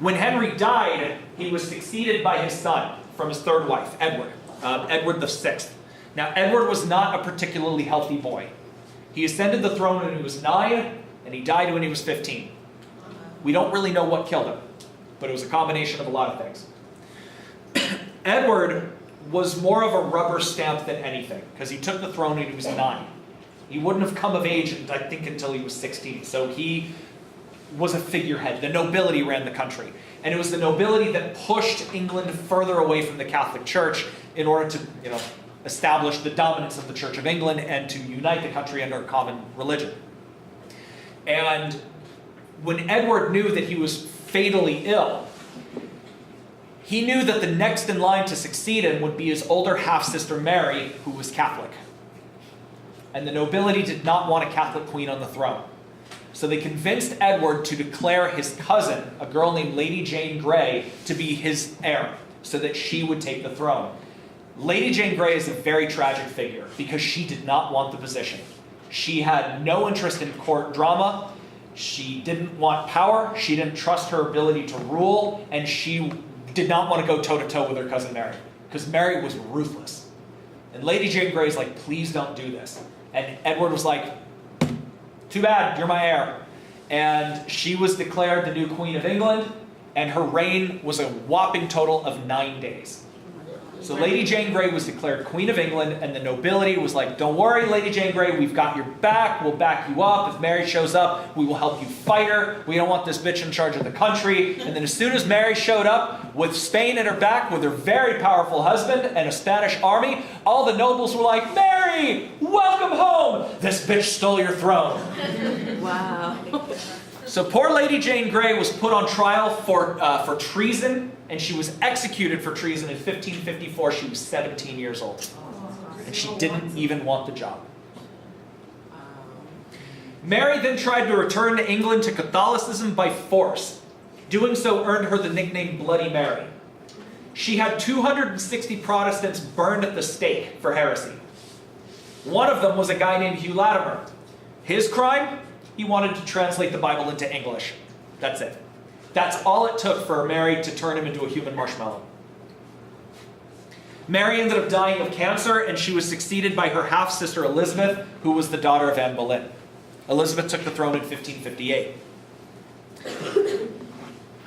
When Henry died, he was succeeded by his son from his third wife, Edward, Edward VI. Now, Edward was not a particularly healthy boy. He ascended the throne when he was 9, and he died when he was 15. We don't really know what killed him, but it was a combination of a lot of things. Edward was more of a rubber stamp than anything, because he took the throne when he was 9. He wouldn't have come of age, I think, until he was 16. So he was a figurehead. The nobility ran the country. And it was the nobility that pushed England further away from the Catholic Church in order to, establish the dominance of the Church of England and to unite the country under a common religion. And when Edward knew that he was fatally ill, he knew that the next in line to succeed him would be his older half-sister Mary, who was Catholic. And the nobility did not want a Catholic queen on the throne. So they convinced Edward to declare his cousin, a girl named Lady Jane Grey, to be his heir, so that she would take the throne. Lady Jane Grey is a very tragic figure, because she did not want the position. She had no interest in court drama. She didn't want power. She didn't trust her ability to rule, and she did not want to go toe-to-toe with her cousin Mary, because Mary was ruthless. And Lady Jane Grey is like, please don't do this. And Edward was like, too bad, you're my heir. And she was declared the new Queen of England, and her reign was a whopping total of 9 days. So Lady Jane Grey was declared Queen of England, and the nobility was like, don't worry, Lady Jane Grey, we've got your back, we'll back you up. If Mary shows up, we will help you fight her. We don't want this bitch in charge of the country. And then as soon as Mary showed up, with Spain at her back, with her very powerful husband and a Spanish army, all the nobles were like, Mary, welcome home! This bitch stole your throne. Wow. So poor Lady Jane Grey was put on trial for treason, and she was executed for treason in 1554. She was 17 years old. And she didn't even want the job. Mary then tried to return to England to Catholicism by force. Doing so earned her the nickname Bloody Mary. She had 260 Protestants burned at the stake for heresy. One of them was a guy named Hugh Latimer. His crime? He wanted to translate the Bible into English. That's it. That's all it took for Mary to turn him into a human marshmallow. Mary ended up dying of cancer, and she was succeeded by her half-sister Elizabeth, who was the daughter of Anne Boleyn. Elizabeth took the throne in 1558.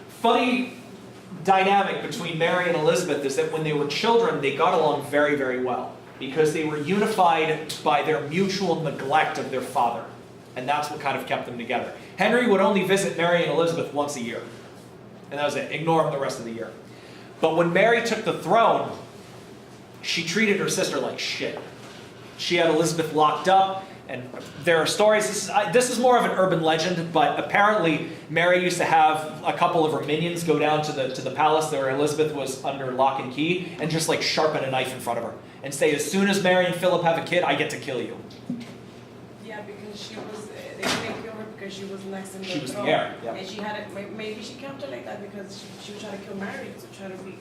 Funny dynamic between Mary and Elizabeth is that when they were children, they got along very, very well. because they were unified by their mutual neglect of their father. And that's what kind of kept them together. Henry would only visit Mary and Elizabeth once a year. And that was it. Ignore them the rest of the year. But when Mary took the throne, she treated her sister like shit. She had Elizabeth locked up, and there are stories, this is more of an urban legend, but apparently Mary used to have a couple of her minions go down to the palace where Elizabeth was under lock and key, and just like sharpen a knife in front of her, and say, as soon as Mary and Philip have a kid, I get to kill you. Yeah, because she was, they couldn't kill her because she was next in the She was the throne. heir, yeah. And she had it, maybe she kept her like that because she was trying to kill Mary, so trying to be.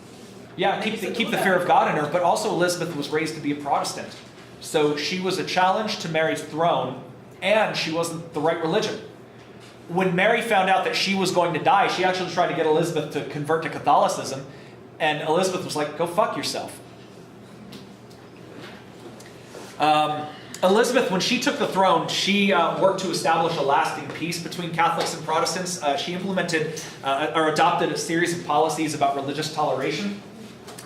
Yeah, They keep used to the do that fear of before. God in her, but also Elizabeth was raised to be a Protestant. So she was a challenge to Mary's throne, and she wasn't the right religion. When Mary found out that she was going to die, she actually tried to get Elizabeth to convert to Catholicism, and Elizabeth was like, go fuck yourself. Elizabeth, when she took the throne, she worked to establish a lasting peace between Catholics and Protestants. She implemented or adopted a series of policies about religious toleration.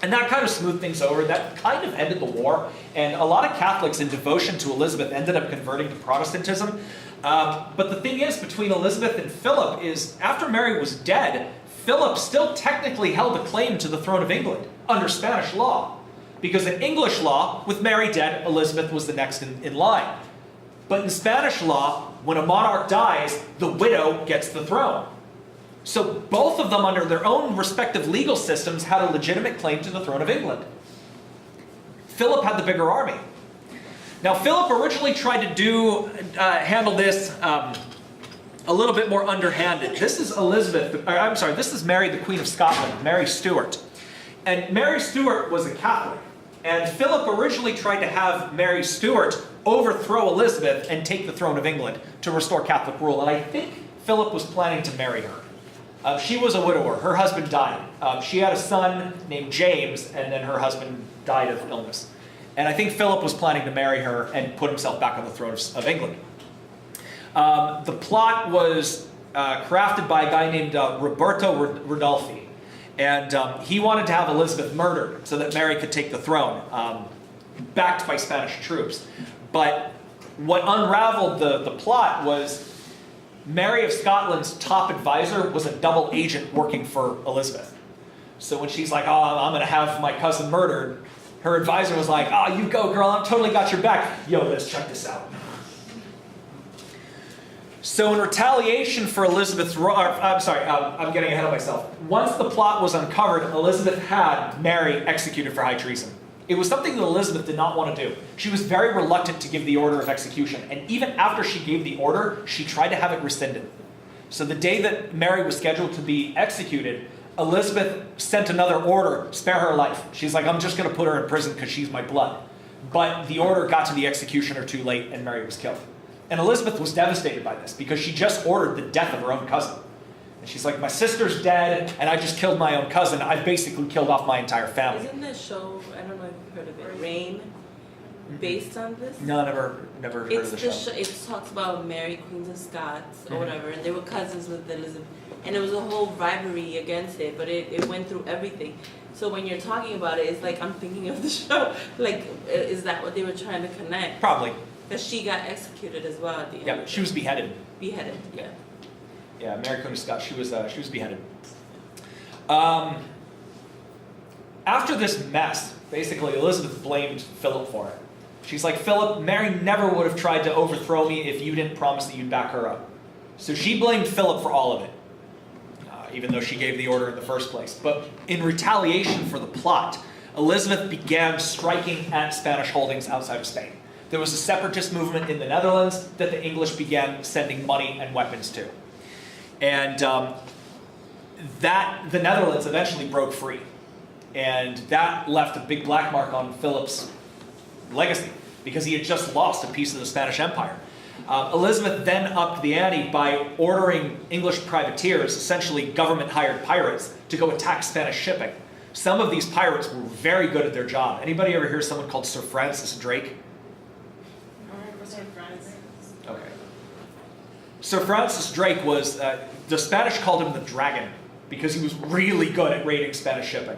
And that kind of smoothed things over. That kind of ended the war. And a lot of Catholics in devotion to Elizabeth ended up converting to Protestantism. But the thing is, between Elizabeth and Philip is, after Mary was dead, Philip still technically held a claim to the throne of England under Spanish law. Because in English law, with Mary dead, Elizabeth was the next in line. But in Spanish law, when a monarch dies, the widow gets the throne. So both of them, under their own respective legal systems, had a legitimate claim to the throne of England. Philip had the bigger army. Now, Philip originally tried to handle this a little bit more underhanded. This is this is Mary, the Queen of Scotland, Mary Stuart. And Mary Stuart was a Catholic. And Philip originally tried to have Mary Stuart overthrow Elizabeth and take the throne of England to restore Catholic rule. And I think Philip was planning to marry her. She was a widower. Her husband died. She had a son named James, and then her husband died of illness. And I think Philip was planning to marry her and put himself back on the throne of England. The plot was crafted by a guy named Roberto Rodolfi. And he wanted to have Elizabeth murdered so that Mary could take the throne, backed by Spanish troops. But what unraveled the plot was Mary of Scotland's top advisor was a double agent working for Elizabeth. So when she's like, oh, I'm going to have my cousin murdered, her advisor was like, oh, you go, girl, I've totally got your back. Yo, Liz, check this out. So in retaliation for Elizabeth's... I'm getting ahead of myself. Once the plot was uncovered, Elizabeth had Mary executed for high treason. It was something that Elizabeth did not want to do. She was very reluctant to give the order of execution. And even after she gave the order, she tried to have it rescinded. So the day that Mary was scheduled to be executed, Elizabeth sent another order, spare her life. She's like, I'm just going to put her in prison because she's my blood. But the order got to the executioner too late and Mary was killed. And Elizabeth was devastated by this because she just ordered the death of her own cousin. And she's like, my sister's dead and I just killed my own cousin. I've basically killed off my entire family. Isn't the show, I don't know if you've heard of it, Reign, based on this? No, never heard of the show. It talks about Mary, Queen of Scots, or whatever, and they were cousins with Elizabeth. And there was a whole rivalry against it, but it went through everything. So when you're talking about it, it's like I'm thinking of the show. Like, is that what they were trying to connect? Probably. Because she got executed as well at the end. Yeah, she was beheaded. Beheaded, yeah. Yeah, Mary Queen of Scots, she was beheaded. After this mess, basically Elizabeth blamed Philip for it. She's like, Philip, Mary never would have tried to overthrow me if you didn't promise that you'd back her up. So she blamed Philip for all of it, even though she gave the order in the first place. But in retaliation for the plot, Elizabeth began striking at Spanish holdings outside of Spain. There was a separatist movement in the Netherlands that the English began sending money and weapons to. And the Netherlands eventually broke free. And that left a big black mark on Philip's legacy because he had just lost a piece of the Spanish Empire. Elizabeth then upped the ante by ordering English privateers, essentially government-hired pirates, to go attack Spanish shipping. Some of these pirates were very good at their job. Anybody ever hear someone called Sir Francis Drake? Okay. Sir Francis Drake was, the Spanish called him the Dragon because he was really good at raiding Spanish shipping.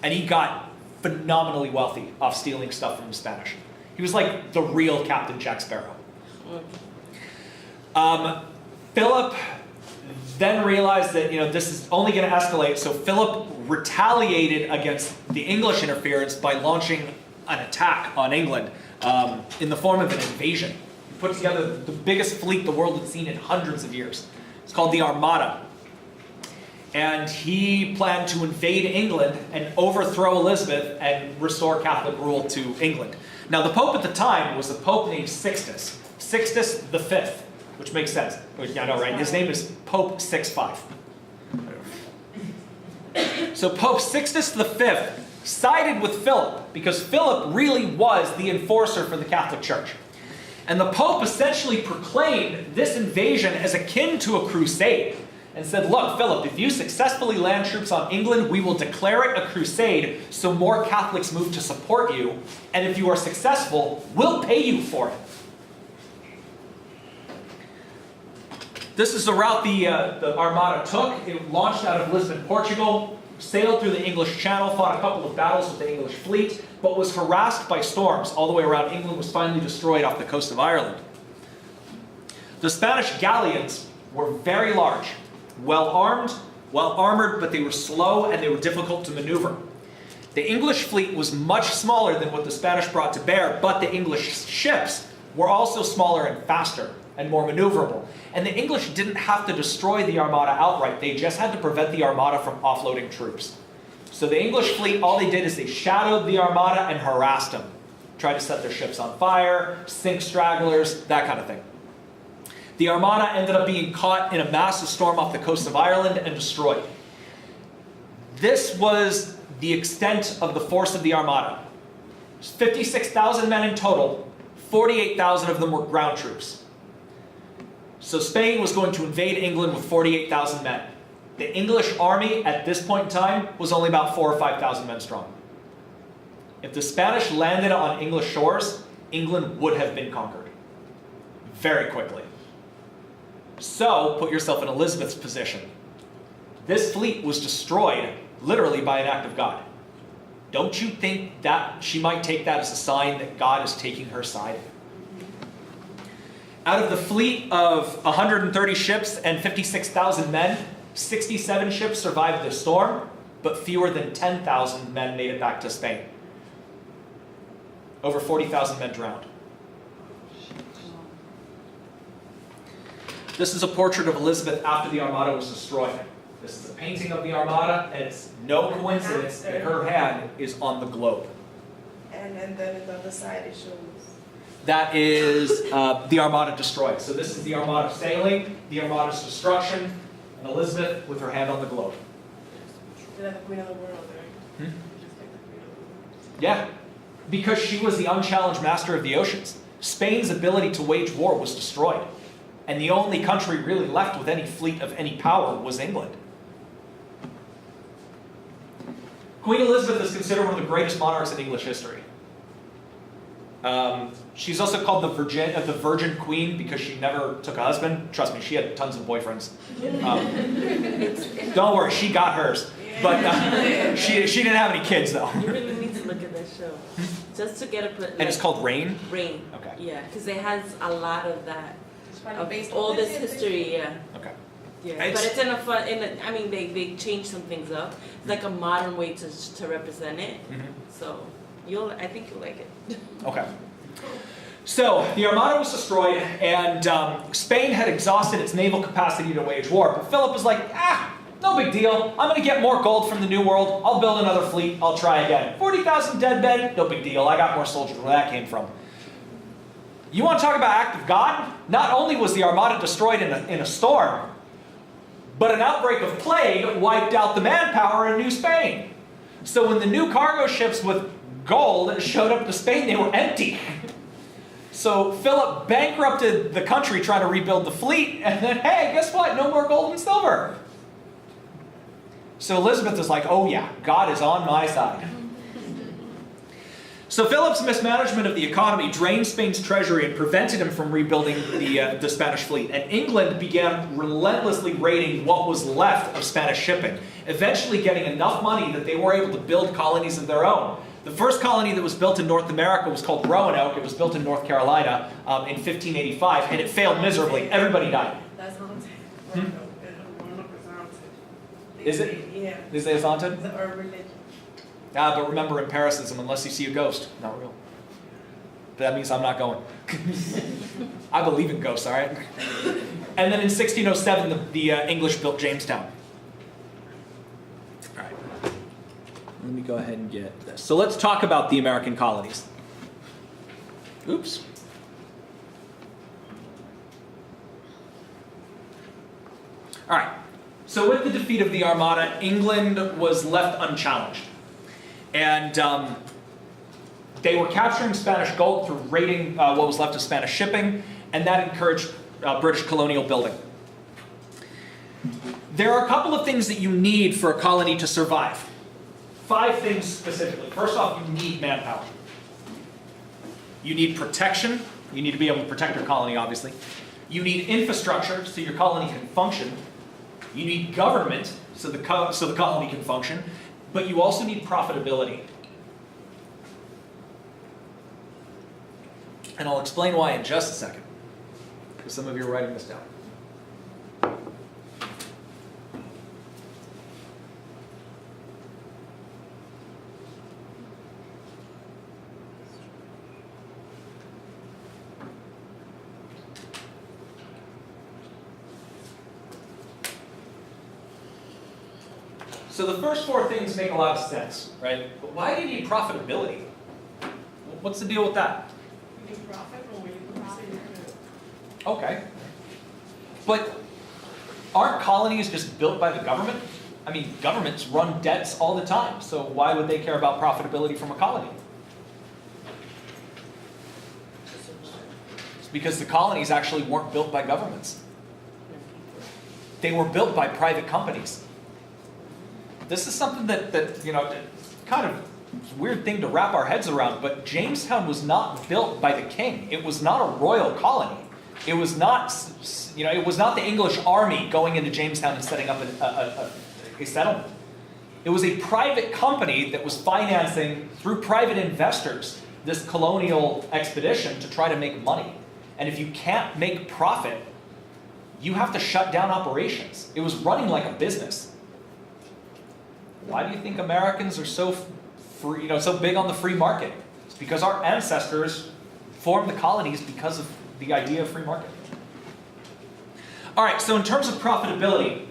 And he got phenomenally wealthy off stealing stuff from the Spanish. He was like the real Captain Jack Sparrow. Philip then realized that, you know, this is only going to escalate, so Philip retaliated against the English interference by launching an attack on England in the form of an invasion. He put together the biggest fleet the world had seen in hundreds of years. It's called the Armada. And he planned to invade England and overthrow Elizabeth and restore Catholic rule to England. Now, the Pope at the time was a Pope named Sixtus. Sixtus V, which makes sense. I know, right? His name is Pope 6'5". So Pope Sixtus V sided with Philip because Philip really was the enforcer for the Catholic Church. And the Pope essentially proclaimed this invasion as akin to a crusade and said, look, Philip, if you successfully land troops on England, we will declare it a crusade so more Catholics move to support you. And if you are successful, we'll pay you for it. This is the route the Armada took. It launched out of Lisbon, Portugal, sailed through the English Channel, fought a couple of battles with the English fleet, but was harassed by storms all the way around England, was finally destroyed off the coast of Ireland. The Spanish galleons were very large, well-armed, well-armored, but they were slow and they were difficult to maneuver. The English fleet was much smaller than what the Spanish brought to bear, but the English ships were also smaller and faster and more maneuverable. And the English didn't have to destroy the Armada outright. They just had to prevent the Armada from offloading troops. So the English fleet, all they did is they shadowed the Armada and harassed them. Tried to set their ships on fire, sink stragglers, that kind of thing. The Armada ended up being caught in a massive storm off the coast of Ireland and destroyed. This was the extent of the force of the Armada. 56,000 men in total, 48,000 of them were ground troops. So Spain was going to invade England with 48,000 men. The English army at this point in time was only about 4,000 or 5,000 men strong. If the Spanish landed on English shores, England would have been conquered very quickly. So put yourself in Elizabeth's position. This fleet was destroyed literally by an act of God. Don't you think that she might take that as a sign that God is taking her side? Out of the fleet of 130 ships and 56,000 men, 67 ships survived the storm, but fewer than 10,000 men made it back to Spain. Over 40,000 men drowned. This is a portrait of Elizabeth after the Armada was destroyed. This is a painting of the Armada, and it's no coincidence that her hand is on the globe. And then on the other side it shows. That is the Armada destroyed. So this is the Armada sailing, the Armada's destruction, and Elizabeth with her hand on the globe. She's like the queen of the world, right? Just like the queen of the world. Yeah, because she was the unchallenged master of the oceans. Spain's ability to wage war was destroyed. And the only country really left with any fleet of any power was England. Queen Elizabeth is considered one of the greatest monarchs in English history. She's also called the Virgin Queen because she never took a husband. Trust me, she had tons of boyfriends. Don't worry, she got hers. But she didn't have any kids, though. You really need to look at that show. Just to get a... Like, And it's called Reign? Reign. Okay. Yeah, because it has a lot of that. It's probably based All on this history, yeah. Okay. Yeah, It's- but it's in a fun. I mean, they changed some things up. It's like a modern way to represent it. So I think you'll like it. Okay. So, the Armada was destroyed, and Spain had exhausted its naval capacity to wage war. But Philip was like, no big deal. I'm going to get more gold from the New World. I'll build another fleet. I'll try again. 40,000 dead men, no big deal. I got more soldiers where that came from. You want to talk about act of God? Not only was the Armada destroyed in a storm, but an outbreak of plague wiped out the manpower in New Spain. So when the new cargo ships with gold showed up to Spain, they were empty. So Philip bankrupted the country trying to rebuild the fleet, and then, hey, guess what? No more gold and silver. So Elizabeth is like, oh yeah, God is on my side. So Philip's mismanagement of the economy drained Spain's treasury and prevented him from rebuilding the Spanish fleet. And England began relentlessly raiding what was left of Spanish shipping, eventually getting enough money that they were able to build colonies of their own. The first colony that was built in North America was called Roanoke. It was built in North Carolina in 1585, and it failed miserably. Everybody died. That's not Hmm? Roanoke is haunted. Is it? Yeah. Is it haunted? It's an urban legend. But remember empiricism, unless you see a ghost, not real. That means I'm not going. I believe in ghosts, all right? And then in 1607, the English built Jamestown. All right. Let me go ahead and get this. So let's talk about the American colonies. Oops. All right. So with the defeat of the Armada, England was left unchallenged. And they were capturing Spanish gold through raiding what was left of Spanish shipping, and that encouraged British colonial building. There are a couple of things that you need for a colony to survive. 5 things specifically. First off, you need manpower. You need protection. You need to be able to protect your colony, obviously. You need infrastructure so your colony can function. You need government so the colony can function. But you also need profitability. And I'll explain why in just a second, because some of you are writing this down. So the first 4 things make a lot of sense, right? But why do you need profitability? What's the deal with that? You need profit or you need profit? Okay. But aren't colonies just built by the government? I mean, governments run debts all the time, so why would they care about profitability from a colony? It's because the colonies actually weren't built by governments. They were built by private companies. This is something that you know, kind of weird thing to wrap our heads around, but Jamestown was not built by the king. It was not a royal colony. It was not, you know, it was not the English army going into Jamestown and setting up a settlement. It was a private company that was financing, through private investors, this colonial expedition to try to make money. And if you can't make profit, you have to shut down operations. It was running like a business. Why do you think Americans are so free, you know, so big on the free market? It's because our ancestors formed the colonies because of the idea of free market. All right, so in terms of profitability,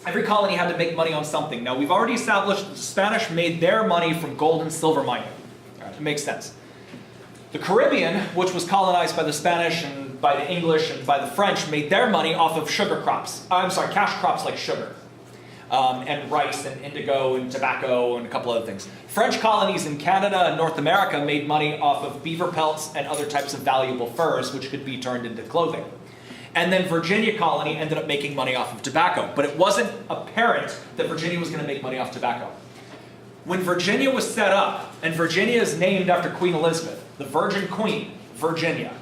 every colony had to make money on something. Now, we've already established that the Spanish made their money from gold and silver mining. All right, it makes sense. The Caribbean, which was colonized by the Spanish and by the English and by the French, made their money off of sugar crops. Cash crops like sugar. And rice and indigo and tobacco and a couple other things. French colonies in Canada and North America made money off of beaver pelts and other types of valuable furs, which could be turned into clothing. And then Virginia colony ended up making money off of tobacco. But it wasn't apparent that Virginia was going to make money off tobacco. When Virginia was set up, and Virginia is named after Queen Elizabeth, the Virgin Queen, Virginia.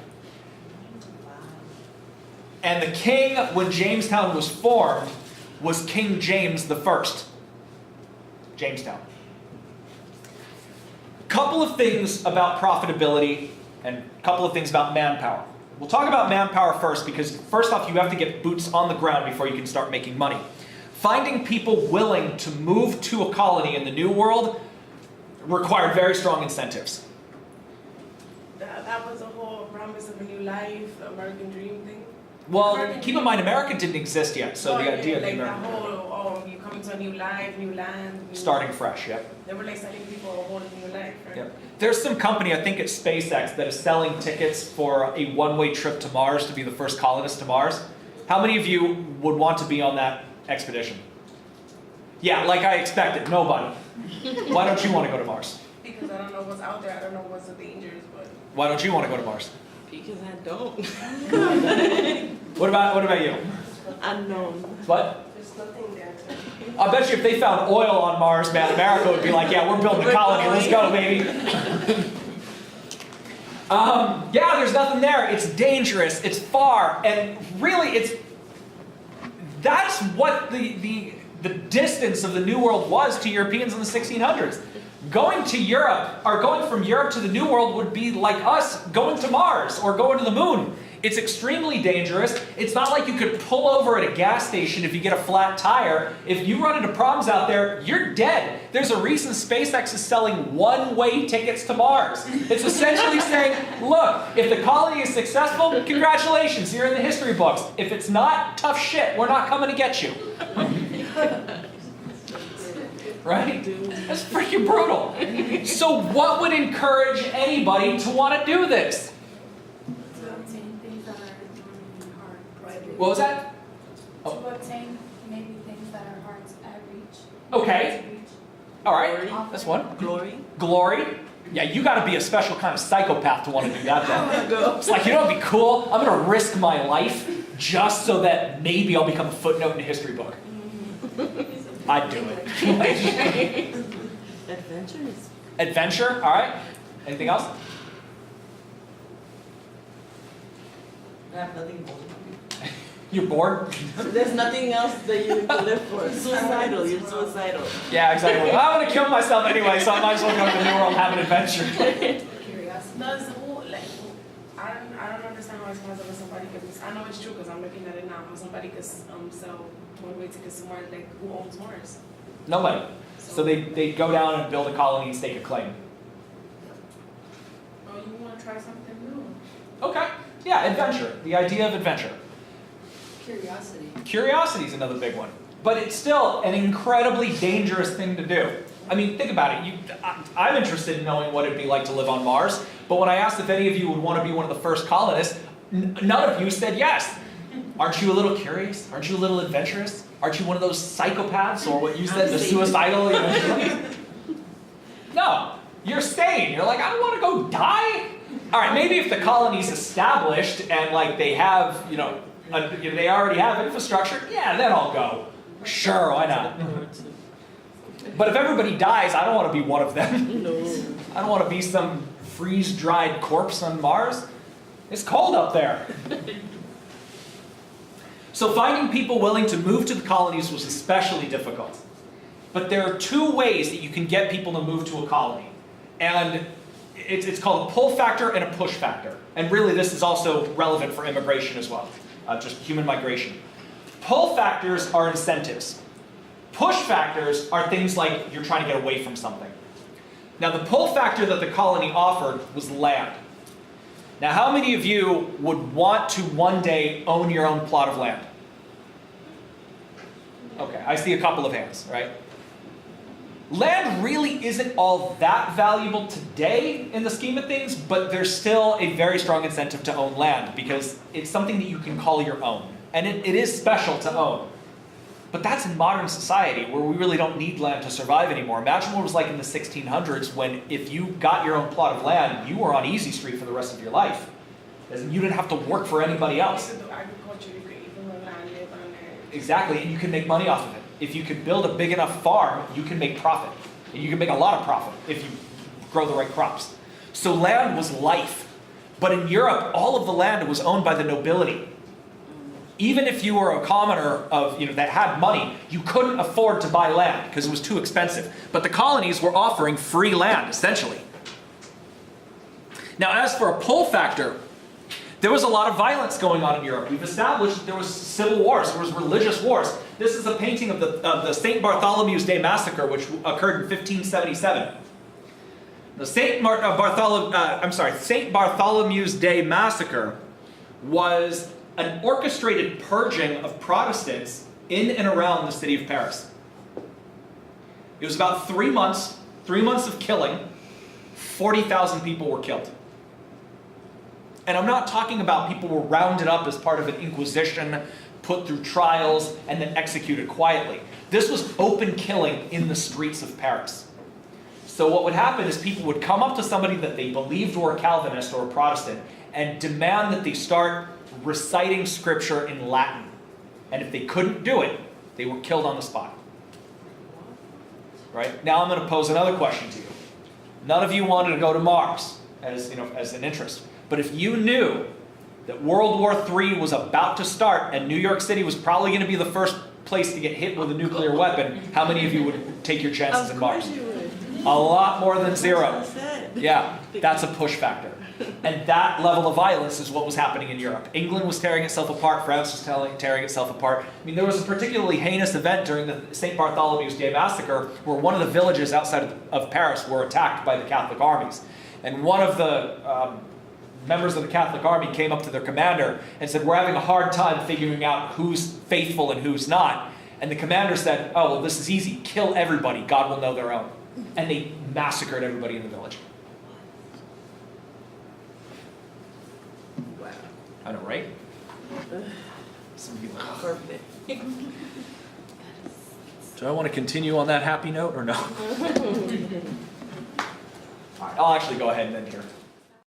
And the king, when Jamestown was formed, was King James I. Jamestown. A couple of things about profitability and a couple of things about manpower. We'll talk about manpower first because first off, you have to get boots on the ground before you can start making money. Finding people willing to move to a colony in the New World required very strong incentives. That was a whole promise of a new life, American dream thing. Well, keep in mind, America didn't exist yet, so the idea of the like American that whole, you come into a new life, new land. starting fresh, yep. They were like selling people a whole new life, right? Yep. There's some company, I think it's SpaceX, that is selling tickets for a one-way trip to Mars to be the first colonist to Mars. How many of you would want to be on that expedition? Yeah, like I expected, nobody. Why don't you want to go to Mars? Because I don't know what's out there, I don't know what's the dangers, but. Why don't you want to go to Mars? Because I don't. What about you? Unknown. What? There's nothing there. I bet you if they found oil on Mars, man, America would be like, yeah, we're building a colony, let's go, baby. Yeah, there's nothing there. It's dangerous, it's far, and really that's what the distance of the New World was to Europeans in the 1600s. Going to Europe, or going from Europe to the New World would be like us going to Mars or going to the moon. It's extremely dangerous. It's not like you could pull over at a gas station if you get a flat tire. If you run into problems out there, you're dead. There's a reason SpaceX is selling one-way tickets to Mars. It's essentially saying, look, if the colony is successful, congratulations, you're in the history books. If it's not, tough shit, we're not coming to get you. Right? That's freaking brutal. So what would encourage anybody to want to do this? To obtain things that are hard. What was that? To obtain maybe things that are hard at reach. Okay. To reach. All right. That's one. Glory. Glory. Yeah, you got to be a special kind of psychopath to want to do that. I want to go. It's like, you know what would be cool? I'm going to risk my life just so that maybe I'll become a footnote in a history book. I'd do it. Adventures. Adventure. All right. Anything else? I have nothing more. You're bored? There's nothing else that you can live for. Suicidal. You're suicidal. Yeah, exactly. Well, I'm going to kill myself anyway, so I might as well go to the New World and have an adventure. Curiosity. No, it's who, like, I don't understand how it's possible somebody could, I know it's true because I'm looking at it now, how somebody could sell one-way tickets to Mars, like, who owns Mars? Nobody. So they go down and build a colony and stake a claim. Oh, you wanna try something new? Okay. Yeah, adventure. The idea of adventure. Curiosity. Curiosity is another big one. But it's still an incredibly dangerous thing to do. I mean, think about it. I'm interested in knowing what it'd be like to live on Mars, but when I asked if any of you would want to be one of the first colonists, none of you said yes. Aren't you a little curious? Aren't you a little adventurous? Aren't you one of those psychopaths, or what you said, the suicidal? No, you're sane. You're like, I don't want to go die. All right, maybe if the colony's established and like they have, they already have infrastructure, yeah, then I'll go. Sure, why not? But if everybody dies, I don't want to be one of them. No. I don't want to be some freeze-dried corpse on Mars. It's cold up there. So finding people willing to move to the colonies was especially difficult. But there are two ways that you can get people to move to a colony. And it's called a pull factor and a push factor. And really this is also relevant for immigration as well, just human migration. Pull factors are incentives. Push factors are things like you're trying to get away from something. Now the pull factor that the colony offered was land. Now how many of you would want to one day own your own plot of land? Okay, I see a couple of hands, right? Land really isn't all that valuable today in the scheme of things, but there's still a very strong incentive to own land because it's something that you can call your own. And it is special to own. But that's in modern society where we really don't need land to survive anymore. Imagine what it was like in the 1600s when if you got your own plot of land, you were on easy street for the rest of your life. As in, you didn't have to work for anybody else. You could do agriculture, you could even run land, live on there. Exactly, and you can make money off of it. If you could build a big enough farm, you can make profit. And you can make a lot of profit if you grow the right crops. So land was life. But in Europe, all of the land was owned by the nobility. Even if you were a commoner of, that had money, you couldn't afford to buy land because it was too expensive. But the colonies were offering free land, essentially. Now, as for a pull factor, there was a lot of violence going on in Europe. We've established that there was civil wars, there was religious wars. This is a painting of the St. Bartholomew's Day Massacre, which occurred in 1577. The St. Bartholomew's Day Massacre was an orchestrated purging of Protestants in and around the city of Paris. It was about 3 months of killing. 40,000 people were killed. And I'm not talking about people were rounded up as part of an inquisition, put through trials, and then executed quietly. This was open killing in the streets of Paris. So what would happen is people would come up to somebody that they believed were a Calvinist or a Protestant and demand that they start reciting scripture in Latin. And if they couldn't do it, they were killed on the spot. Right? Now I'm going to pose another question to you. None of you wanted to go to Mars as an interest. But if you knew that World War III was about to start and New York City was probably going to be the first place to get hit with a nuclear weapon, how many of you would take your chances in Mars? Of course you would. A lot more than zero. That's what I said. Yeah, that's a push factor. And that level of violence is what was happening in Europe. England was tearing itself apart, France was tearing itself apart. I mean, there was a particularly heinous event during the St. Bartholomew's Day massacre where one of the villages outside of Paris were attacked by the Catholic armies. And one of the members of the Catholic army came up to their commander and said, "We're having a hard time figuring out who's faithful and who's not." And the commander said, "Oh, well, this is easy. Kill everybody. God will know their own." And they massacred everybody in the village. Wow. I know, right? Some people. Perfect. Do I want to continue on that happy note or no? All right, I'll actually go ahead and end here.